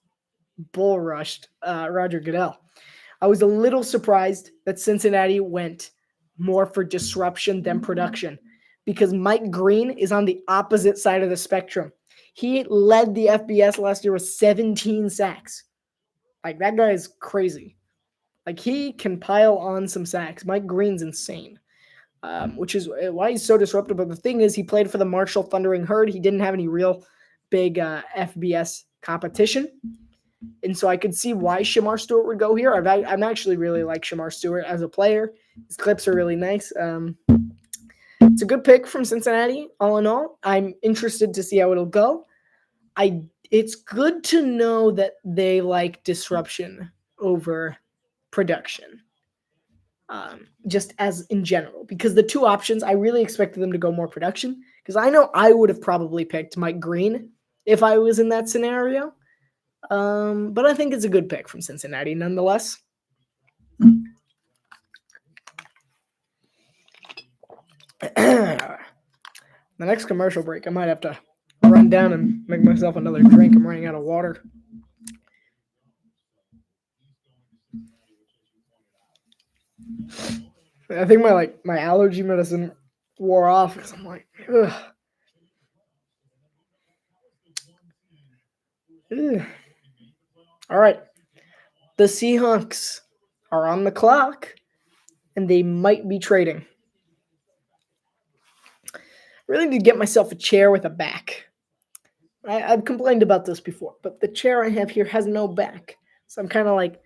bull rushed Roger Goodell. I was a little surprised that Cincinnati went more for disruption than production, because Mike Green is on the opposite side of the spectrum. He led the FBS last year with 17 sacks. Like, that guy is crazy. Like, he can pile on some sacks. Mike Green's insane, which is why he's so disruptive. But the thing is, he played for the Marshall Thundering Herd. He didn't have any real big FBS competition. And so I could see why Shamar Stewart would go here. I'm actually really like Shamar Stewart as a player. His clips are really nice. It's a good pick from Cincinnati, all in all. I'm interested to see how it'll go. It's good to know that they like disruption over production, just as in general. Because the 2 options, I really expected them to go more production. Because I know I would have probably picked Mike Green if I was in that scenario. But I think it's a good pick from Cincinnati nonetheless. The next commercial break, I might have to run down and make myself another drink. I'm running out of water. I think my allergy medicine wore off because I'm like, ugh. Ugh. All right. The Seahawks are on the clock, and they might be trading. I really need to get myself a chair with a back. I've complained about this before, but the chair I have here has no back. So I'm kind of like,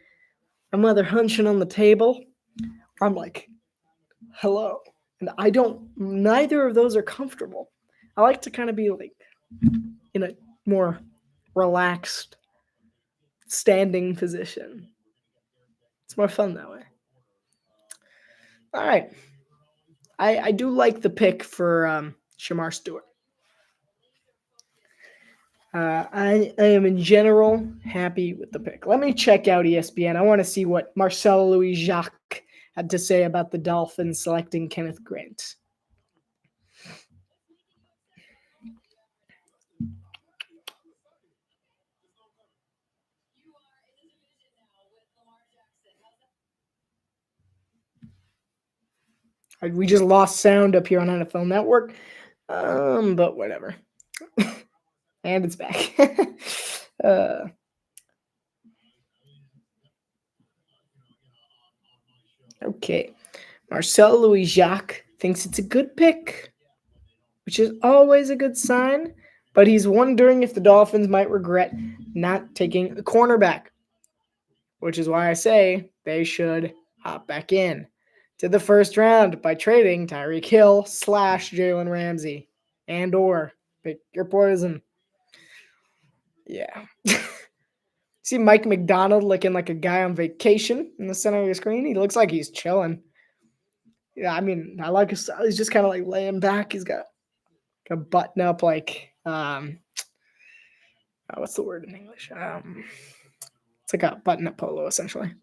I'm either hunching on the table, or I'm like, hello. And neither of those are comfortable. I like to kind of be like in a more relaxed standing position. It's more fun that way. All right. I do like the pick for Shamar Stewart. I am in general happy with the pick. Let me check out ESPN. I want to see what Marcel Louis-Jacques had to say about the Dolphins selecting Kenneth Grant. We just lost sound up here on NFL Network, but whatever. And it's back. Okay. Marcel Louis-Jacques thinks it's a good pick, which is always a good sign, but he's wondering if the Dolphins might regret not taking a cornerback, which is why I say they should hop back in to the first round by trading Tyreek Hill / Jalen Ramsey and or pick your poison. Yeah. See Mike McDonald looking like a guy on vacation in the center of your screen. He looks like he's chilling. Yeah, I mean, I like his style. He's just kind of like laying back. He's got a button up like what's the word in English? It's like a button up polo essentially.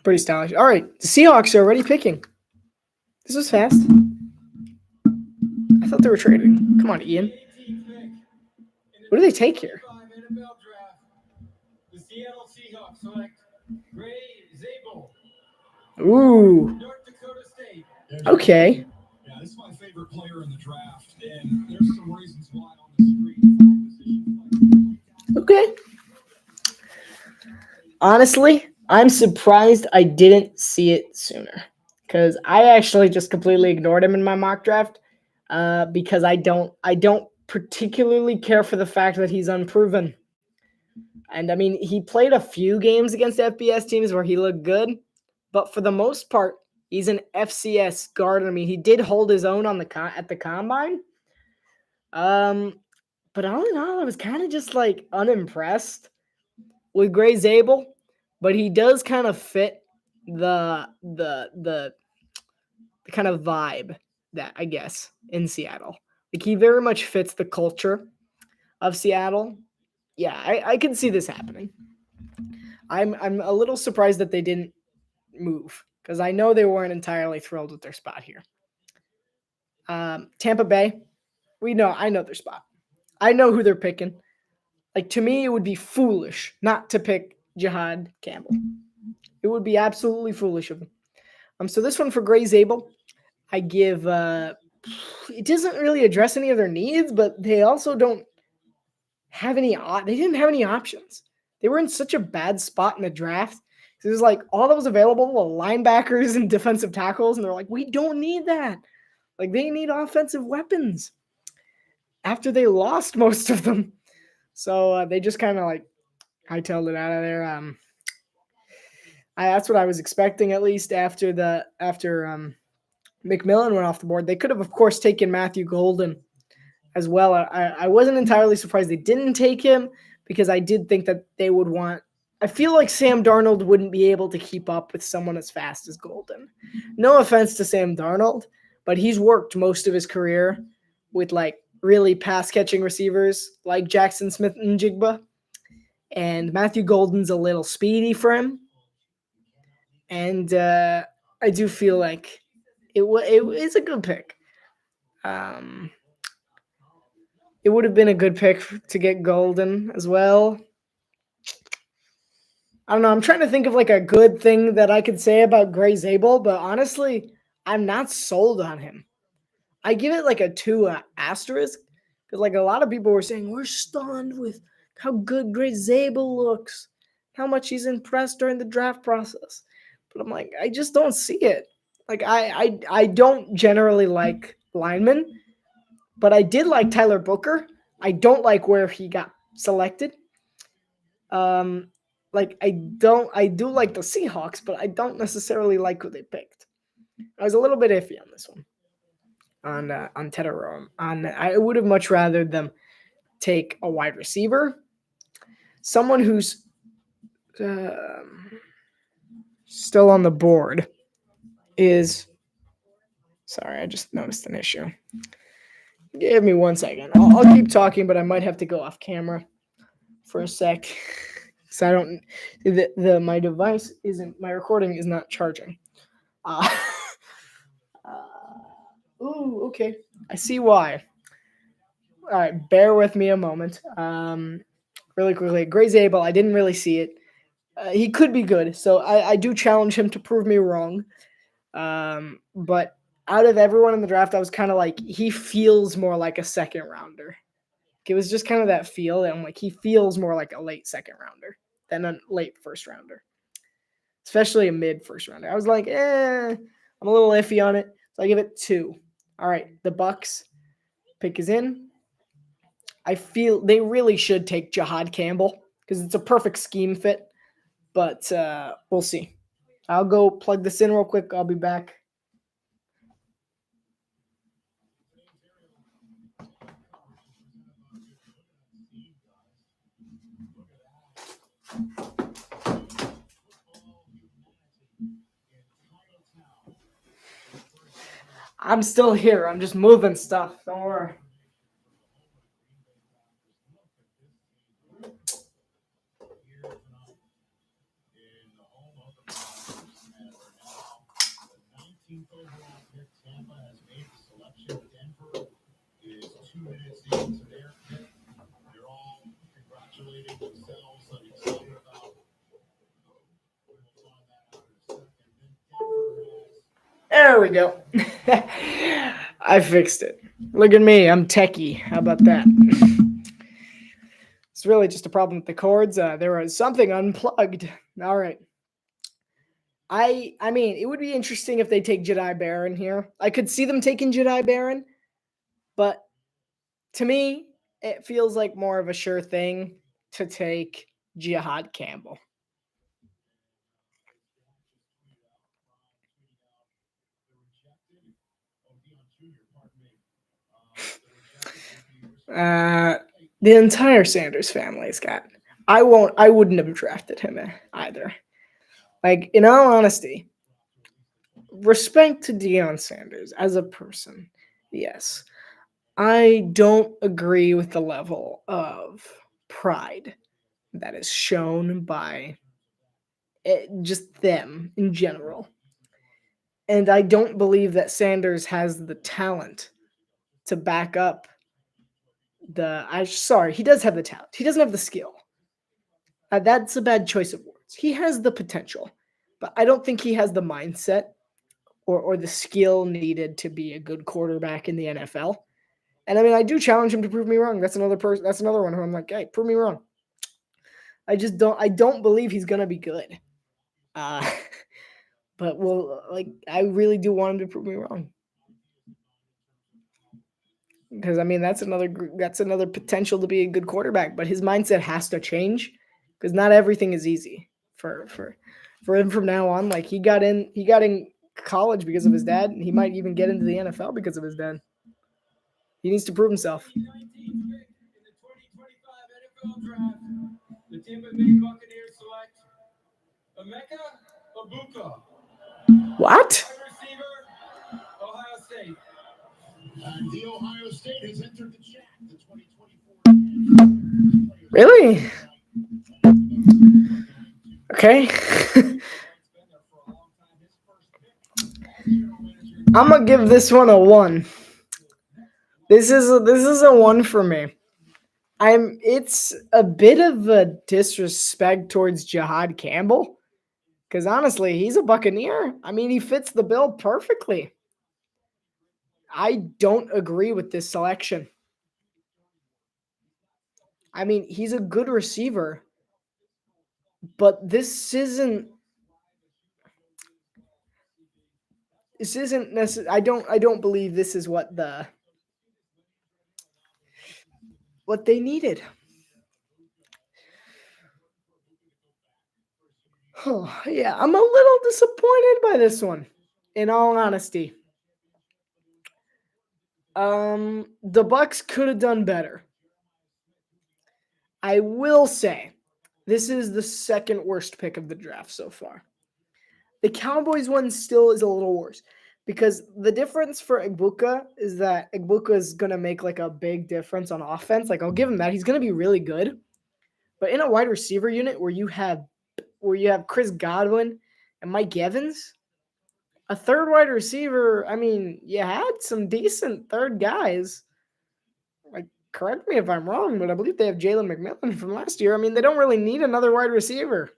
Pretty stylish. All right, the Seahawks are already picking. This was fast. I thought they were trading. Come on, Ian. What do they take here? NFL draft. The Seattle Seahawks select Ray Zabel, Ooh. North Dakota State. Okay. Yeah, this is my favorite player in the draft, and there's some reasons why on the screen. Okay. Honestly, I'm surprised I didn't see it sooner because I actually just completely ignored him in my mock draft because I don't particularly care for the fact that he's unproven. And I mean, he played a few games against FBS teams where he looked good, but for the most part, he's an FCS guard. I mean, he did hold his own on at the combine. But all in all, I was kind of just like unimpressed with Gray Zabel, but he does kind of fit the kind of vibe that I guess in Seattle. Like he very much fits the culture of Seattle. Yeah, I can see this happening. I'm a little surprised that they didn't move because I know they weren't entirely thrilled with their spot here. Tampa Bay, I know their spot. I know who they're picking. Like to me, it would be foolish not to pick Jihad Campbell. It would be absolutely foolish of them. So this one for Gray Zabel, I give. It doesn't really address any of their needs, but they also don't have any. They didn't have any options. They were in such a bad spot in the draft. It was like all that was available were linebackers and defensive tackles, and they're like, we don't need that. Like they need offensive weapons. After they lost most of them, so they just kind of like hightailed it out of there. That's what I was expecting, at least after McMillan went off the board. They could have, of course, taken Matthew Golden as well. I wasn't entirely surprised they didn't take him because I did think that they would want. I feel like Sam Darnold wouldn't be able to keep up with someone as fast as Golden. No offense to Sam Darnold, but he's worked most of his career with like really pass-catching receivers like Jackson Smith and Jigba. And Matthew Golden's a little speedy for him. And I do feel like it is a good pick. It would have been a good pick to get Golden as well. I don't know. I'm trying to think of like a good thing that I could say about Gray Zabel, but honestly, I'm not sold on him. I give it like a 2 asterisk because like a lot of people were saying we're stunned with how good Gray Zabel looks, how much he's impressed during the draft process. But I'm like, I just don't see it. Like I don't generally like linemen, but I did like Tyler Booker. I don't like where he got selected. Like I do like the Seahawks, but I don't necessarily like who they picked. I was a little bit iffy on this one. On Tedder. I would have much rather them take a wide receiver, someone who's still on the board is. Sorry, I just noticed an issue. Give me 1 second. I'll keep talking, but I might have to go off camera for a sec. So I don't. My device isn't. My recording is not charging. Ooh, okay. I see why. All right, bear with me a moment. Really quickly, Gray Zabel, I didn't really see it. He could be good, so I do challenge him to prove me wrong. But out of everyone in the draft, I was kind of like, he feels more like a second rounder. It was just kind of that feel, and I'm like, he feels more like a late second rounder than a late first rounder, especially a mid first rounder. I was like, I'm a little iffy on it, so I give it 2. All right, the Bucks pick is in. I feel they really should take Jihad Campbell because it's a perfect scheme fit, but we'll see. I'll go plug this in real quick. I'll be back. I'm still here. I'm just moving stuff. Don't worry. There we go. I fixed it. Look at me. I'm techie. How about that? It's really just a problem with the cords. There was something unplugged. All right. I mean, it would be interesting if they take Jedi Baron here. I could see them taking Jedi Baron, but to me, it feels like more of a sure thing to take Jihad Campbell. The entire Sanders family has got. I wouldn't have drafted him either. Like, in all honesty, respect to Deion Sanders as a person, yes. I don't agree with the level of pride that is shown by just them in general. And I don't believe that Sanders has the talent to back up he does have the talent. He doesn't have the skill. That's a bad choice of words. He has the potential, but I don't think he has the mindset or the skill needed to be a good quarterback in the NFL. And I mean, I do challenge him to prove me wrong. That's another person. That's another one who I'm like, hey, prove me wrong. I don't believe he's gonna be good. But I really do want him to prove me wrong. Because I mean, that's another potential to be a good quarterback. But his mindset has to change because not everything is easy for him from now on. Like he got in college because of his dad, and he might even get into the NFL because of his dad. He needs to prove himself. 19th pick in the 2025 NFL Draft, the Tampa Bay Buccaneers select Emeka Egbuka, What? wide receiver, Ohio State. The Ohio State has entered the chat. The 2024. Really? Okay. I'm gonna give this one a 1. This is a 1 for me. It's a bit of a disrespect towards Jihad Campbell, because honestly, he's a Buccaneer. I mean, he fits the bill perfectly. I don't agree with this selection. I mean, he's a good receiver, but this isn't necessarily. I don't believe this is what they needed. Oh, yeah, I'm a little disappointed by this one, in all honesty. The Bucks could have done better. I will say, this is the second worst pick of the draft so far. The Cowboys one still is a little worse because the difference for Egbuka is that Egbuka is going to make like a big difference on offense. Like I'll give him that. He's going to be really good. But in a wide receiver unit where you have Chris Godwin and Mike Evans, a third wide receiver, I mean, you had some decent third guys. Like, correct me if I'm wrong, but I believe they have Jalen McMillan from last year. I mean, they don't really need another wide receiver.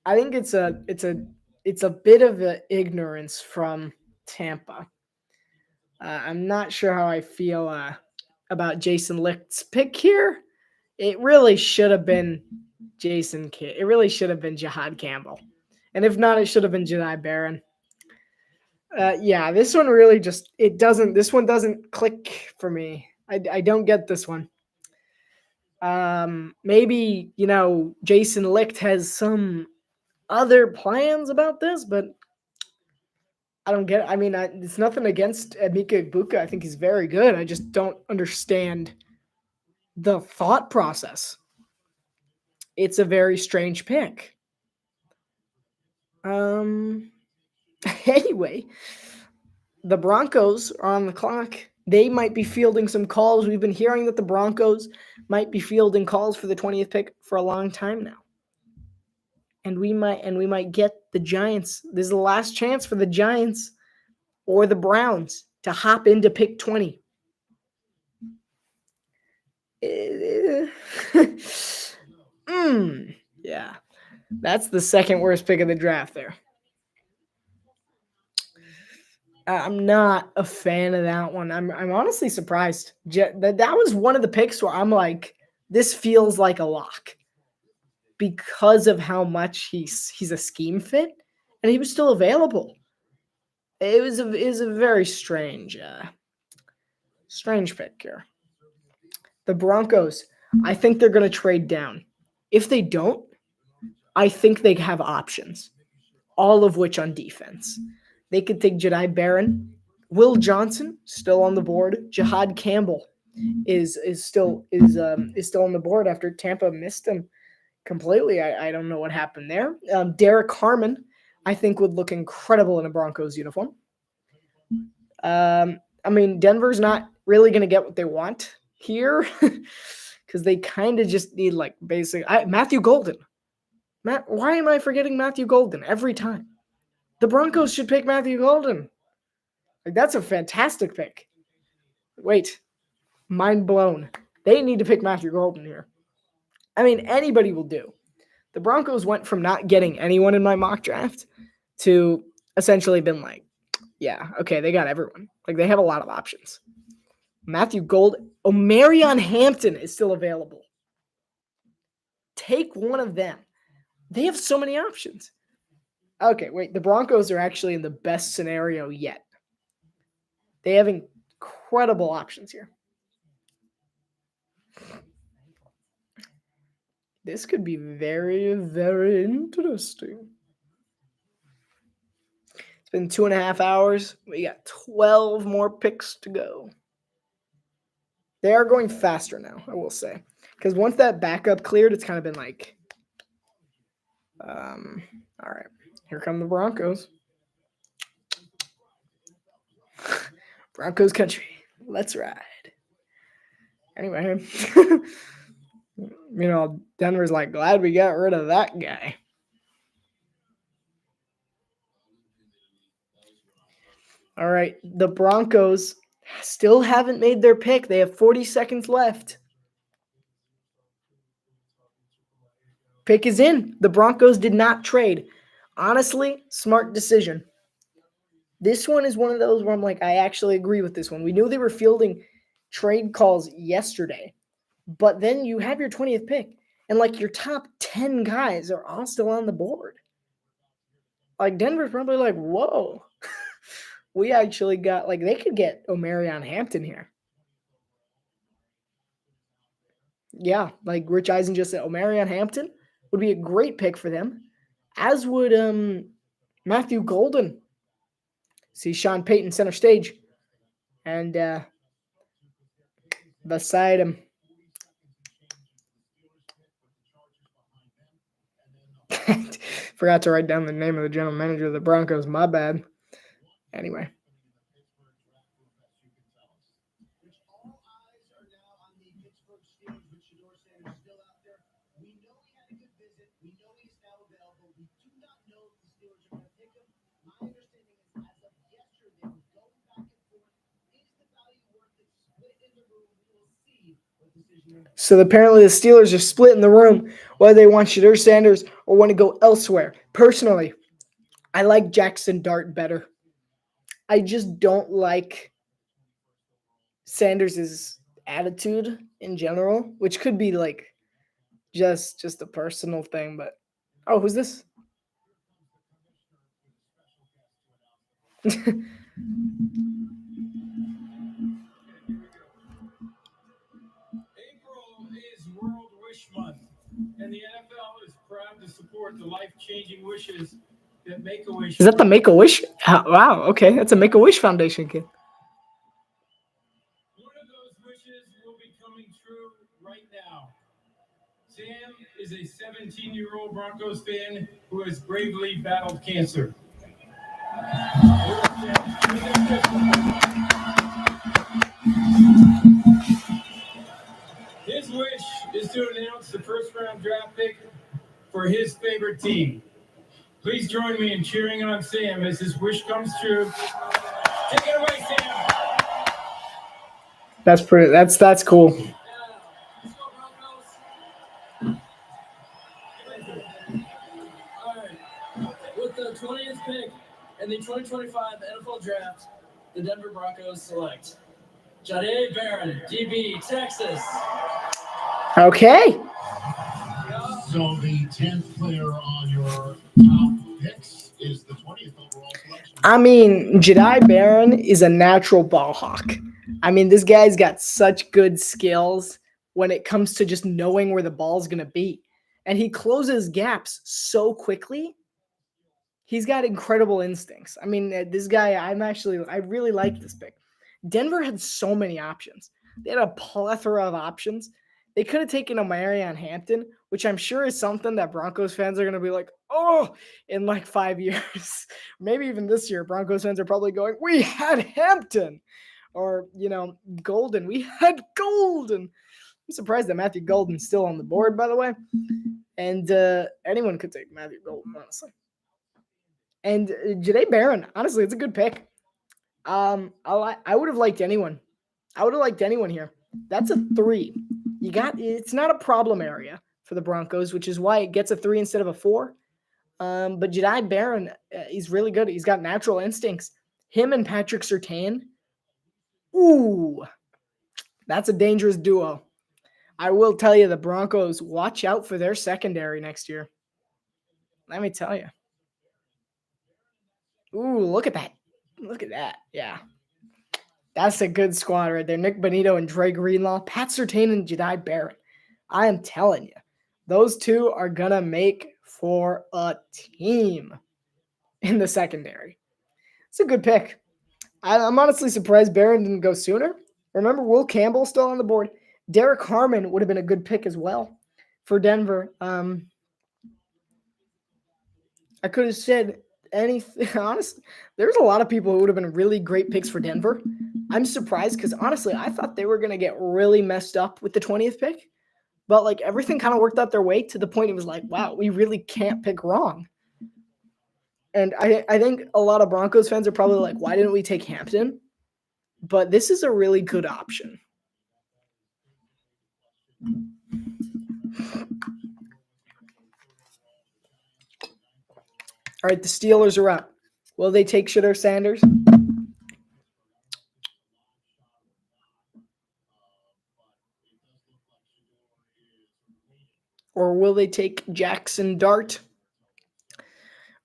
I think it's a bit of an ignorance from Tampa. I'm not sure how I feel about Jason Licht's pick here. It really should have been Jason Kidd. It really should have been Jihad Campbell. And if not, it should have been Jedi Baron. Yeah, this one really this one doesn't click for me. I don't get this one. Maybe, Jason Licht has some other plans about this, but I don't get it. I mean, it's nothing against Emeka Egbuka. I think he's very good. I just don't understand the thought process. It's a very strange pick. Anyway, the Broncos are on the clock. They might be fielding some calls. We've been hearing that the Broncos might be fielding calls for the 20th pick for a long time now. And we might get the Giants. This is the last chance for the Giants or the Browns to hop into pick 20. Yeah. That's the second worst pick of the draft there. I'm not a fan of that one. I'm honestly surprised. That was one of the picks where I'm like, this feels like a lock because of how much he's a scheme fit, and he was still available. It was a very strange pick here. The Broncos, I think they're going to trade down. If they don't, I think they have options, all of which on defense. They could take Jedi Barron. Will Johnson still on the board. Jihad Campbell is still on the board after Tampa missed him completely. I don't know what happened there. Derek Harmon, I think, would look incredible in a Broncos uniform. I mean, Denver's not really going to get what they want here because they kind of just need like basic. Matthew Golden. Why am I forgetting Matthew Golden every time? The Broncos should pick Matthew Golden. Like, that's a fantastic pick. Wait, mind blown. They need to pick Matthew Golden here. I mean, anybody will do. The Broncos went from not getting anyone in my mock draft to essentially been like, yeah, okay, they got everyone. Like, they have a lot of options. Matthew Golden. Omarion Hampton is still available. Take one of them. They have so many options. Okay, wait. The Broncos are actually in the best scenario yet. They have incredible options here. This could be very, very interesting. It's been 2.5 hours. We got 12 more picks to go. They are going faster now, I will say. Because once that backup cleared, it's kind of been like, all right, here come the Broncos. Broncos country. Let's ride. Anyway, Denver's like, glad we got rid of that guy. All right, the Broncos still haven't made their pick. They have 40 seconds left. Pick is in. The Broncos did not trade. Honestly, smart decision. This one is one of those where I'm like, I actually agree with this one. We knew they were fielding trade calls yesterday, but then you have your 20th pick, and like your top 10 guys are all still on the board. Like Denver's probably like, whoa, we actually got, like, they could get Omarion Hampton here. Yeah, like Rich Eisen just said, Omarion Hampton would be a great pick for them, as would Matthew Golden. See Sean Payton center stage, and beside him, forgot to write down the name of the general manager of the Broncos. My bad. Anyway. So apparently the Steelers are split in the room whether they want Shedeur Sanders or want to go elsewhere. Personally, I like Jackson Dart better. I just don't like Sanders' attitude in general, which could be like just a personal thing. But who's this? April is World Wish Month, and the NFL is proud to support support the life-changing wishes that Make-A-Wish. Is that the Make-A-Wish? Wow, okay. That's a Make-A-Wish Foundation kid. One of those wishes will be coming true right now. Sam is a 17-year-old Broncos fan who has bravely battled cancer. His wish is to announce the first-round draft pick for his favorite team. Please join me in cheering on Sam as his wish comes true. Take it away, Sam. That's pretty. That's cool. Let's go, Broncos. All right. With the 20th pick in the 2025 NFL Draft, the Denver Broncos select Jahdae Barron, DB, Texas. Okay. So the 10th player on your top picks is the 20th overall selection. I mean, Jahdae Barron is a natural ball hawk. I mean, this guy's got such good skills when it comes to just knowing where the ball's going to be. And he closes gaps so quickly. He's got incredible instincts. I mean, this guy, I really like this pick. Denver had so many options. They had a plethora of options. They could have taken a Marion Hampton, which I'm sure is something that Broncos fans are going to be like, oh, in like 5 years. Maybe even this year, Broncos fans are probably going, we had Hampton. Or, Golden. We had Golden. I'm surprised that Matthew Golden's still on the board, by the way. And anyone could take Matthew Golden, honestly. And Jahdae Barron, honestly, it's a good pick. I would have liked anyone. I would have liked anyone here. That's a 3. It's not a problem area for the Broncos, which is why it gets a 3 instead of a 4. But Jahdae Barron, he's really good. He's got natural instincts. Him and Patrick Surtain. Ooh, that's a dangerous duo. I will tell you, the Broncos, watch out for their secondary next year. Let me tell you. Ooh, look at that. Look at that. Yeah. That's a good squad right there. Nick Bonito and Dre Greenlaw, Pat Surtain and Jahdae Barron. I am telling you, those two are going to make for a team in the secondary. It's a good pick. I'm honestly surprised Barron didn't go sooner. Remember, Will Campbell still on the board. Derek Harmon would have been a good pick as well for Denver. I could have said anything. Honestly, there's a lot of people who would have been really great picks for Denver. I'm surprised because, honestly, I thought they were going to get really messed up with the 20th pick. But, everything kind of worked out their way to the point it was like, wow, we really can't pick wrong. And I think a lot of Broncos fans are probably like, why didn't we take Hampton? But this is a really good option. All right, the Steelers are up. Will they take Shedeur Sanders? Or will they take Jackson Dart?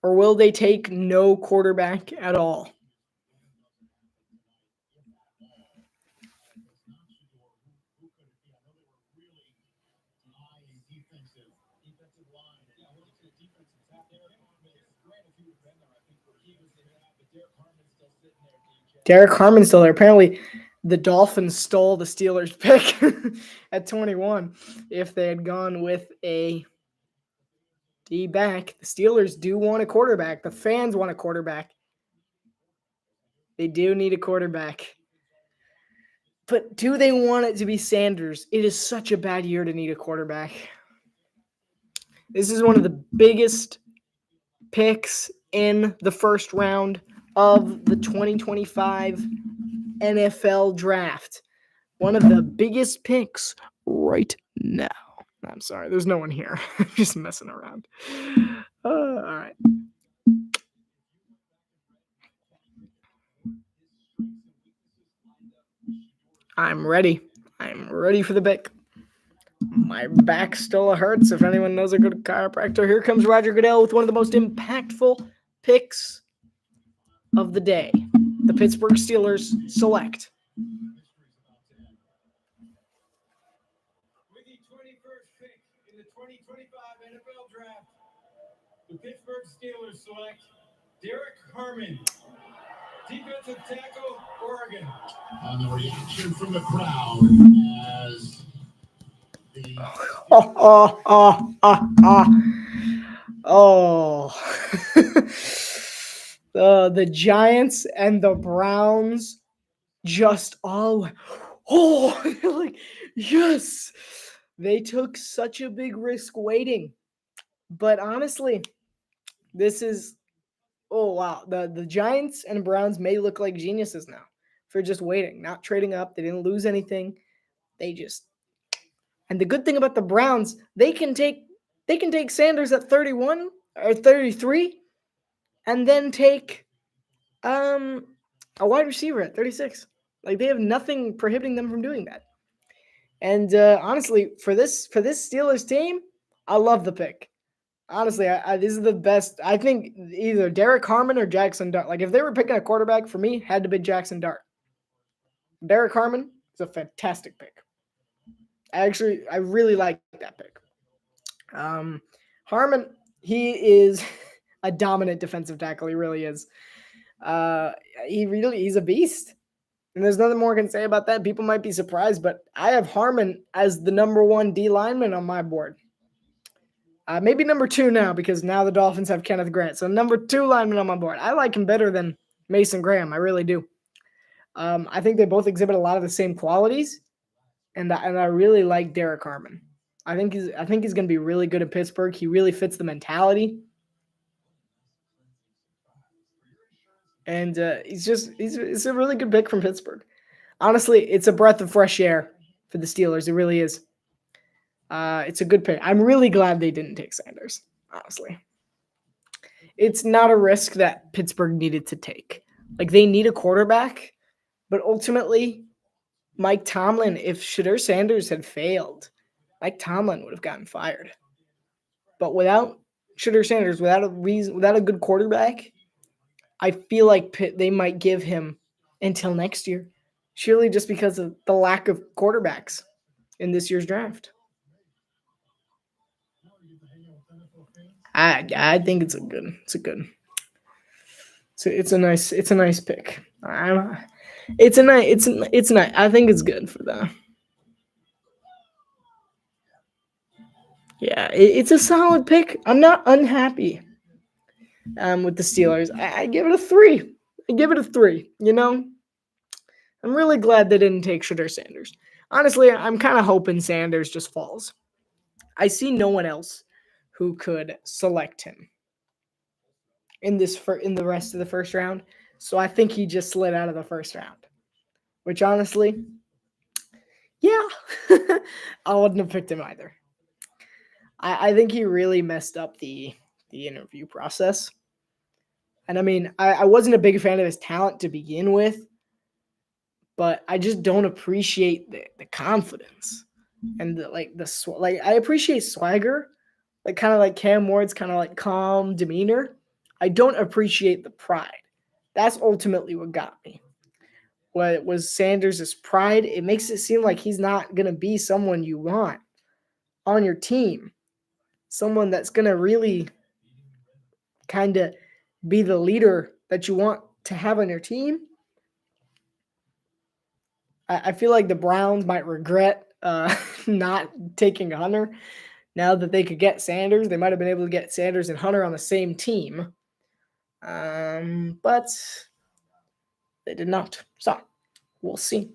Or will they take no quarterback at all? Derek Harmon's still there. Apparently, the Dolphins stole the Steelers' pick at 21. If they had gone with a D-back, the Steelers do want a quarterback. The fans want a quarterback. They do need a quarterback. But do they want it to be Sanders? It is such a bad year to need a quarterback. This is one of the biggest picks in the first round of the 2025 NFL Draft. One of the biggest picks right now. I'm sorry, there's no one here. I'm just messing around. All right. I'm ready. I'm ready for the pick. My back still hurts. If anyone knows a good chiropractor, here comes Roger Goodell with one of the most impactful picks of the day. The Pittsburgh Steelers select. With the 21st pick in the 2025 NFL Draft, The Pittsburgh Steelers select Derek Harmon, defensive tackle, Oregon. On the reaction from the crowd as the The Giants and the Browns just all like yes, they took such a big risk waiting. But honestly, this is wow. The Giants and Browns may look like geniuses now for just waiting, not trading up. They didn't lose anything. They just And the good thing about the Browns, they can take Sanders at 31 or 33 and then take a wide receiver at 36. Like they have nothing prohibiting them from doing that. And honestly, for this Steelers team, I love the pick. Honestly, this is the best. I think either Derek Harmon or Jackson Dart. Like if they were picking a quarterback for me, had to be Jackson Dart. Derek Harmon is a fantastic pick. I really like that pick. Harmon, he is a dominant defensive tackle. He really is. He's a beast. And there's nothing more I can say about that. People might be surprised, but I have Harmon as the number 1 D lineman on my board. Maybe number 2 now because now the Dolphins have Kenneth Grant. So number 2 lineman on my board. I like him better than Mason Graham. I really do. I think they both exhibit a lot of the same qualities, and I really like Derek Harmon. I think he's going to be really good at Pittsburgh. He really fits the mentality. And it's a really good pick from Pittsburgh. Honestly, it's a breath of fresh air for the Steelers. It really is. It's a good pick. I'm really glad they didn't take Sanders, honestly. It's not a risk that Pittsburgh needed to take. Like, they need a quarterback, but ultimately, Mike Tomlin, if Shedeur Sanders had failed, Mike Tomlin would have gotten fired. But without Shedeur Sanders, without a good quarterback, I feel like they might give him until next year, surely just because of the lack of quarterbacks in this year's draft. I think it's a nice pick. It's nice. I think it's good for them. Yeah, it's a solid pick. I'm not unhappy with the Steelers. I give it a 3. You know, I'm really glad they didn't take Shedeur Sanders. Honestly, I'm kind of hoping Sanders just falls. I see no one else who could select him in the rest of the first round. So I think he just slid out of the first round. Which honestly, yeah, I wouldn't have picked him either. I think he really messed up the interview process. And I mean, I wasn't a big fan of his talent to begin with, but I just don't appreciate the confidence and I appreciate swagger, like kind of like Cam Ward's kind of like calm demeanor. I don't appreciate the pride. That's ultimately what got me. What was Sanders' pride? It makes it seem like he's not gonna be someone you want on your team, someone that's gonna really kind of be the leader that you want to have on your team. I feel like the Browns might regret not taking Hunter. Now that they could get Sanders, they might have been able to get Sanders and Hunter on the same team. But they did not. So we'll see.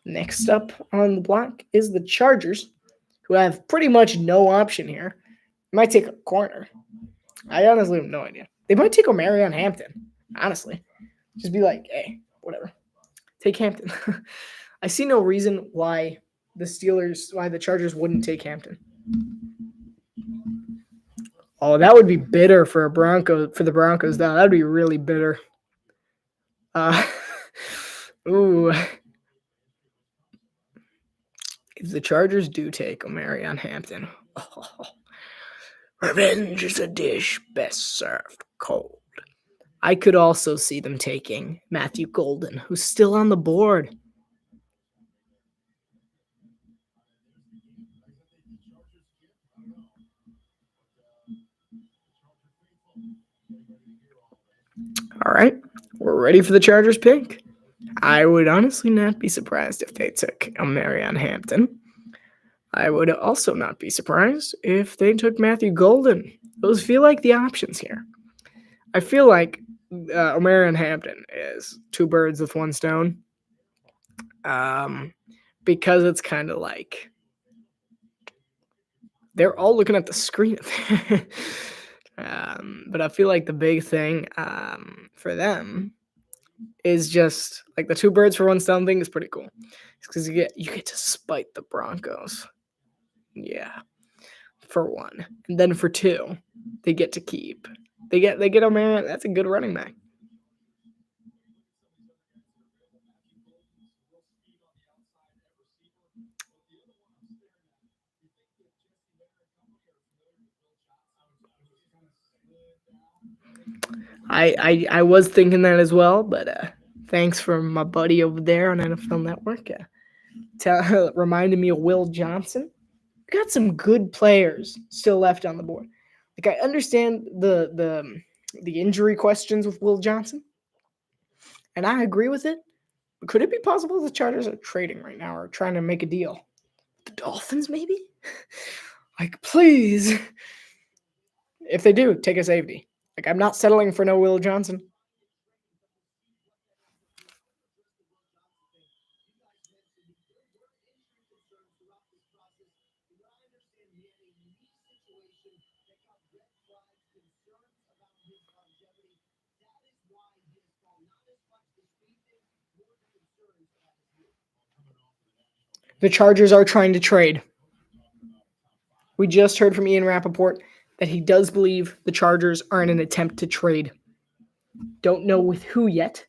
Next up on the block is the Chargers, who have pretty much no option here. They might take a corner. I honestly have no idea. They might take Omarion Hampton, honestly. Just be like, hey, whatever. Take Hampton. I see no reason why the Chargers wouldn't take Hampton. Oh, that would be bitter for the Broncos. That would be really bitter. Ooh. If the Chargers do take Omarion Hampton, revenge is a dish best served cold. I could also see them taking Matthew Golden, who's still on the board. All right, we're ready for the Chargers pick. I would honestly not be surprised if they took Marion Hampton. I would also not be surprised if they took Matthew Golden. Those feel like the options here. I feel like Marion Hampton is two birds with one stone. Because it's kind of like they're all looking at the screen. But I feel like the big thing for them is just like the two birds for one stone thing is pretty cool. It's because you get to spite the Broncos. Yeah, for one, and then for two, they get to keep. They get a man. That's a good running back. I was thinking that as well, but thanks for my buddy over there on NFL Network reminding me of Will Johnson. We got some good players still left on the board. Like I understand the injury questions with Will Johnson, and I agree with it. But could it be possible the Chargers are trading right now or trying to make a deal? The Dolphins, maybe? Like, please. If they do, take a safety. Like, I'm not settling for no Will Johnson. The Chargers are trying to trade. We just heard from Ian Rappaport that he does believe the Chargers are in an attempt to trade. Don't know with who yet,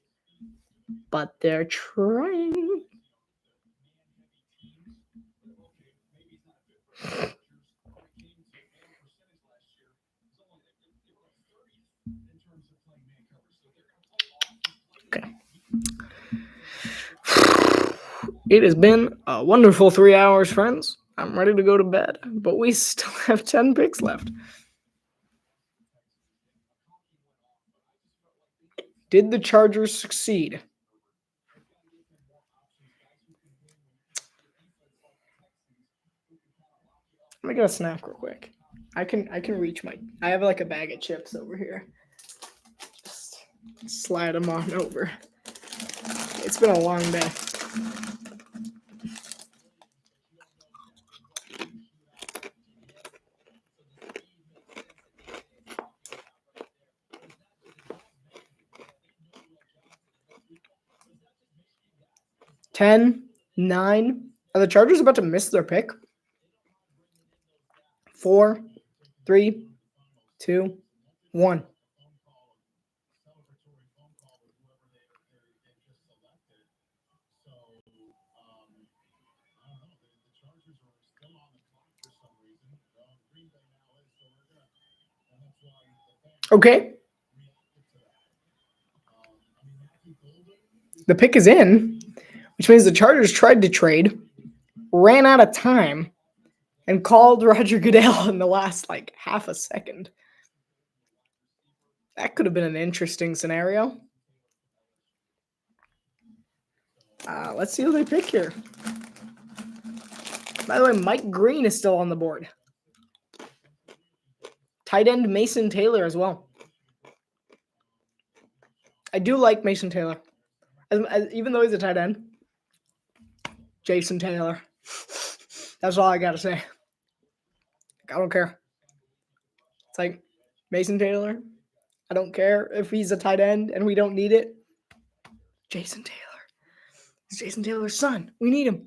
but they're trying. Okay. It has been a wonderful 3 hours, friends. I'm ready to go to bed, but we still have 10 picks left. Did the Chargers succeed? Let me get a snack real quick. I can reach I have like a bag of chips over here. Just slide them on over. It's been a long day. Ten, 9. Are the Chargers about to miss their pick? 4, 3, 2, 1. Okay. The pick is in, which means the Chargers tried to trade, ran out of time, and called Roger Goodell in the last like half a second. That could have been an interesting scenario. Let's see who they pick here. By the way, Mike Green is still on the board. Tight end Mason Taylor as well. I do like Mason Taylor. Even though he's a tight end. Jason Taylor. That's all I got to say. I don't care. It's like Mason Taylor. I don't care if he's a tight end and we don't need it. Jason Taylor. He's Jason Taylor's son. We need him.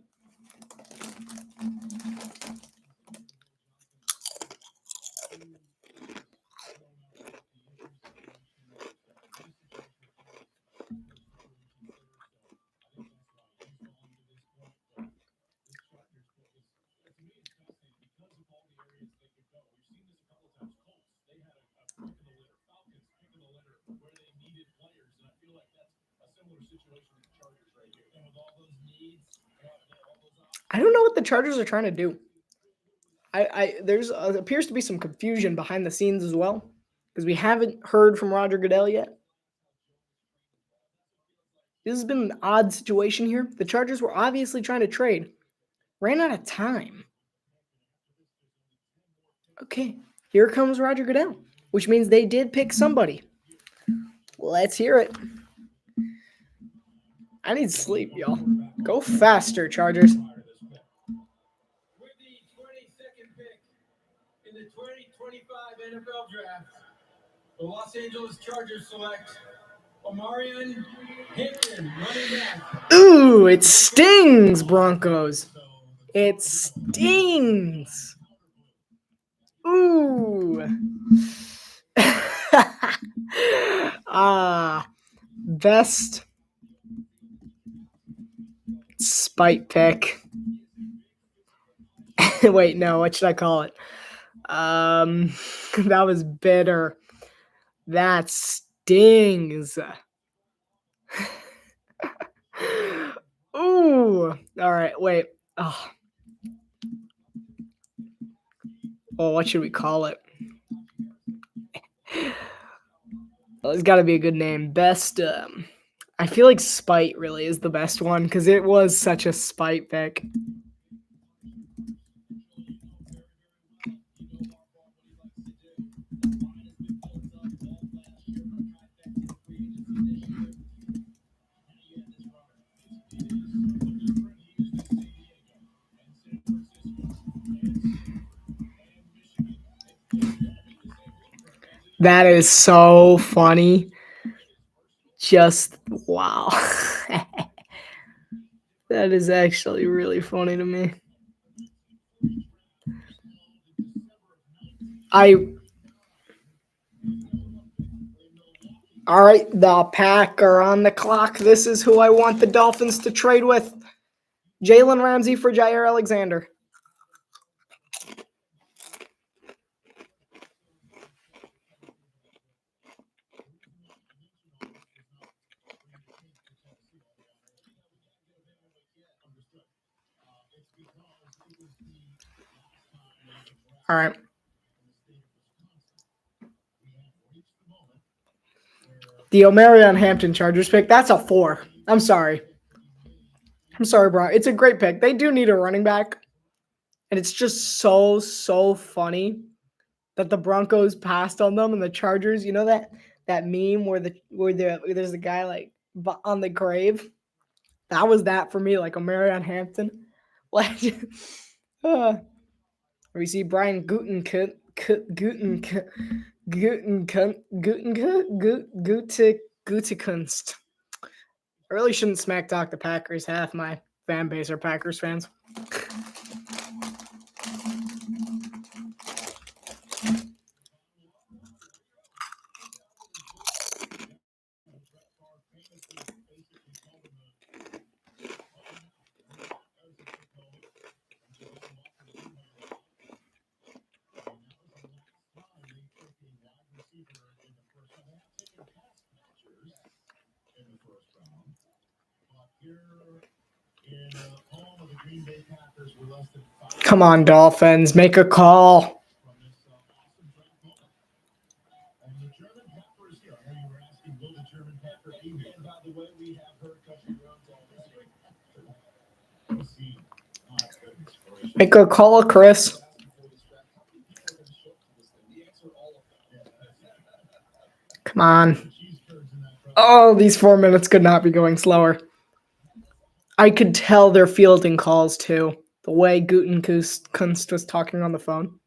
I don't know what the Chargers are trying to do. There's appears to be some confusion behind the scenes as well because we haven't heard from Roger Goodell yet. This has been an odd situation here. The Chargers were obviously trying to trade. Ran out of time. Okay, here comes Roger Goodell, which means they did pick somebody. Let's hear it. I need sleep, y'all. Go faster, Chargers. With the 22nd pick in the 2025 NFL Draft, the Los Angeles Chargers select Omarion Hampton, running back. Ooh, it stings, Broncos. It stings. Ooh. Best spite pick. Wait, no, what should I call it? That was bitter. That stings. Ooh. All right, wait. Oh. Well, what should we call it? Well, it's got to be a good name. Best. I feel like spite really is the best one because it was such a spite pick. That is so funny. Just wow. That is actually really funny to me. All right, the Pack are on the clock. This is who I want the Dolphins to trade with. Jalen Ramsey for Jair Alexander. All right. The Omarion Hampton Chargers pick, that's a 4. I'm sorry, bro. It's a great pick. They do need a running back. And it's just so funny that the Broncos passed on them and the Chargers, you know that meme where there's a guy like on the grave? That was that for me, like Omarion Hampton. Like we see Brian Gutekunst. I really shouldn't smack talk the Packers. Half my fan base are Packers fans. Come on, Dolphins, make a call. Make a call, Chris. Come on. Oh, these 4 minutes could not be going slower. I could tell they're fielding calls too. The way Gutekunst was talking on the phone.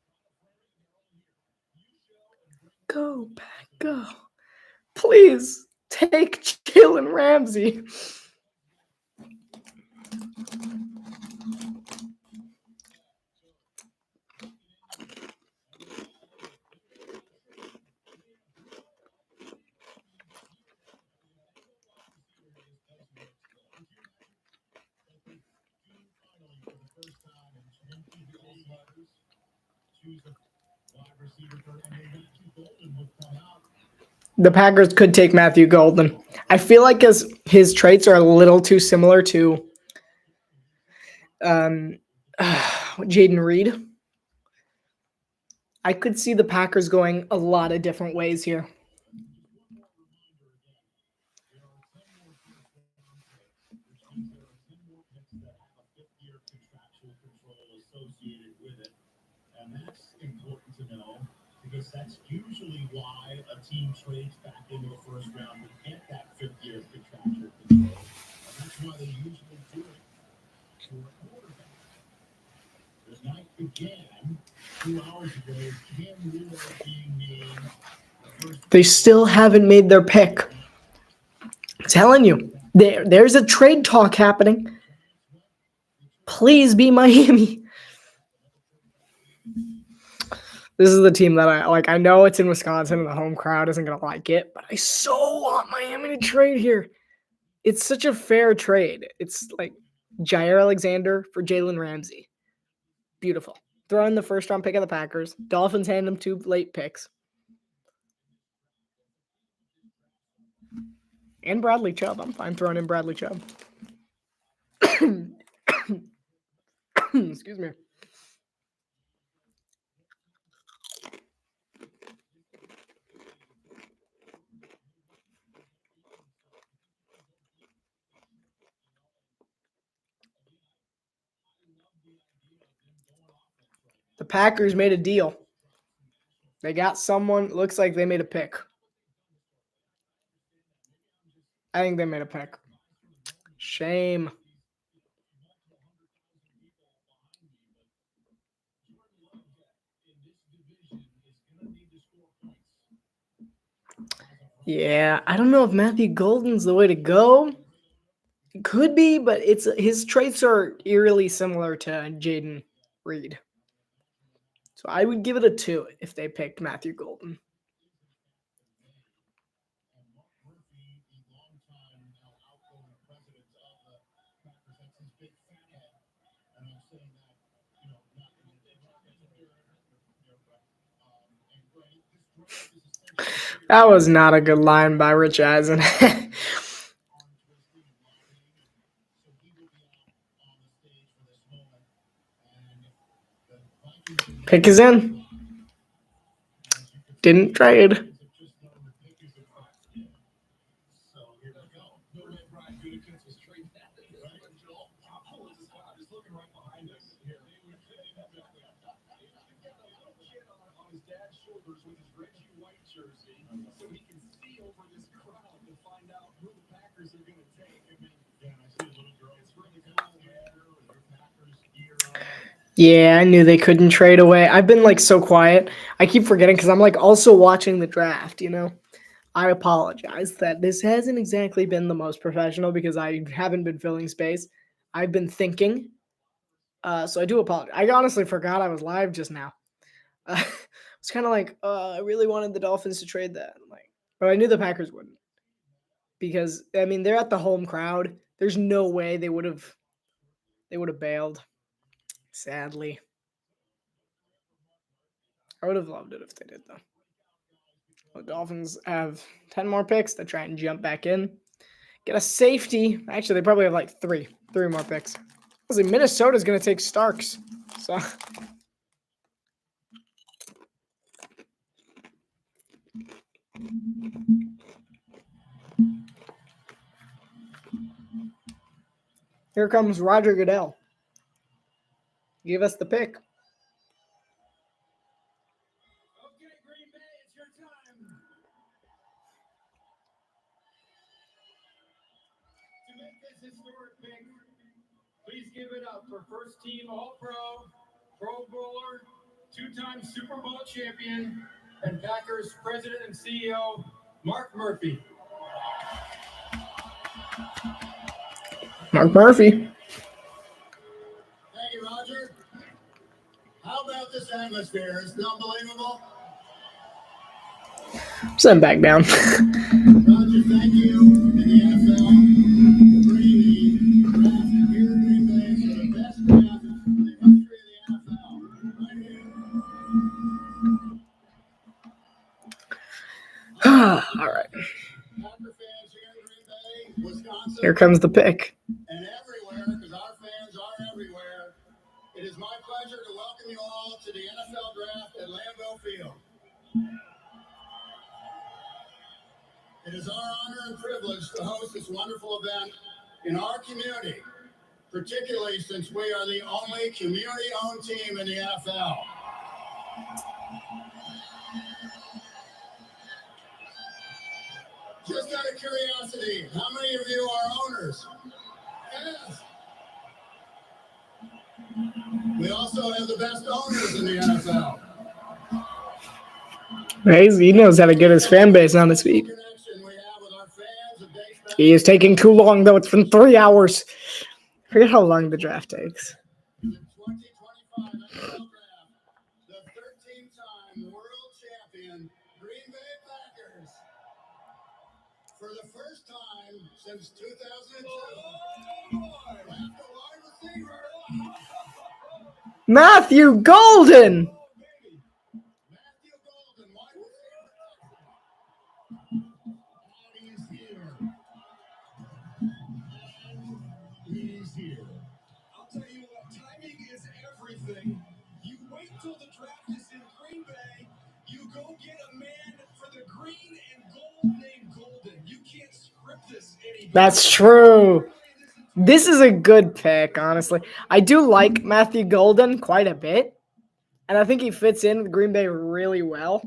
Go back, go. Please take Jalen Ramsey. The Packers could take Matthew Golden. I feel like his traits are a little too similar to Jaden Reed. I could see the Packers going a lot of different ways here. Chris, that's usually why a team trades back into a first round to get that fifth-year contractual control. That's why they usually do it for a quarterback. The night began 2 hours ago. Cam Ward being named. They still haven't made their pick. I'm telling you, there's a trade talk happening. Please be Miami. This is the team that I like. I know it's in Wisconsin and the home crowd isn't going to like it, but I so want Miami to trade here. It's such a fair trade. It's like Jair Alexander for Jalen Ramsey. Beautiful. Throw in the first round pick of the Packers. Dolphins hand them 2 late picks. And Bradley Chubb. I'm fine throwing in Bradley Chubb. Excuse me. The Packers made a deal. They got someone. Looks like they made a pick. I think they made a pick. Shame. Yeah, I don't know if Matthew Golden's the way to go. It could be, but his traits are eerily similar to Jaden Reed. So I would give it a 2 if they picked Matthew Golden. That was not a good line by Rich Eisen. Pick is in. Didn't trade. Yeah, I knew they couldn't trade away. I've been like so quiet. I keep forgetting because I'm like also watching the draft, you know? I apologize that this hasn't exactly been the most professional because I haven't been filling space. I've been thinking. So I do apologize. I honestly forgot I was live just now. It's kind of like, I really wanted the Dolphins to trade that. But I knew the Packers wouldn't. Because, I mean, they're at the home crowd. There's no way they would have bailed. Sadly. I would have loved it if they did, though. The Dolphins have 10 more picks to try and jump back in. Get a safety. Actually, they probably have like three more picks. Honestly, Minnesota's going to take Starks. So here comes Roger Goodell. Give us the pick. Okay, Green Bay, it's your time. To make this historic pick, please give it up for first team All-Pro, Pro Bowler, 2-time Super Bowl champion, and Packers president and CEO, Mark Murphy. Mark Murphy. Thank you, Roger. How about this atmosphere? Is it unbelievable? Send back down. Roger, thank you to the NFL for bringing the draft here in Green Bay for the best draft in the history of the NFL. Right here. All right. Packer fans here in Green Bay, Wisconsin, Here comes the pick. and everywhere, because our fans are everywhere. It is my pleasure to welcome you all to the NFL Draft at Lambeau Field. It is our honor and privilege to host this wonderful event in our community, particularly since we are the only community-owned team in the NFL. Just out of curiosity, how many of you are owners? Yes. We also have the best owners in the NFL. He knows how to get his fan base on his feet. He is taking too long, though. It's been 3 hours. I forget how long the draft takes. The 2025 NFL Draft, the 13-time world champion Green Bay Packers. For the first time since 2002, draft a wide receiver. Matthew Golden. Matthew Golden, wide receiver. He's here. He's here. I'll tell you what, timing is everything. You wait till the draft is in Green Bay. You go get a man for the green and gold named Golden. You can't script this any better. That's true. This is a good pick, honestly. I do like Matthew Golden quite a bit, and I think he fits in with Green Bay really well.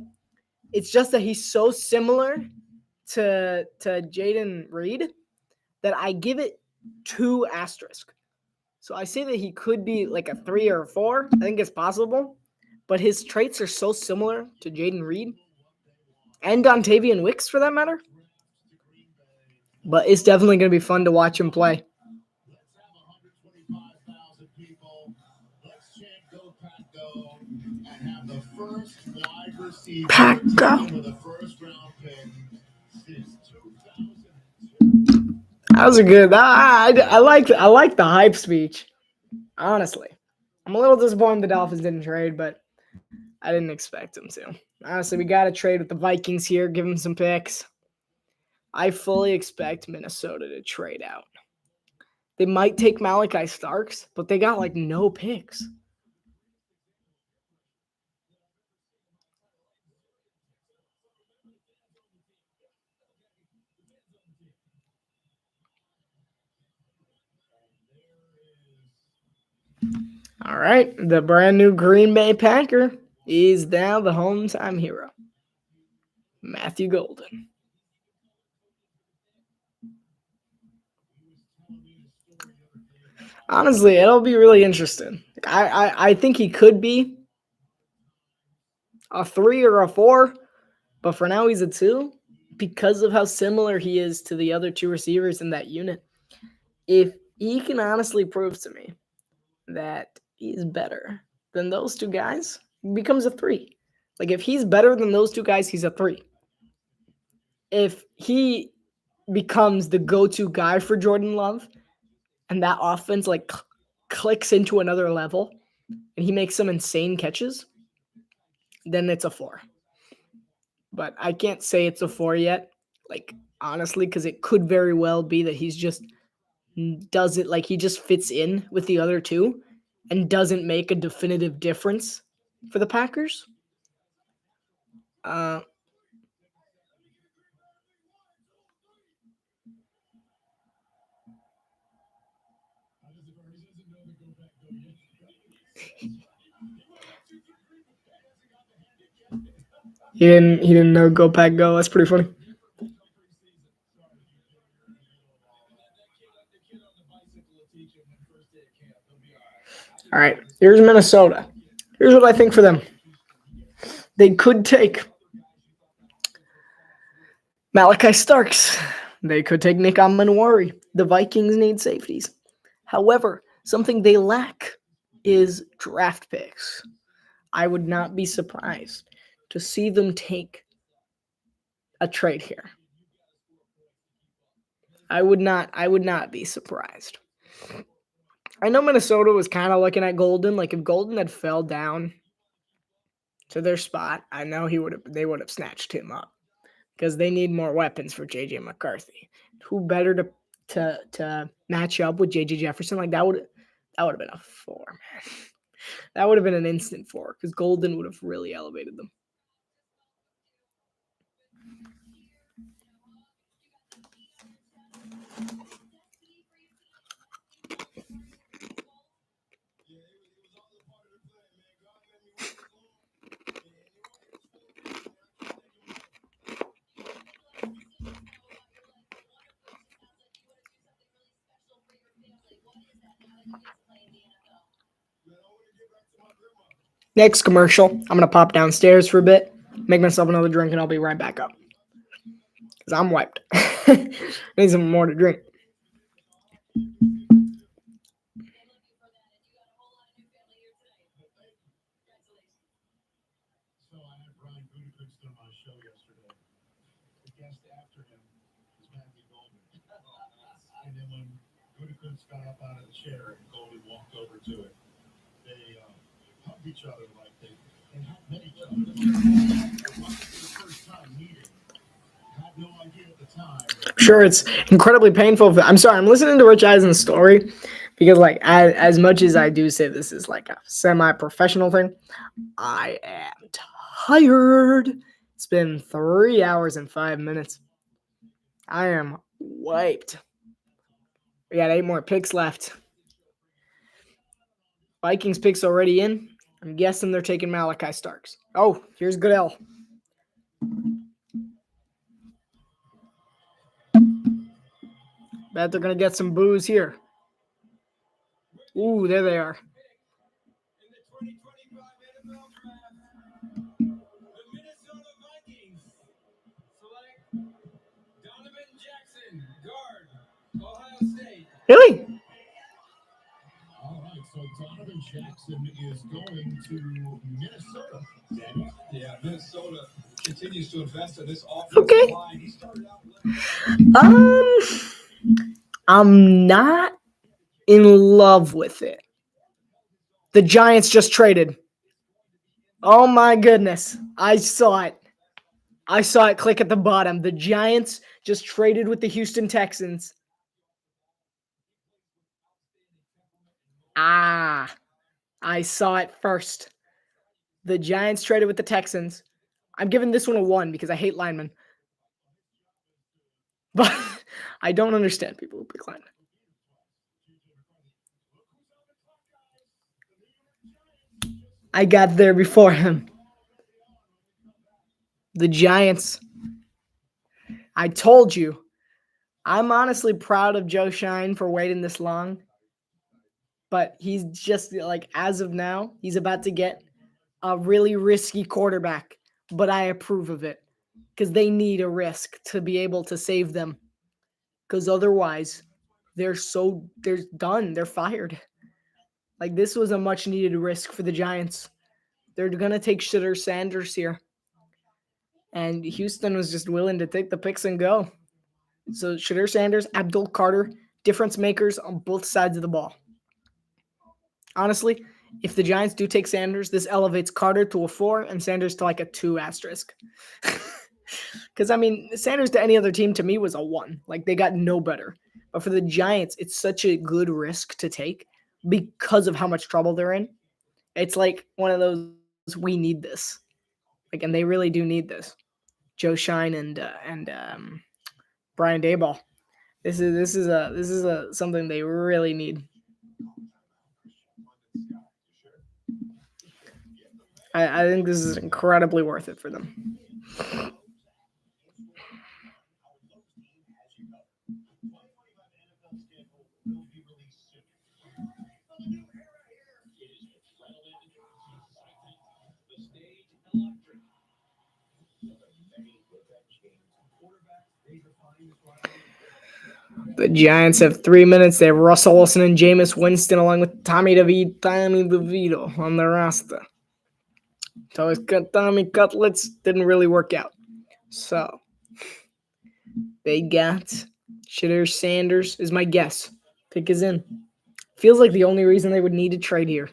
It's just that he's so similar to Jaden Reed that I give it 2 asterisks. So I say that he could be like a 3 or a 4. I think it's possible, but his traits are so similar to Jaden Reed and Dontavian Wicks for that matter. But it's definitely going to be fun to watch him play. Let's have 125,000 people. Let's chant Go Pack Go and have the first wide receiver Pack Go. taken with a first round pick since 2002. That was a good. I like the hype speech. Honestly, I'm a little disappointed the Dolphins didn't trade, but I didn't expect them to. Honestly, we got to trade with the Vikings here. Give them some picks. I fully expect Minnesota to trade out. They might take Malachi Starks, but they got like no picks. All right, the brand new Green Bay Packer is now the hometown hero, Matthew Golden. Honestly, it'll be really interesting. I think he could be a 3 or a 4, but for now he's a 2 because of how similar he is to the other 2 receivers in that unit. If he can honestly prove to me that he's better than those 2 guys, he becomes a 3. Like if he's better than those 2 guys, he's a 3. If he becomes the go-to guy for Jordan Love and that offense like clicks into another level and he makes some insane catches, then it's a 4. But I can't say it's a 4 yet, like honestly, because it could very well be that he's just does it like he just fits in with the other 2 and doesn't make a definitive difference for the Packers. He didn't know Go Pack Go. That's pretty funny. All right, here's Minnesota. Here's what I think for them. They could take Malachi Starks. They could take Nick Amanwari. The Vikings need safeties. However, something they lack is draft picks. I would not be surprised to see them take a trade here. I would not be surprised. I know Minnesota was kind of looking at Golden. Like if Golden had fell down to their spot, I know they would have snatched him up because they need more weapons for JJ McCarthy. Who better to match up with JJ Jefferson? Like that would have been a 4, man. That would have been an instant 4 because Golden would have really elevated them. Next commercial. I'm going to pop downstairs for a bit, make myself another drink, and I'll be right back up. Because I'm wiped. I need some more to drink. So I had Brian Gutekunst on my show yesterday. The guest after him was Matthew Golden. And then when Gutekunst got up out of the chair and Golden walked over to it, they hugged each other like they had met each other. It wasn't for the first time meeting. Had no idea at the time. Sure, it's incredibly painful. I'm sorry, I'm listening to Rich Eisen's story because, like, as much as I do say this is like a semi-professional thing, I am tired. It's been 3 hours and 5 minutes. I am wiped. We got 8 more picks left. Vikings picks already in. I'm guessing they're taking Malachi Starks. Oh, here's Goodell. Bet they're going to get some boos here. Ooh, there they are. In the 2025 NFL Draft, the Minnesota Vikings select Donovan Jackson, guard, Ohio State. Really? All right, so Donovan Jackson is going to Minnesota. Danny? Yeah, Minnesota continues to invest in this offensive Okay. line. He started out I'm not in love with it. The Giants just traded. Oh my goodness. I saw it. I saw it click at the bottom. The Giants just traded with the Houston Texans. I saw it first. The Giants traded with the Texans. I'm giving this one a 1 because I hate linemen. But I don't understand people who pick linemen. I got there before him. The Giants. I told you. I'm honestly proud of Joe Shine for waiting this long. But he's just like, as of now, he's about to get a really risky quarterback. But I approve of it because they need a risk to be able to save them. Because otherwise, they're done. They're fired. Like, this was a much needed risk for the Giants. They're going to take Shitter Sanders here. And Houston was just willing to take the picks and go. So Shitter Sanders, Abdul Carter, difference makers on both sides of the ball. Honestly, if the Giants do take Sanders, this elevates Carter to a 4 and Sanders to like a 2 asterisk. Because, I mean, Sanders to any other team to me was a 1. Like, they got no better. But for the Giants, it's such a good risk to take because of how much trouble they're in. It's like one of those, we need this. Like, and they really do need this. Joe Shine and Brian Daboll. This is something they really need. I think this is incredibly worth it for them. The Giants have 3 minutes. They have Russell Wilson and Jameis Winston along with Tommy DeVito on the roster. Tommy Cutlets didn't really work out. So they got Shitter Sanders is my guess. Pick is in. Feels like the only reason they would need to trade here.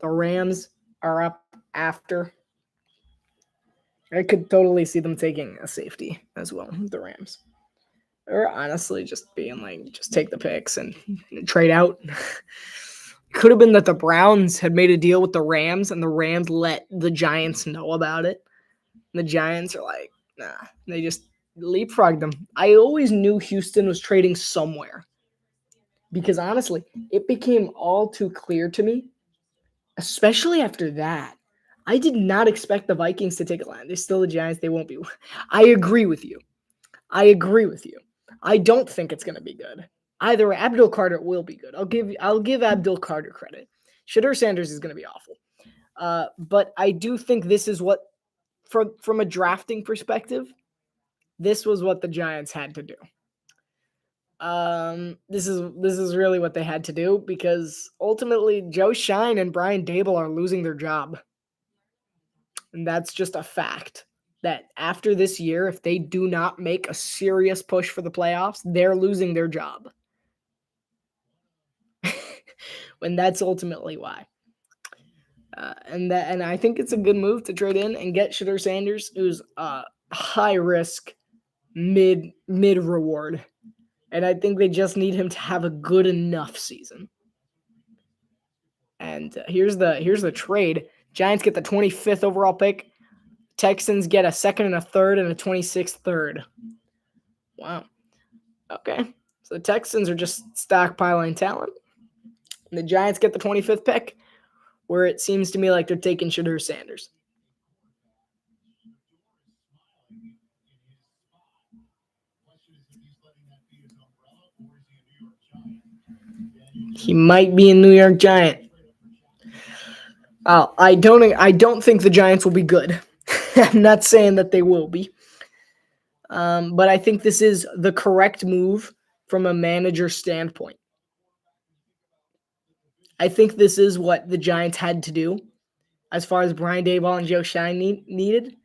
The Rams are up after. I could totally see them taking a safety as well, the Rams. Or honestly just being like, just take the picks and trade out. Could have been that the Browns had made a deal with the Rams and the Rams let the Giants know about it. And the Giants are like, nah. They just leapfrogged them. I always knew Houston was trading somewhere. Because honestly, it became all too clear to me, especially after that. I did not expect the Vikings to take a line. They're still the Giants. They won't be. I agree with you. I don't think it's going to be good. Either Abdul Carter will be good. I'll give Abdul Carter credit. Shitter Sanders is going to be awful. But I do think this is what, from a drafting perspective, this was what the Giants had to do. This is really what they had to do, because ultimately Joe Shine and Brian Dable are losing their job. And that's just a fact. That after this year, if they do not make a serious push for the playoffs, they're losing their job. And that's ultimately why. And I think it's a good move to trade in and get Shedeur Sanders, who's high risk, mid reward. And I think they just need him to have a good enough season. And here's the trade. Giants get the 25th overall pick. Texans get a second and a third and a 26th third. Wow. Okay. So the Texans are just stockpiling talent. And the Giants get the 25th pick, where it seems to me like they're taking Shedeur Sanders. He might be a New York Giant. I don't think the Giants will be good. I'm not saying that they will be. But I think this is the correct move from a manager standpoint. I think this is what the Giants had to do as far as Brian Daboll and Joe Shine needed,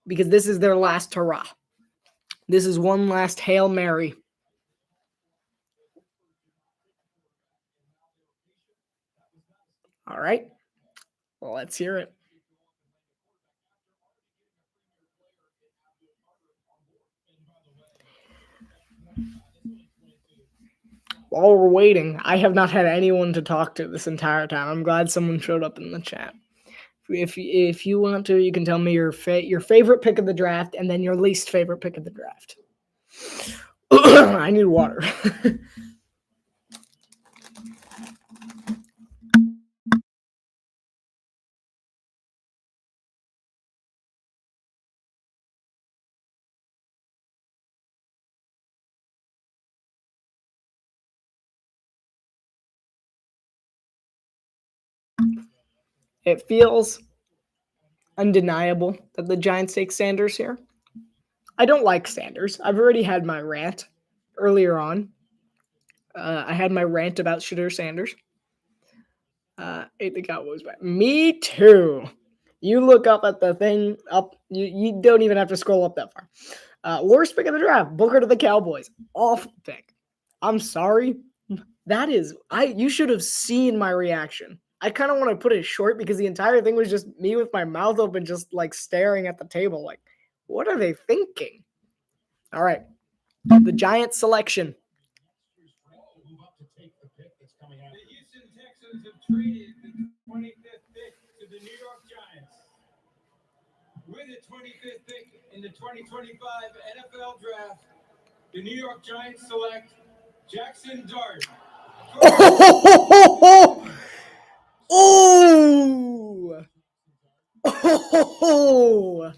because this is their last hurrah. This is one last Hail Mary. All right. Well, let's hear it. While we're waiting, I have not had anyone to talk to this entire time. I'm glad someone showed up in the chat. If you want to, you can tell me your favorite pick of the draft and then your least favorite pick of the draft. I need water. It feels undeniable that the Giants take Sanders here. I don't like Sanders. I've already had my rant earlier on. I had my rant about Shedeur Sanders. Ate the Cowboys back. Me too. You look up at the thing up. You don't even have to scroll up that far. Worst pick of the draft: Booker to the Cowboys. Awful pick. I'm sorry. That is, you should have seen my reaction. I kind of want to put it short because the entire thing was just me with my mouth open, just like staring at the table. Like, what are they thinking? All right. The Giants selection. The Houston Texans have traded the 25th pick to the New York Giants. With the 25th pick in the 2025 NFL Draft, the New York Giants select Jackson Dart. Oh! Oh! Oh!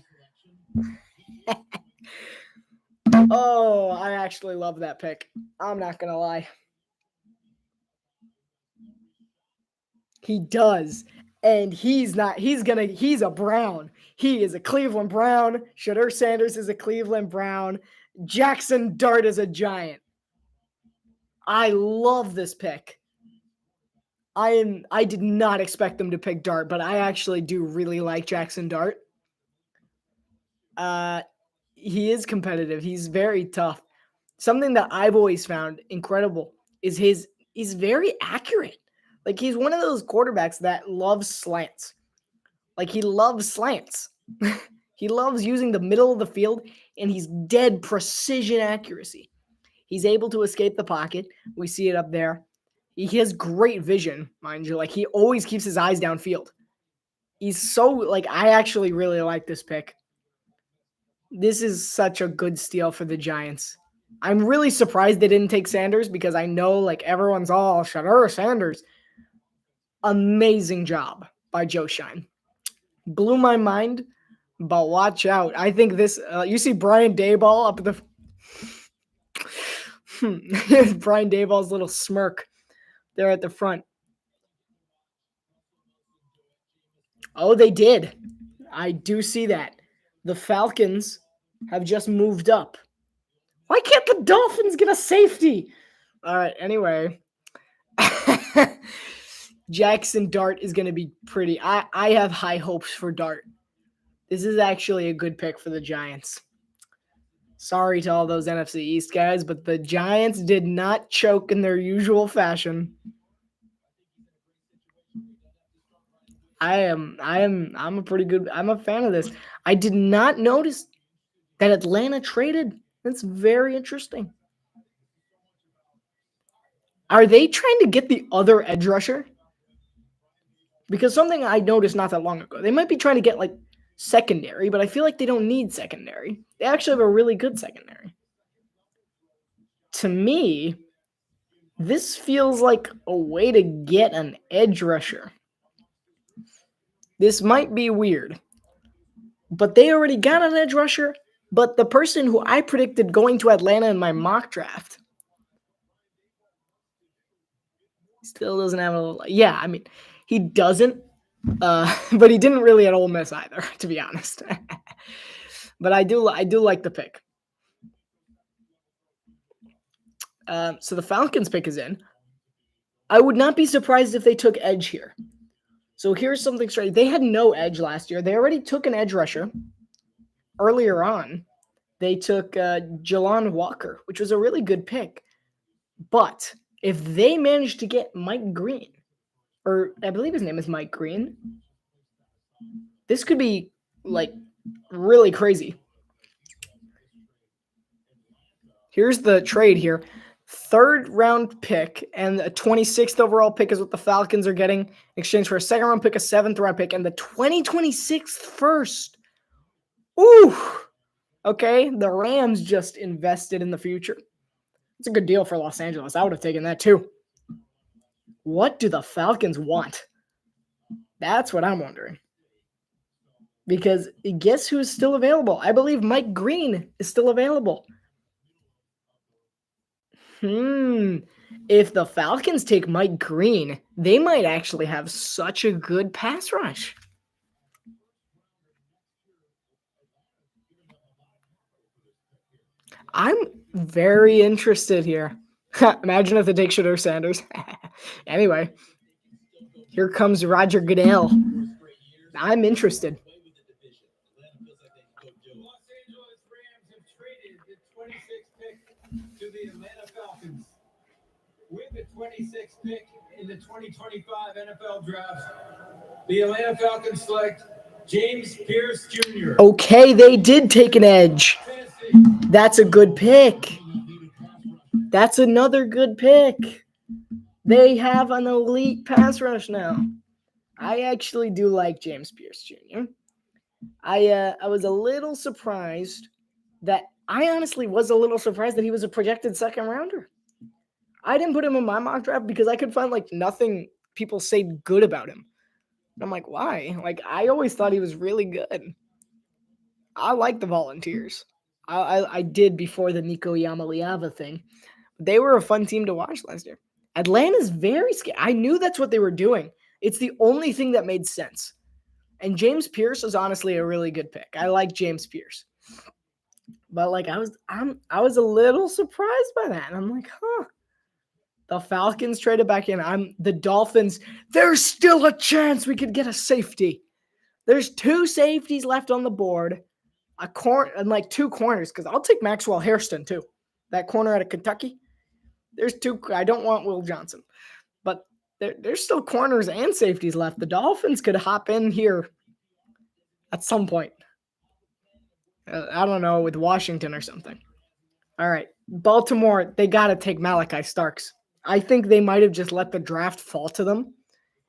Oh, I actually love that pick. I'm not going to lie. He does. And he's a Brown. He is a Cleveland Brown. Shedeur Sanders is a Cleveland Brown. Jackson Dart is a Giant. I love this pick. I did not expect them to pick Dart, but I actually do really like Jackson Dart. He is competitive. He's very tough. Something that I've always found incredible is he's very accurate. Like, he's one of those quarterbacks that loves slants. Like, he loves slants. He loves using the middle of the field, and he's dead precision accuracy. He's able to escape the pocket. We see it up there. He has great vision, mind you. Like, he always keeps his eyes downfield. He's so, like, I actually really like this pick. This is such a good steal for the Giants. I'm really surprised they didn't take Sanders, because I know, like, everyone's all Shedeur Sanders. Amazing job by Joe Shine. Blew my mind, but watch out. I think this, you see Brian Daboll up at the Brian Daboll's little smirk there at the front. Oh, they did. I do see that. The Falcons have just moved up. Why can't the Dolphins get a safety? All right, anyway. Jackson Dart is going to be pretty. I have high hopes for Dart. This is actually a good pick for the Giants. Sorry to all those NFC East guys, but the Giants did not choke in their usual fashion. I'm a fan of this. I did not notice that Atlanta traded. That's very interesting. Are they trying to get the other edge rusher? Because something I noticed not that long ago, they might be trying to get like secondary, but I feel like they don't need secondary. They actually have a really good secondary. To me, this feels like a way to get an edge rusher. This might be weird, but they already got an edge rusher. But the person who I predicted going to Atlanta in my mock draft still doesn't have a. Yeah, I mean, he doesn't, but he didn't really at Ole Miss either, to be honest. But I do like the pick. So the Falcons pick is in. I would not be surprised if they took edge here. So here's something straight. They had no edge last year. They already took an edge rusher earlier on. They took Jelon Walker, which was a really good pick. But if they manage to get Mike Green, or I believe his name is Mike Green, this could be like really crazy. Here's the trade here. 3rd round pick and a 26th overall pick is what the Falcons are getting in exchange for a 2nd round pick, a 7th round pick, and the 2026 first. Ooh. Okay, the Rams just invested in the future. It's a good deal for Los Angeles. I would have taken that too. What do the Falcons want? That's what I'm wondering. Because guess who's still available? I believe Mike Green is still available. If the Falcons take Mike Green, they might actually have such a good pass rush. I'm very interested here. Imagine if they take Shedeur Sanders. Anyway, here comes Roger Goodell. I'm interested. Los Angeles Rams have traded the 26th pick to the Atlanta Falcons. With the 26th pick in the 2025 NFL Draft, the Atlanta Falcons select James Pierce Jr. Okay, they did take an edge. That's a good pick. That's another good pick. They have an elite pass rush now. I actually do like James Pierce Jr. I was a little surprised that I honestly was a little surprised that he was a projected 2nd rounder. I didn't put him in my mock draft because I could find like nothing people say good about him. And I'm like, why? Like, I always thought he was really good. I like the Volunteers. I did before the Nico Yamaliava thing. They were a fun team to watch last year. Atlanta's very scared. I knew that's what they were doing. It's the only thing that made sense. And James Pierce is honestly a really good pick. I like James Pierce. But like I was a little surprised by that. And I'm like, huh. The Falcons traded back in. The Dolphins. There's still a chance we could get a safety. There's 2 safeties left on the board. A corner and like 2 corners, because I'll take Maxwell Hairston too. That corner out of Kentucky. There's 2. I don't want Will Johnson. But there's still corners and safeties left. The Dolphins could hop in here at some point. I don't know, with Washington or something. All right. Baltimore, they got to take Malachi Starks. I think they might have just let the draft fall to them,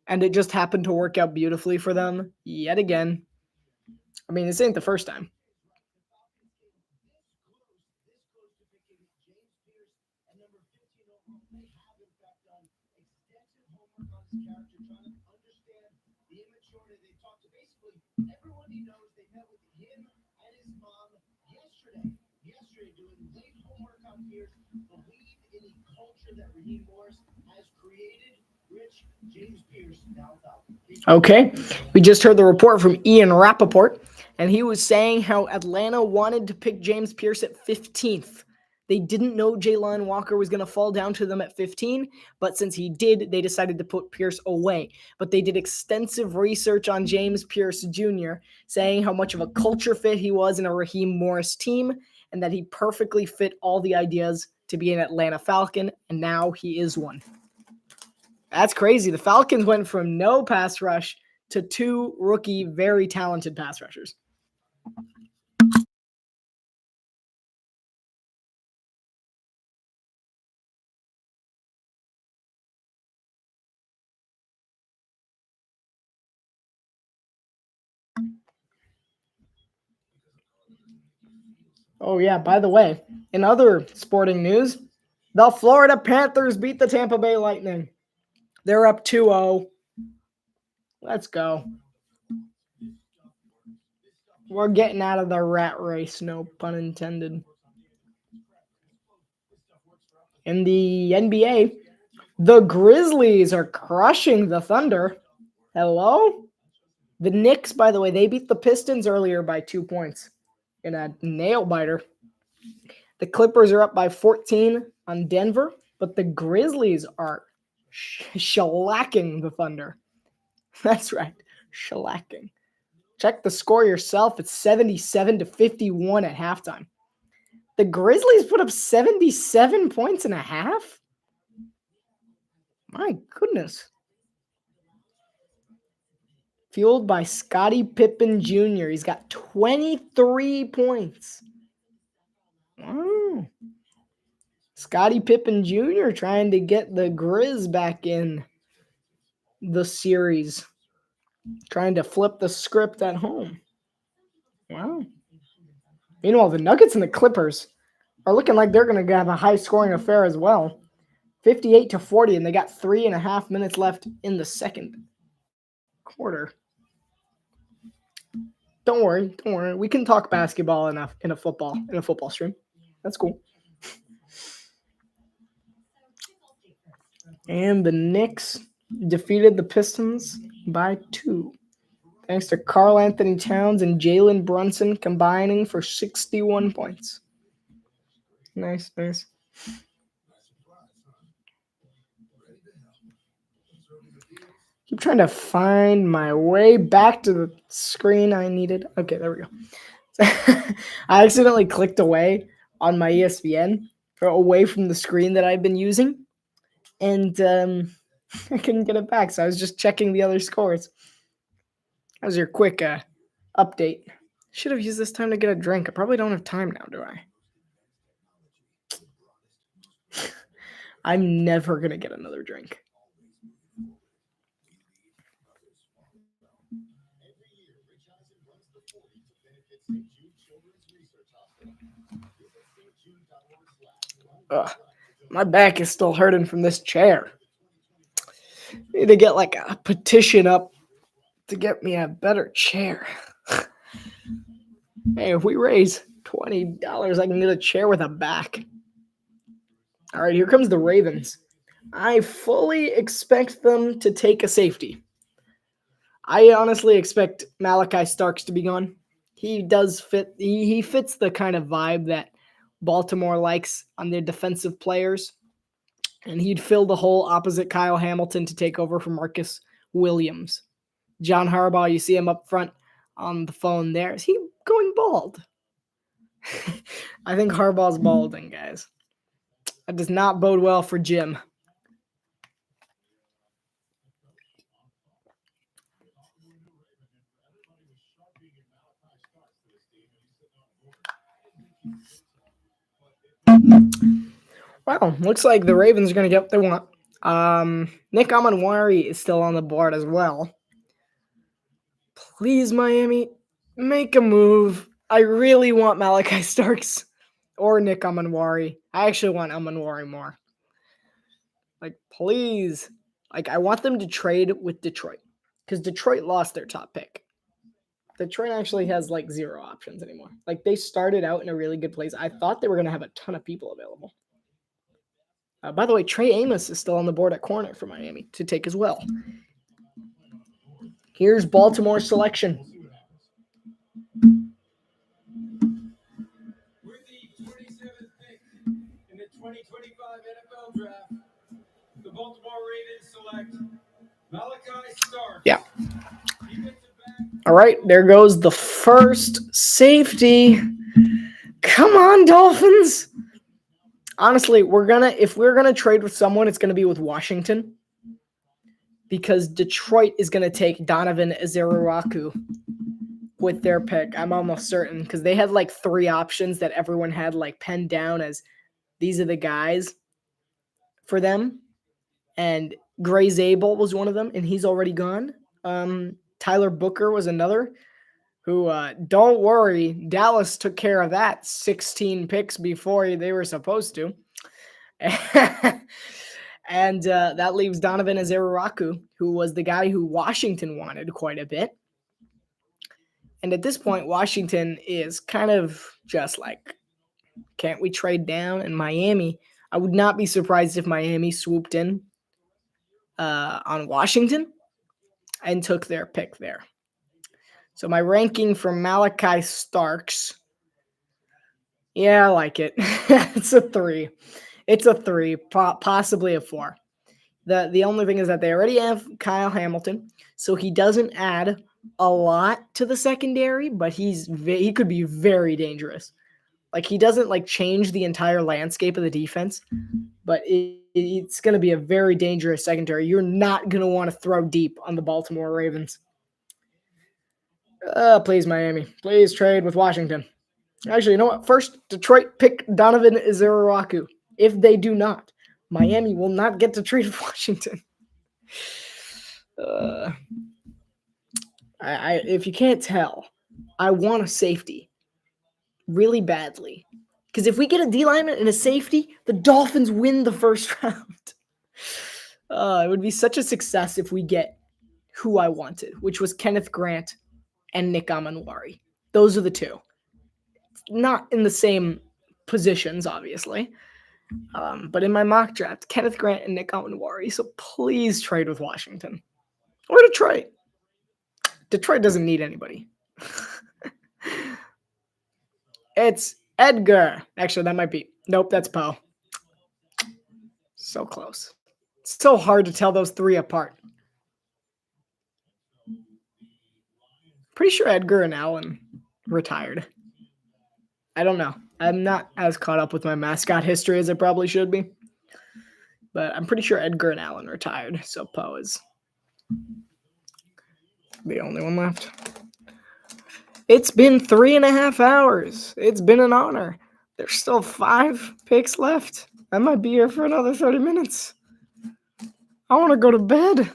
and it just happened to work out beautifully for them yet again. I mean, this ain't the first time. Believe in the culture that Raheem Morris has created Okay, we just heard the report from Ian Rappaport, and he was saying how Atlanta wanted to pick James Pierce at 15th. They didn't know Jalen Walker was going to fall down to them at 15, but since he did, they decided to put Pierce away. But they did extensive research on James Pierce Jr., saying how much of a culture fit he was in a Raheem Morris team, and that he perfectly fit all the ideas to be an Atlanta Falcon, and now he is one. That's crazy. The Falcons went from no pass rush to 2 rookie, very talented pass rushers. Oh, yeah, by the way, in other sporting news, the Florida Panthers beat the Tampa Bay Lightning. They're up 2-0. Let's go. We're getting out of the rat race, no pun intended. In the NBA, the Grizzlies are crushing the Thunder. Hello? The Knicks, by the way, they beat the Pistons earlier by 2 points in a nail biter. The Clippers are up by 14 on Denver, but the Grizzlies are shellacking the Thunder. That's right, shellacking. Check the score yourself. It's 77-51 at halftime. The Grizzlies put up 77 points and a half? My goodness. Fueled by Scottie Pippen Jr. He's got 23 points. Wow. Scottie Pippen Jr. trying to get the Grizz back in the series. Trying to flip the script at home. Wow. Meanwhile, the Nuggets and the Clippers are looking like they're going to have a high-scoring affair as well. 58-40, and they got 3.5 minutes left in the second quarter. Don't worry. We can talk basketball in a football stream. That's cool. And the Knicks defeated the Pistons by 2. Thanks to Karl Anthony Towns and Jalen Brunson combining for 61 points. Nice. Keep trying to find my way back to the screen I needed. Okay, there we go. I accidentally clicked away on my ESPN, or away from the screen that I've been using, and I couldn't get it back, so I was just checking the other scores. That was your quick update. Should have used this time to get a drink. I probably don't have time now, do I? I'm never going to get another drink. Ugh, my back is still hurting from this chair. Need to get like a petition up to get me a better chair. Hey, if we raise $20, I can get a chair with a back. All right, here comes the Ravens. I fully expect them to take a safety. I honestly expect Malachi Starks to be gone. He does fit. He fits the kind of vibe that Baltimore likes on their defensive players. And he'd fill the hole opposite Kyle Hamilton to take over for Marcus Williams. John Harbaugh, you see him up front on the phone there. Is he going bald? I think Harbaugh's balding, guys. That does not bode well for Jim. Wow, looks like the Ravens are going to get what they want. Nick Amanwari is still on the board as well. Please, Miami, make a move. I really want Malachi Starks or Nick Amanwari. I actually want Amanwari more. Like, please. Like, I want them to trade with Detroit because Detroit lost their top pick. Detroit actually has like 0 options anymore. Like, they started out in a really good place. I thought they were going to have a ton of people available. By the way, Trey Amos is still on the board at corner for Miami to take as well. Here's Baltimore's selection. With the 27th pick in the 2025 NFL Draft, the Baltimore Ravens select Malachi Starks. Yeah. Defensive back. All right, there goes the first safety. Come on, Dolphins. Honestly, if we're gonna trade with someone, it's gonna be with Washington, because Detroit is gonna take Donovan Ezeuruaku with their pick. I'm almost certain, because they had like 3 options that everyone had like penned down as these are the guys for them, and Gray Zabel was one of them, and he's already gone. Tyler Booker was another. Who, don't worry, Dallas took care of that 16 picks before they were supposed to. And that leaves Donovan Ezeuruaku, who was the guy who Washington wanted quite a bit. And at this point, Washington is kind of just like, can't we trade down? And Miami, I would not be surprised if Miami swooped in on Washington and took their pick there. So my ranking for Malachi Starks, yeah, I like it. It's a 3. It's a 3, possibly a 4. The only thing is that they already have Kyle Hamilton, so he doesn't add a lot to the secondary, but he could be very dangerous. Like, he doesn't like change the entire landscape of the defense, but it's going to be a very dangerous secondary. You're not going to want to throw deep on the Baltimore Ravens. Please, Miami. Please trade with Washington. Actually, you know what? First, Detroit pick Donovan Ezeuruaku. If they do not, Miami will not get to trade with Washington. If you can't tell, I want a safety really badly. Because if we get a D lineman and a safety, the Dolphins win the first round. It would be such a success if we get who I wanted, which was Kenneth Grant and Nick Amanwari. Those are the two. Not in the same positions, obviously. But in my mock draft, Kenneth Grant and Nick Amanwari. So please trade with Washington. Or Detroit. Detroit doesn't need anybody. It's Edgar. Actually, that might be. Nope, that's Poe. So close. It's so hard to tell those 3 apart. Pretty sure Edgar and Allen retired. I don't know. I'm not as caught up with my mascot history as I probably should be. But I'm pretty sure Edgar and Allen retired. So Poe is the only one left. It's been 3.5 hours. It's been an honor. There's still 5 picks left. I might be here for another 30 minutes. I want to go to bed.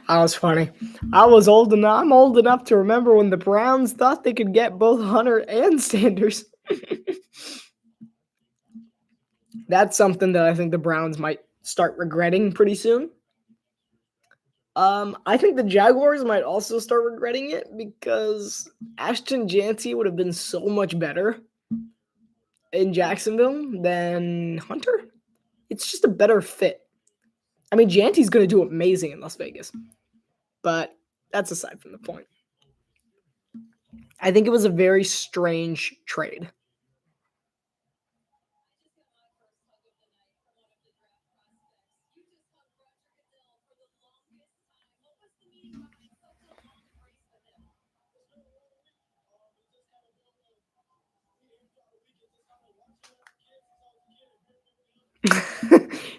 That was funny. I'm old enough to remember when the Browns thought they could get both Hunter and Sanders. That's something that I think the Browns might start regretting pretty soon. I think the Jaguars might also start regretting it, because Ashton Janty would have been so much better in Jacksonville than Hunter. It's just a better fit. I mean, Janty's going to do amazing in Las Vegas, but that's aside from the point. I think it was a very strange trade.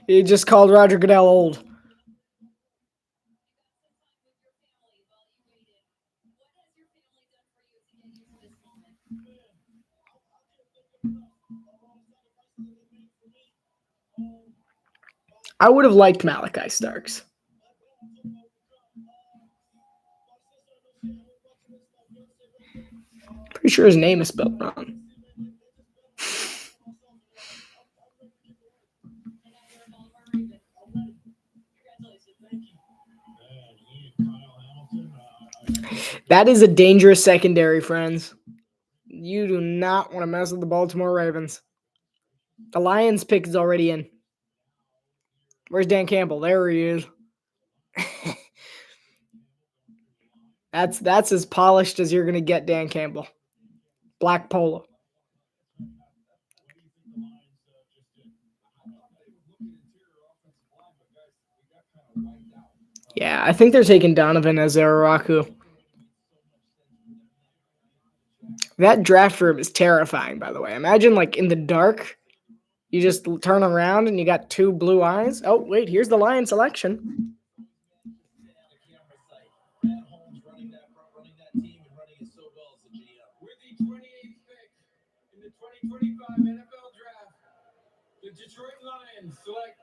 He just called Roger Goodell old. I would have liked Malachi Starks. Pretty sure his name is spelled wrong. That is a dangerous secondary, friends. You do not want to mess with the Baltimore Ravens. The Lions pick is already in. Where's Dan Campbell? There he is. That's as polished as you're going to get, Dan Campbell. Black polo. Yeah, I think they're taking Donovan Azaraku. That draft room is terrifying, by the way. Imagine, like, in the dark, you just turn around and you got two blue eyes. Oh, wait, here's the Lion selection. With the 28th pick in the 2025 NFL Draft, the Detroit Lions select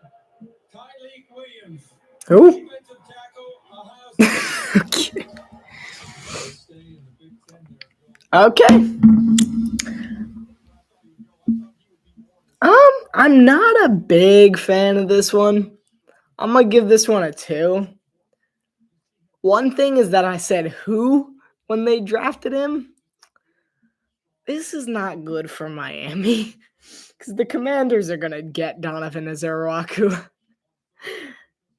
Tyleek Williams, Who? defensive tackle, Ohio State. Okay. I'm not a big fan of this one. I'm gonna give this one a 2. One thing is that I said who when they drafted him. This is not good for Miami because the Commanders are gonna get Donovan Azaraku.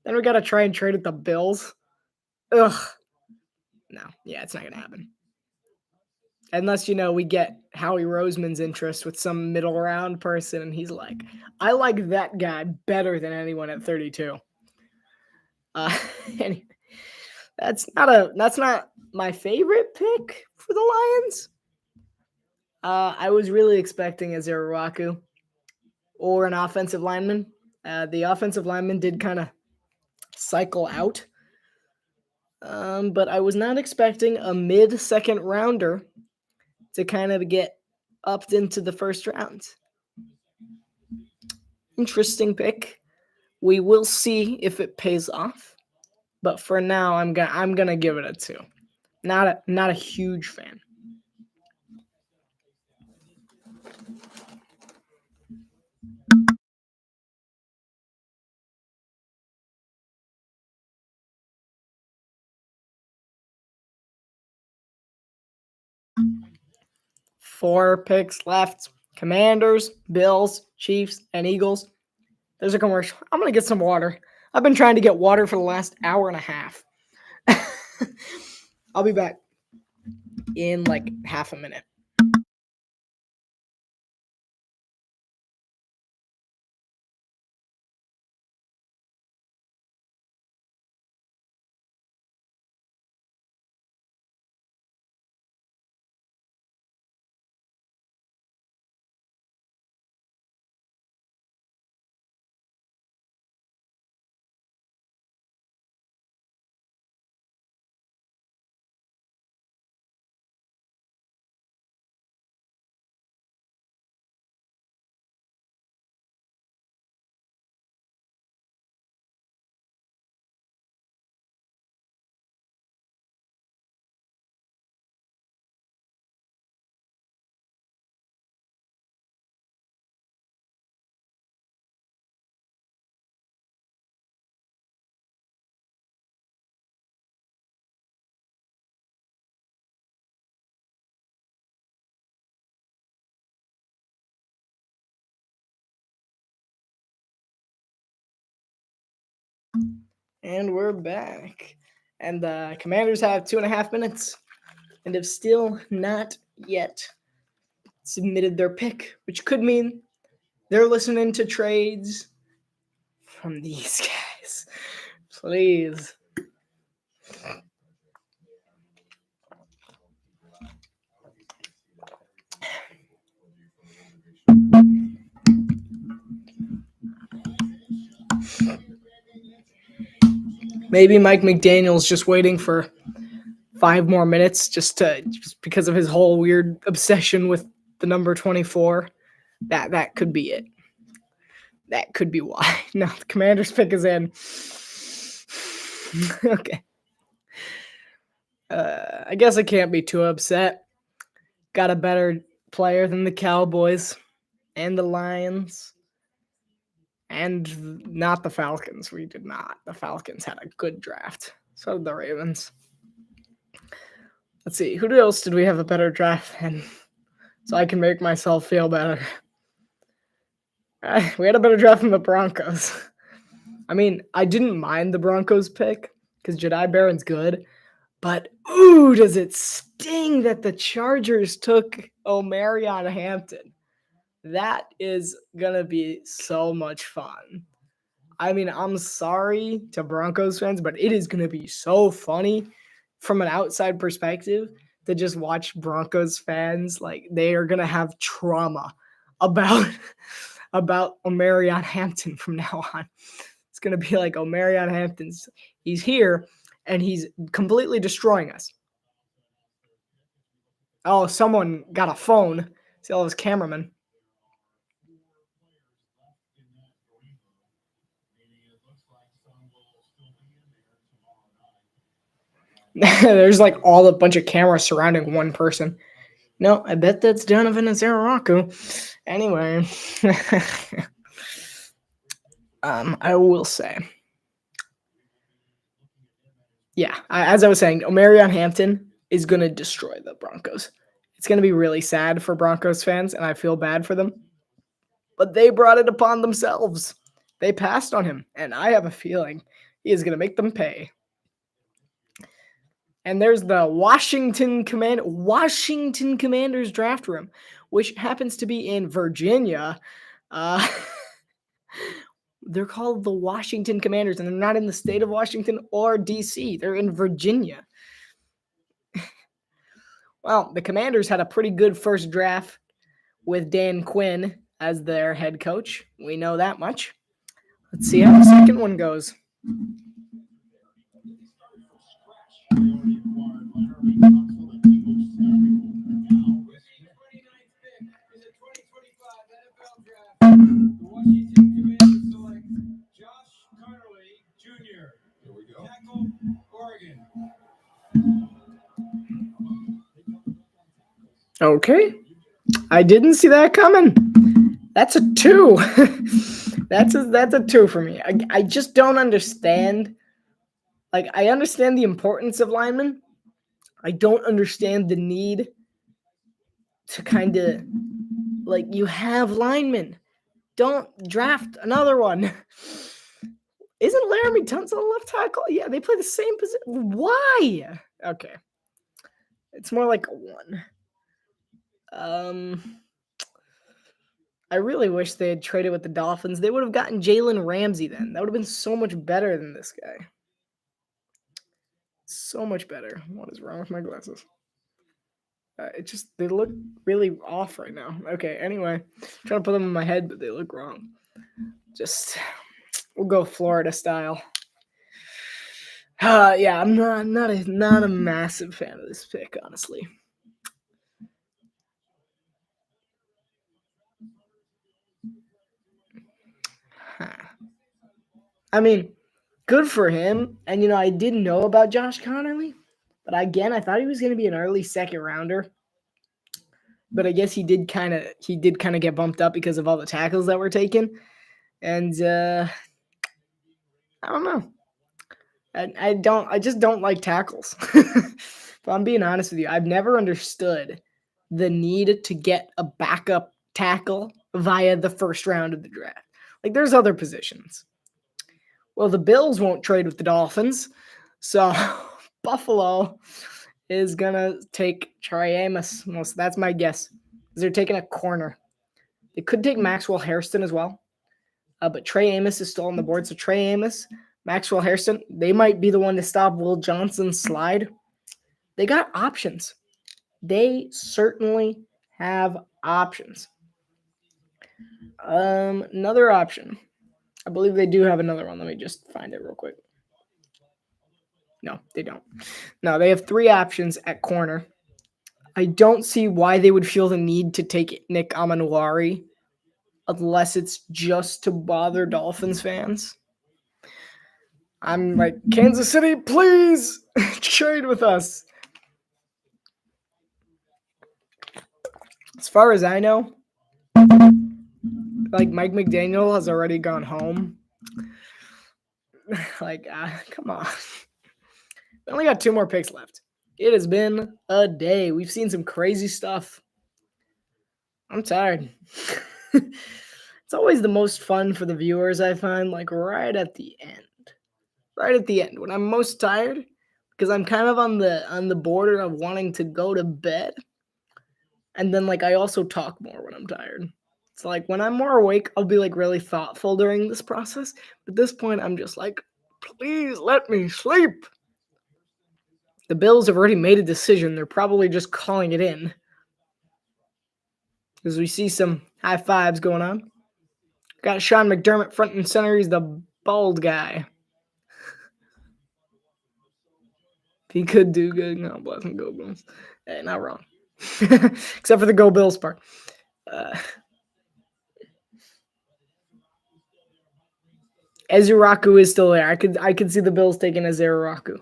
Then we gotta try and trade with the Bills. Ugh. No, yeah, it's not gonna happen. Unless, we get Howie Roseman's interest with some middle round person, and he's like, I like that guy better than anyone at 32. Anyway, that's not my favorite pick for the Lions. I was really expecting Azaraku or an offensive lineman. The offensive lineman did kind of cycle out. But I was not expecting a mid-second rounder to kind of get upped into the first round. Interesting pick. We will see if it pays off. But for now, I'm gonna give it a 2. Not a huge fan. Four picks left. Commanders, Bills, Chiefs, and Eagles. There's a commercial. I'm going to get some water. I've been trying to get water for the last hour and a half. I'll be back in like half a minute. And we're back. And the Commanders have 2.5 minutes and have still not yet submitted their pick, which could mean they're listening to trades from these guys. Please. Maybe Mike McDaniel's just waiting for 5 more minutes just because of his whole weird obsession with the number 24. That could be it. That could be why. No, the Commanders pick is in. Okay. I guess I can't be too upset. Got a better player than the Cowboys and the Lions. And not the Falcons. We did not. The Falcons had a good draft. So did the Ravens. Let's see. Who else did we have a better draft than? So I can make myself feel better. We had a better draft than the Broncos. I mean, I didn't mind the Broncos pick because Jedi Barron's good. But, ooh, does it sting that the Chargers took Omarion Hampton? That is going to be so much fun. I mean, I'm sorry to Broncos fans, but it is going to be so funny from an outside perspective to just watch Broncos fans. Like, they are going to have trauma about Omarion Hampton from now on. It's going to be like Omarion Hampton's. He's here, and he's completely destroying us. Oh, someone got a phone. See all those cameramen. There's like a bunch of cameras surrounding one person. No, I bet that's Donovan Azaraku. Anyway, I will say, yeah, as I was saying, Omarion Hampton is going to destroy the Broncos. It's going to be really sad for Broncos fans, and I feel bad for them. But they brought it upon themselves. They passed on him, and I have a feeling he is going to make them pay. And there's the Washington Commanders draft room, which happens to be in Virginia. They're called the Washington Commanders, and they're not in the state of Washington or D.C. They're in Virginia. Well, the Commanders had a pretty good first draft with Dan Quinn as their head coach. We know that much. Let's see how the second one goes. Okay. I didn't see that coming. That's a 2. That's a 2 for me. I just don't understand. Like, I understand the importance of linemen. I don't understand the need to kind of, like, you have linemen. Don't draft another one. Isn't Laramie Tunsil a left tackle? Yeah, they play the same position. Why? Okay. It's more like a 1. I really wish they had traded with the Dolphins. They would have gotten Jalen Ramsey then. That would have been so much better than this guy. So much better. What is wrong with my glasses? They look really off right now. Okay, anyway. I'm trying to put them in my head, but they look wrong. We'll go Florida style. Yeah, I'm not a massive fan of this pick, honestly. I mean, good for him. And, I didn't know about Josh Connerly. But again, I thought he was going to be an early second rounder. But I guess he did kind of get bumped up because of all the tackles that were taken. And I don't know. I just don't like tackles. If I'm being honest with you, I've never understood the need to get a backup tackle via the first round of the draft. Like, there's other positions. Well, the Bills won't trade with the Dolphins, so Buffalo is going to take Trey Amos. Well, so that's my guess. They're taking a corner. They could take Maxwell Hairston as well, but Trey Amos is still on the board. So Trey Amos, Maxwell Hairston, they might be the one to stop Will Johnson's slide. They got options. They certainly have options. Another option. I believe they do have another one. Let me just find it real quick. No, they don't. No, they have 3 options at corner. I don't see why they would feel the need to take Nick Amenuari unless it's just to bother Dolphins fans. I'm like, Kansas City, please trade with us. As far as I know, like Mike McDaniel has already gone home. Like, come on. We only got 2 more picks left. It has been a day. We've seen some crazy stuff. I'm tired. It's always the most fun for the viewers, I find, like right at the end. Right at the end when I'm most tired, because I'm kind of on the border of wanting to go to bed. And then like I also talk more when I'm tired. It's like when I'm more awake, I'll be like really thoughtful during this process. But at this point, I'm just like, please let me sleep. The Bills have already made a decision. They're probably just calling it in. As we see some high fives going on. Got Sean McDermott front and center. He's the bald guy. He could do good. No, bless him, go Bills. Hey, not wrong. Except for the Go Bills part. Ezuraku is still there. I could see the Bills taking Ezuraku.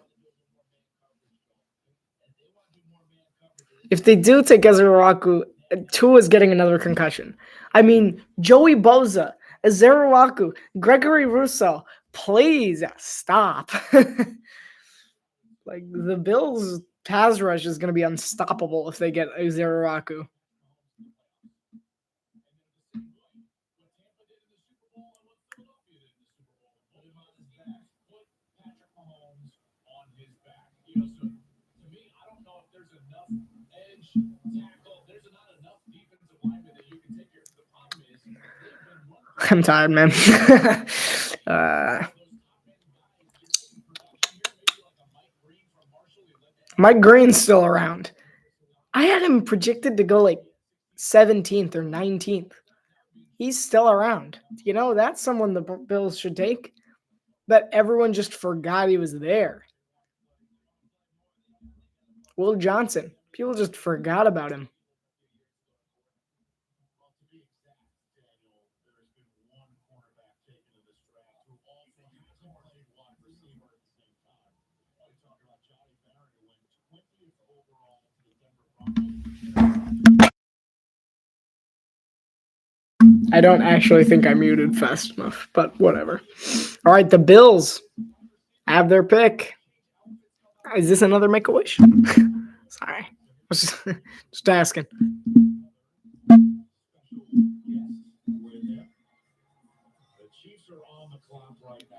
If they do take Ezuraku, Tua is getting another concussion. I mean, Joey Bosa, Ezuraku, Gregory Rousseau, please stop. Like the Bills' pass rush is going to be unstoppable if they get Ezuraku. I'm tired, man. Mike Green's still around. I had him projected to go like 17th or 19th. He's still around. You know, that's someone the Bills should take. That everyone just forgot he was there. Will Johnson. People just forgot about him. I don't actually think I muted fast enough, but whatever. All right, the Bills have their pick. Is this another Make-A-Wish? Sorry. Just asking.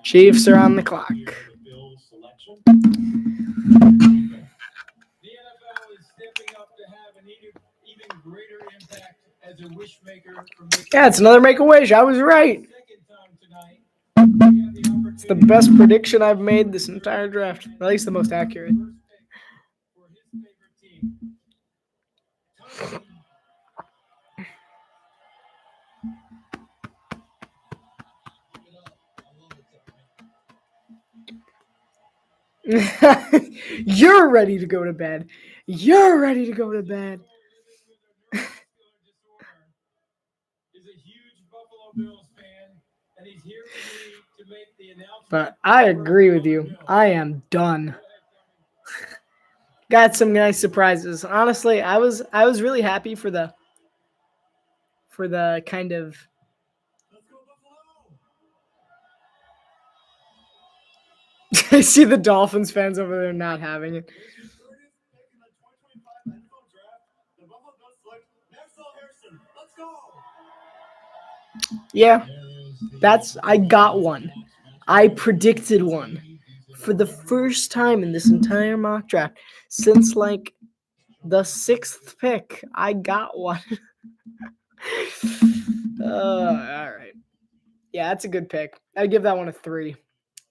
Chiefs are on the clock. The NFL is stepping up to have an even greater impact as a wish maker. Yeah, it's another Make-A-Wish. I was right. It's the best prediction I've made this entire draft. At least the most accurate. You're ready to go to bed. You're ready to go to bed. But I agree with you. I am done. Got some nice surprises. Honestly, I was really happy for the kind of I see the Dolphins fans over there not having it. Yeah, I got one. I predicted one for the first time in this entire mock draft since like the 6th pick. I got one. All right. Yeah, that's a good pick. I'd give that one a 3.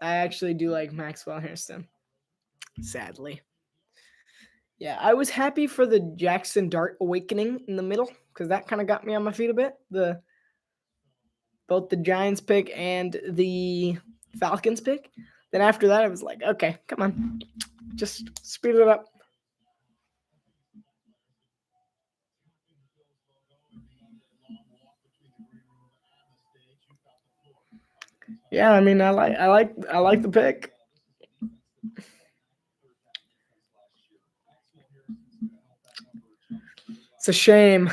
I actually do like Maxwell Hairston. Sadly. Yeah, I was happy for the Jackson Dart awakening in the middle because that kind of got me on my feet a bit. Both the Giants pick and the Falcons pick. Then after that, I was like, okay, come on. Just speed it up. Yeah, I mean, I like the pick. It's a shame.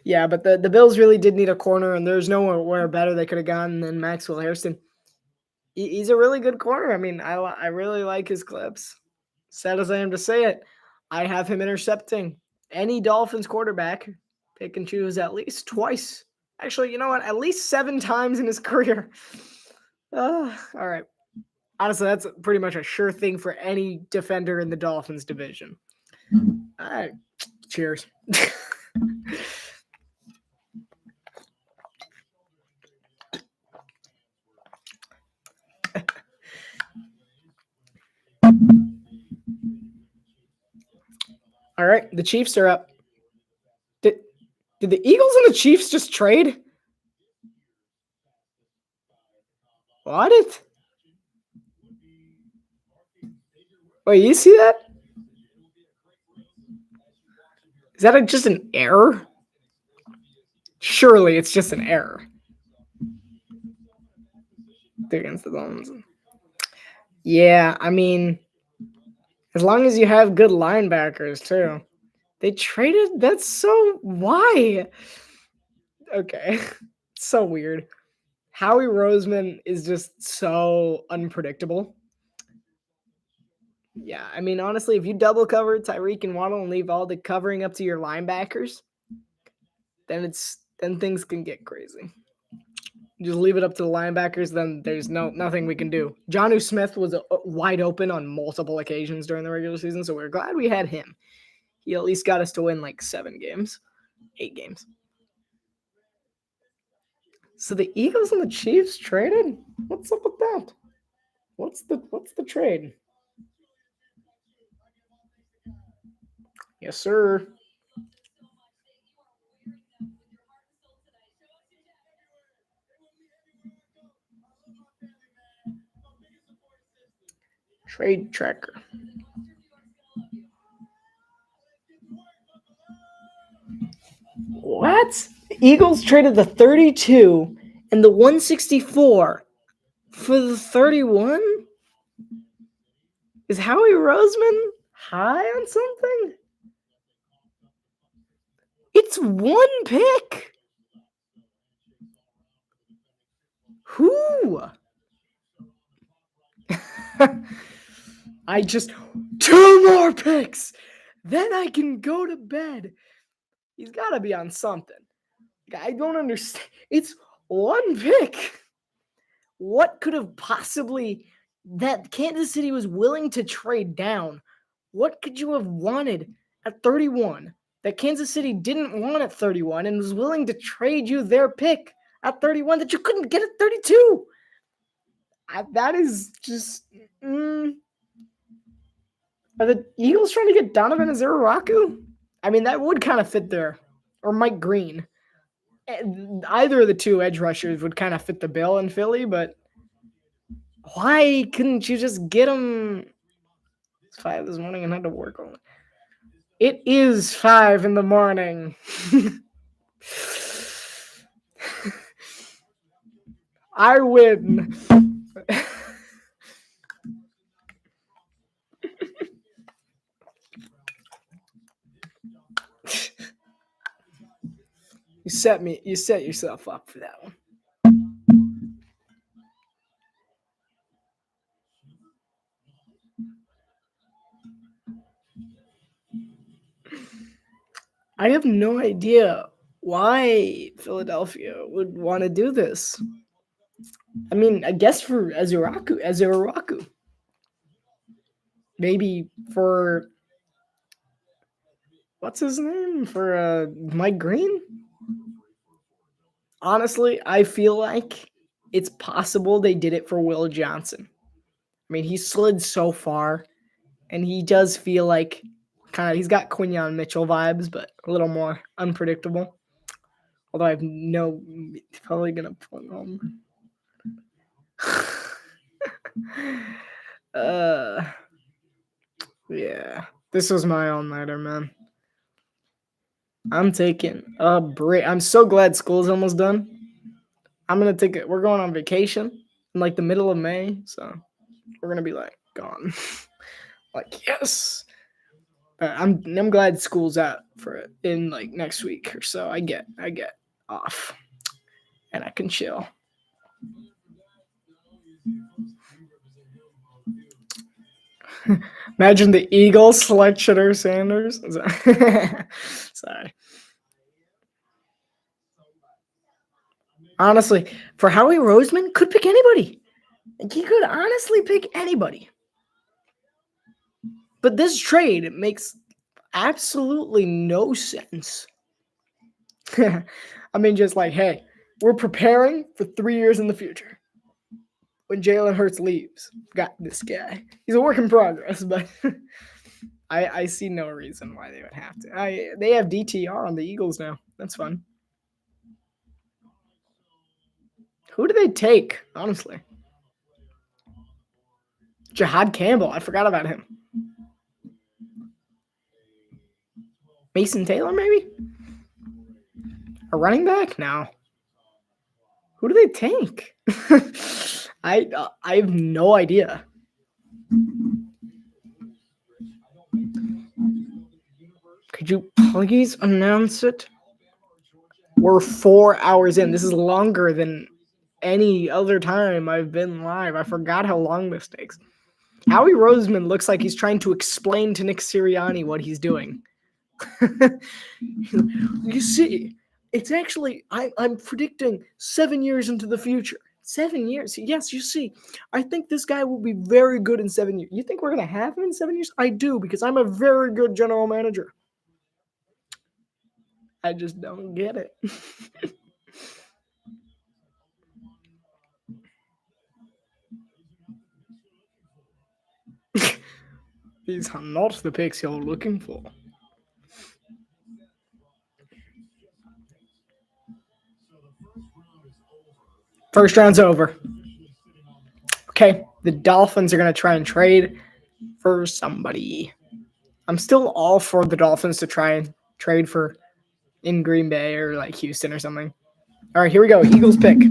Yeah, but the Bills really did need a corner, and there's nowhere better they could have gone than Maxwell Hairston. He's a really good corner. I mean, I really like his clips. Sad as I am to say it, I have him intercepting any Dolphins quarterback, pick and choose at least twice. Actually, you know what? At least 7 times in his career. All right. Honestly, that's pretty much a sure thing for any defender in the Dolphins division. All right. Cheers. All right. The Chiefs are up. Did the Eagles and the Chiefs just trade? What? Wait, you see that? Is that just an error? Surely it's just an error. They're against the Dolphins. Yeah, I mean, as long as you have good linebackers too. They traded. That's so why? Okay, so weird. Howie Roseman is just so unpredictable. Yeah, I mean, honestly, if you double cover Tyreek and Waddle and leave all the covering up to your linebackers, then things can get crazy. Just leave it up to the linebackers, then there's nothing we can do. Jonnu Smith was wide open on multiple occasions during the regular season, so we're glad we had him. He at least got us to win like 8 games. So the Eagles and the Chiefs traded? What's up with that? What's the trade? Yes, sir. Trade tracker. What? The Eagles traded the 32 and the 164 for the 31? Is Howie Roseman high on something? It's 1 pick. Who? I just 2 more picks. Then I can go to bed. He's got to be on something. I don't understand. It's 1 pick. What could have possibly that Kansas City was willing to trade down? What could you have wanted at 31 that Kansas City didn't want at 31 and was willing to trade you their pick at 31 that you couldn't get at 32? That is just. Are the Eagles trying to get Donovan Azaraku? I mean, that would kind of fit there. Or Mike Green. Either of the 2 edge rushers would kind of fit the bill in Philly, but why couldn't you just get them? It's 5 this morning and had to work on it. It is 5 in the morning. I win. You set yourself up for that one. I have no idea why Philadelphia would want to do this. I mean, I guess for Azaraku. Maybe for what's his name? For Mike Green? Honestly, I feel like it's possible they did it for Will Johnson. I mean, he slid so far, and he does feel like he's got Quinyon Mitchell vibes, but a little more unpredictable. Although he's probably gonna pull home. Yeah, this was my all-nighter, man. I'm taking a break. I'm so glad school's almost done. I'm gonna take it. We're going on vacation in like the middle of May, so we're gonna be like gone. Like yes. I'm glad school's out for it in like next week or so. I get off and I can chill. Imagine the Eagles select Shedeur Sanders. Sorry. Honestly, for Howie Roseman, could pick anybody. He could honestly pick anybody. But this trade makes absolutely no sense. I mean, just like, hey, we're preparing for 3 years in the future. When Jalen Hurts leaves, got this guy. He's a work in progress, but I see no reason why they would have to. They have DTR on the Eagles now. That's fun. Who do they take, honestly? Jihad Campbell. I forgot about him. Mason Taylor, maybe? A running back? No. Who do they take? I have no idea. Could you please announce it? We're 4 hours in. This is longer than any other time I've been live. I forgot how long this takes. Howie Roseman looks like he's trying to explain to Nick Sirianni what he's doing. You see, it's actually, I'm predicting 7 years into the future. 7 years? Yes, you see, I think this guy will be very good in 7 years. You think we're going to have him in 7 years? I do, because I'm a very good general manager. I just don't get it. These are not the picks you're looking for. First round's over. Okay, the Dolphins are going to try and trade for somebody. I'm still all for the Dolphins to try and trade for in Green Bay or like Houston or something. All right, here we go. Eagles pick. The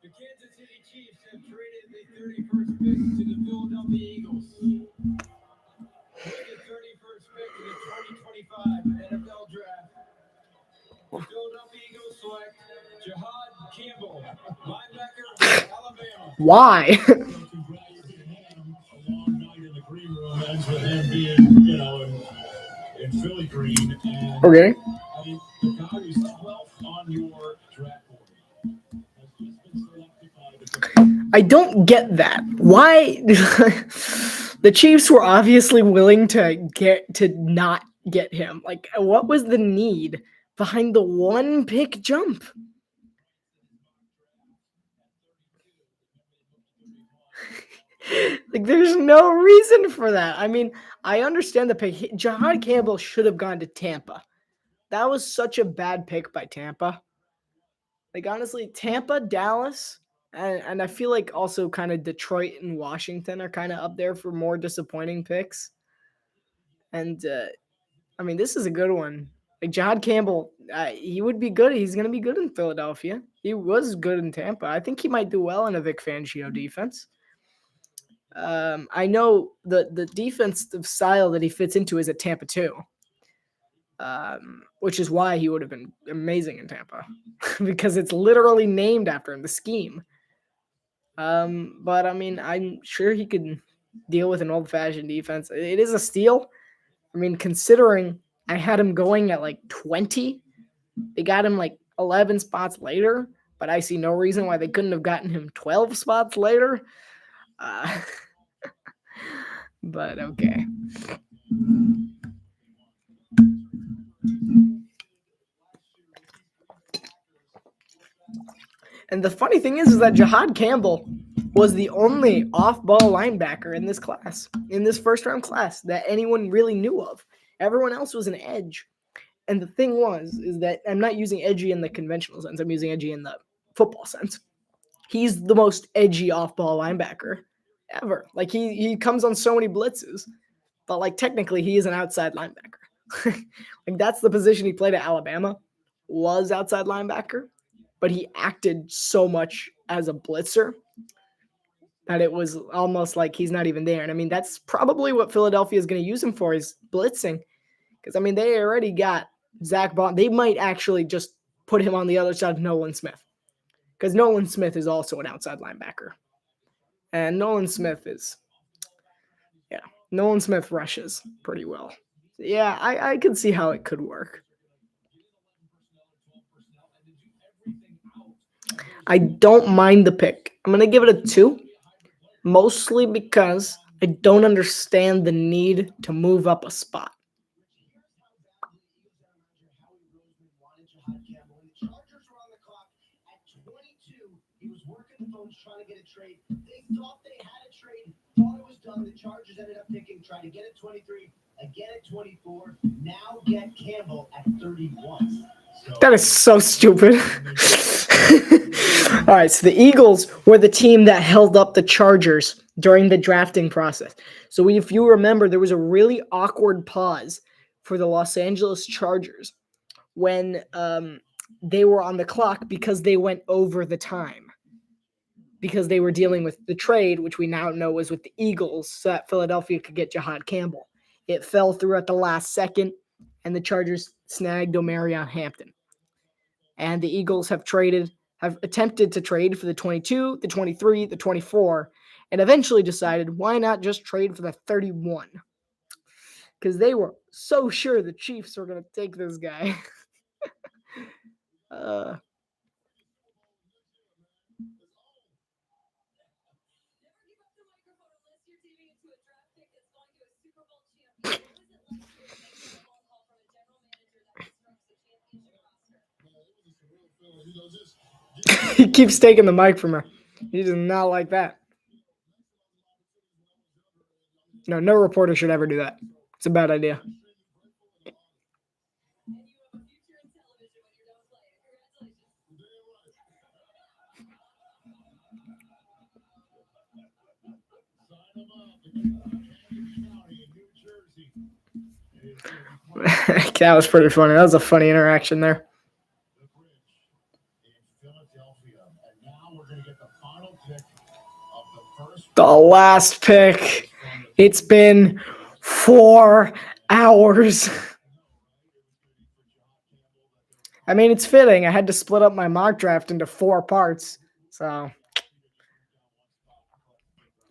Kansas City Chiefs have traded the 31st pick to the Philadelphia Eagles. With the 31st pick in the 2025 NFL Draft, the Philadelphia Eagles select Jihad Campbell, linebacker, Alabama. Why? A long night in the green room ends with him being, in Philly green. And Okay. I mean, the guy who's 12th on your draft board has just been selected by the I don't get that. Why? The Chiefs were obviously willing to not get him. Like, what was the need behind the one pick jump? Like, there's no reason for that. I mean, I understand the pick. Jihad Campbell should have gone to Tampa. That was such a bad pick by Tampa. Like, honestly, Tampa, Dallas, and I feel like also kind of Detroit and Washington are kind of up there for more disappointing picks. And, I mean, this is a good one. Like, Jihad Campbell, he would be good. He's going to be good in Philadelphia. He was good in Tampa. I think he might do well in a Vic Fangio defense. I know the defensive style that he fits into is at Tampa too, which is why he would have been amazing in Tampa because it's literally named after him, the scheme. But I mean, I'm sure he could deal with an old-fashioned defense. It is a steal. I mean, considering I had him going at like 20, they got him like 11 spots later, but I see no reason why they couldn't have gotten him 12 spots later. But okay. And the funny thing is that Jihad Campbell was the only off-ball linebacker in this class, in this first-round class, that anyone really knew of. Everyone else was an edge. And the thing is that I'm not using edgy in the conventional sense. I'm using edgy in the football sense. He's the most edgy off-ball linebacker ever. Like, he comes on so many blitzes, but, like, technically he is an outside linebacker. Like, that's the position he played at Alabama, was outside linebacker, but he acted so much as a blitzer that it was almost like he's not even there. And I mean, that's probably what Philadelphia is going to use him for, is blitzing. Because, I mean, they already got Zach Bond. They might actually just put him on the other side of Nolan Smith. Because Nolan Smith is also an outside linebacker. And Nolan Smith rushes pretty well. Yeah, I could see how it could work. I don't mind the pick. I'm going to give it a 2, mostly because I don't understand the need to move up a spot. He was working the phones trying to get a trade. They thought they had a trade, thought it was done. The Chargers ended up picking, trying to get at 23, again at 24. Now get Campbell at 31. That is so stupid. All right, so the Eagles were the team that held up the Chargers during the drafting process. So if you remember, there was a really awkward pause for the Los Angeles Chargers when they were on the clock because they went over the time. Because they were dealing with the trade, which we now know was with the Eagles, so that Philadelphia could get Jahad Campbell. It fell through at the last second, and the Chargers snagged Omarion Hampton. And the Eagles have attempted to trade for the 22, the 23, the 24, and eventually decided, why not just trade for the 31? Because they were so sure the Chiefs were going to take this guy. He keeps taking the mic from her. He does not like that. No reporter should ever do that. It's a bad idea. That was pretty funny. That was a funny interaction there. The last pick. It's been 4 hours. I mean, it's fitting. I had to split up my mock draft into 4 parts. So,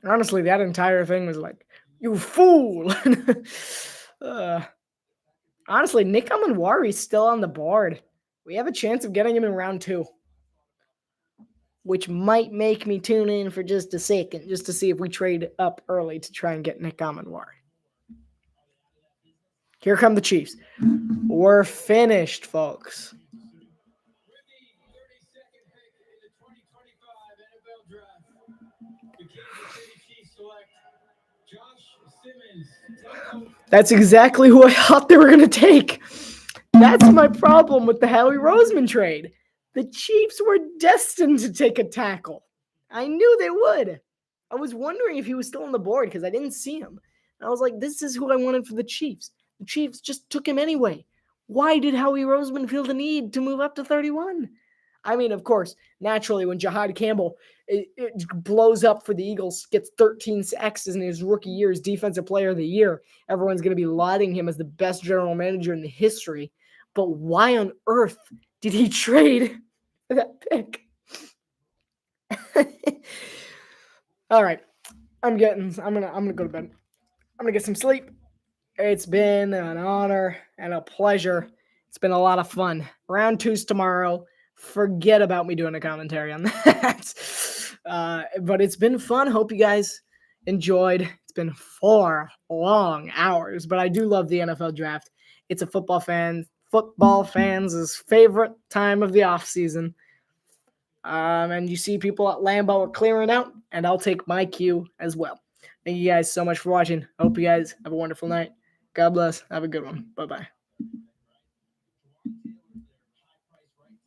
honestly, that entire thing was like, you fool. Honestly, Nick Amanwari's still on the board. We have a chance of getting him in round 2. Which might make me tune in for just a second, just to see if we trade up early to try and get Nick Amanwari. Here come the Chiefs. We're finished, folks. That's exactly who I thought they were going to take. That's my problem with the Howie Roseman trade. The Chiefs were destined to take a tackle. I knew they would. I was wondering if he was still on the board because I didn't see him. And I was like, this is who I wanted for the Chiefs. The Chiefs just took him anyway. Why did Howie Roseman feel the need to move up to 31? I mean, of course, naturally, when Jahad Campbell it blows up for the Eagles, gets 13 sacks in his rookie year, as Defensive Player of the Year, everyone's going to be lauding him as the best general manager in the history. But why on earth did he trade for that pick? All right. I'm gonna go to bed. I'm gonna get some sleep. It's been an honor and a pleasure. It's been a lot of fun. Round 2's tomorrow. Forget about me doing a commentary on that. But it's been fun. Hope you guys enjoyed. It's been 4 long hours, but I do love the NFL draft. It's a football fans' favorite time of the off season. And you see people at Lambeau are clearing out, and I'll take my cue as well. Thank you guys so much for watching. Hope you guys have a wonderful night. God bless. Have a good one. Bye-bye.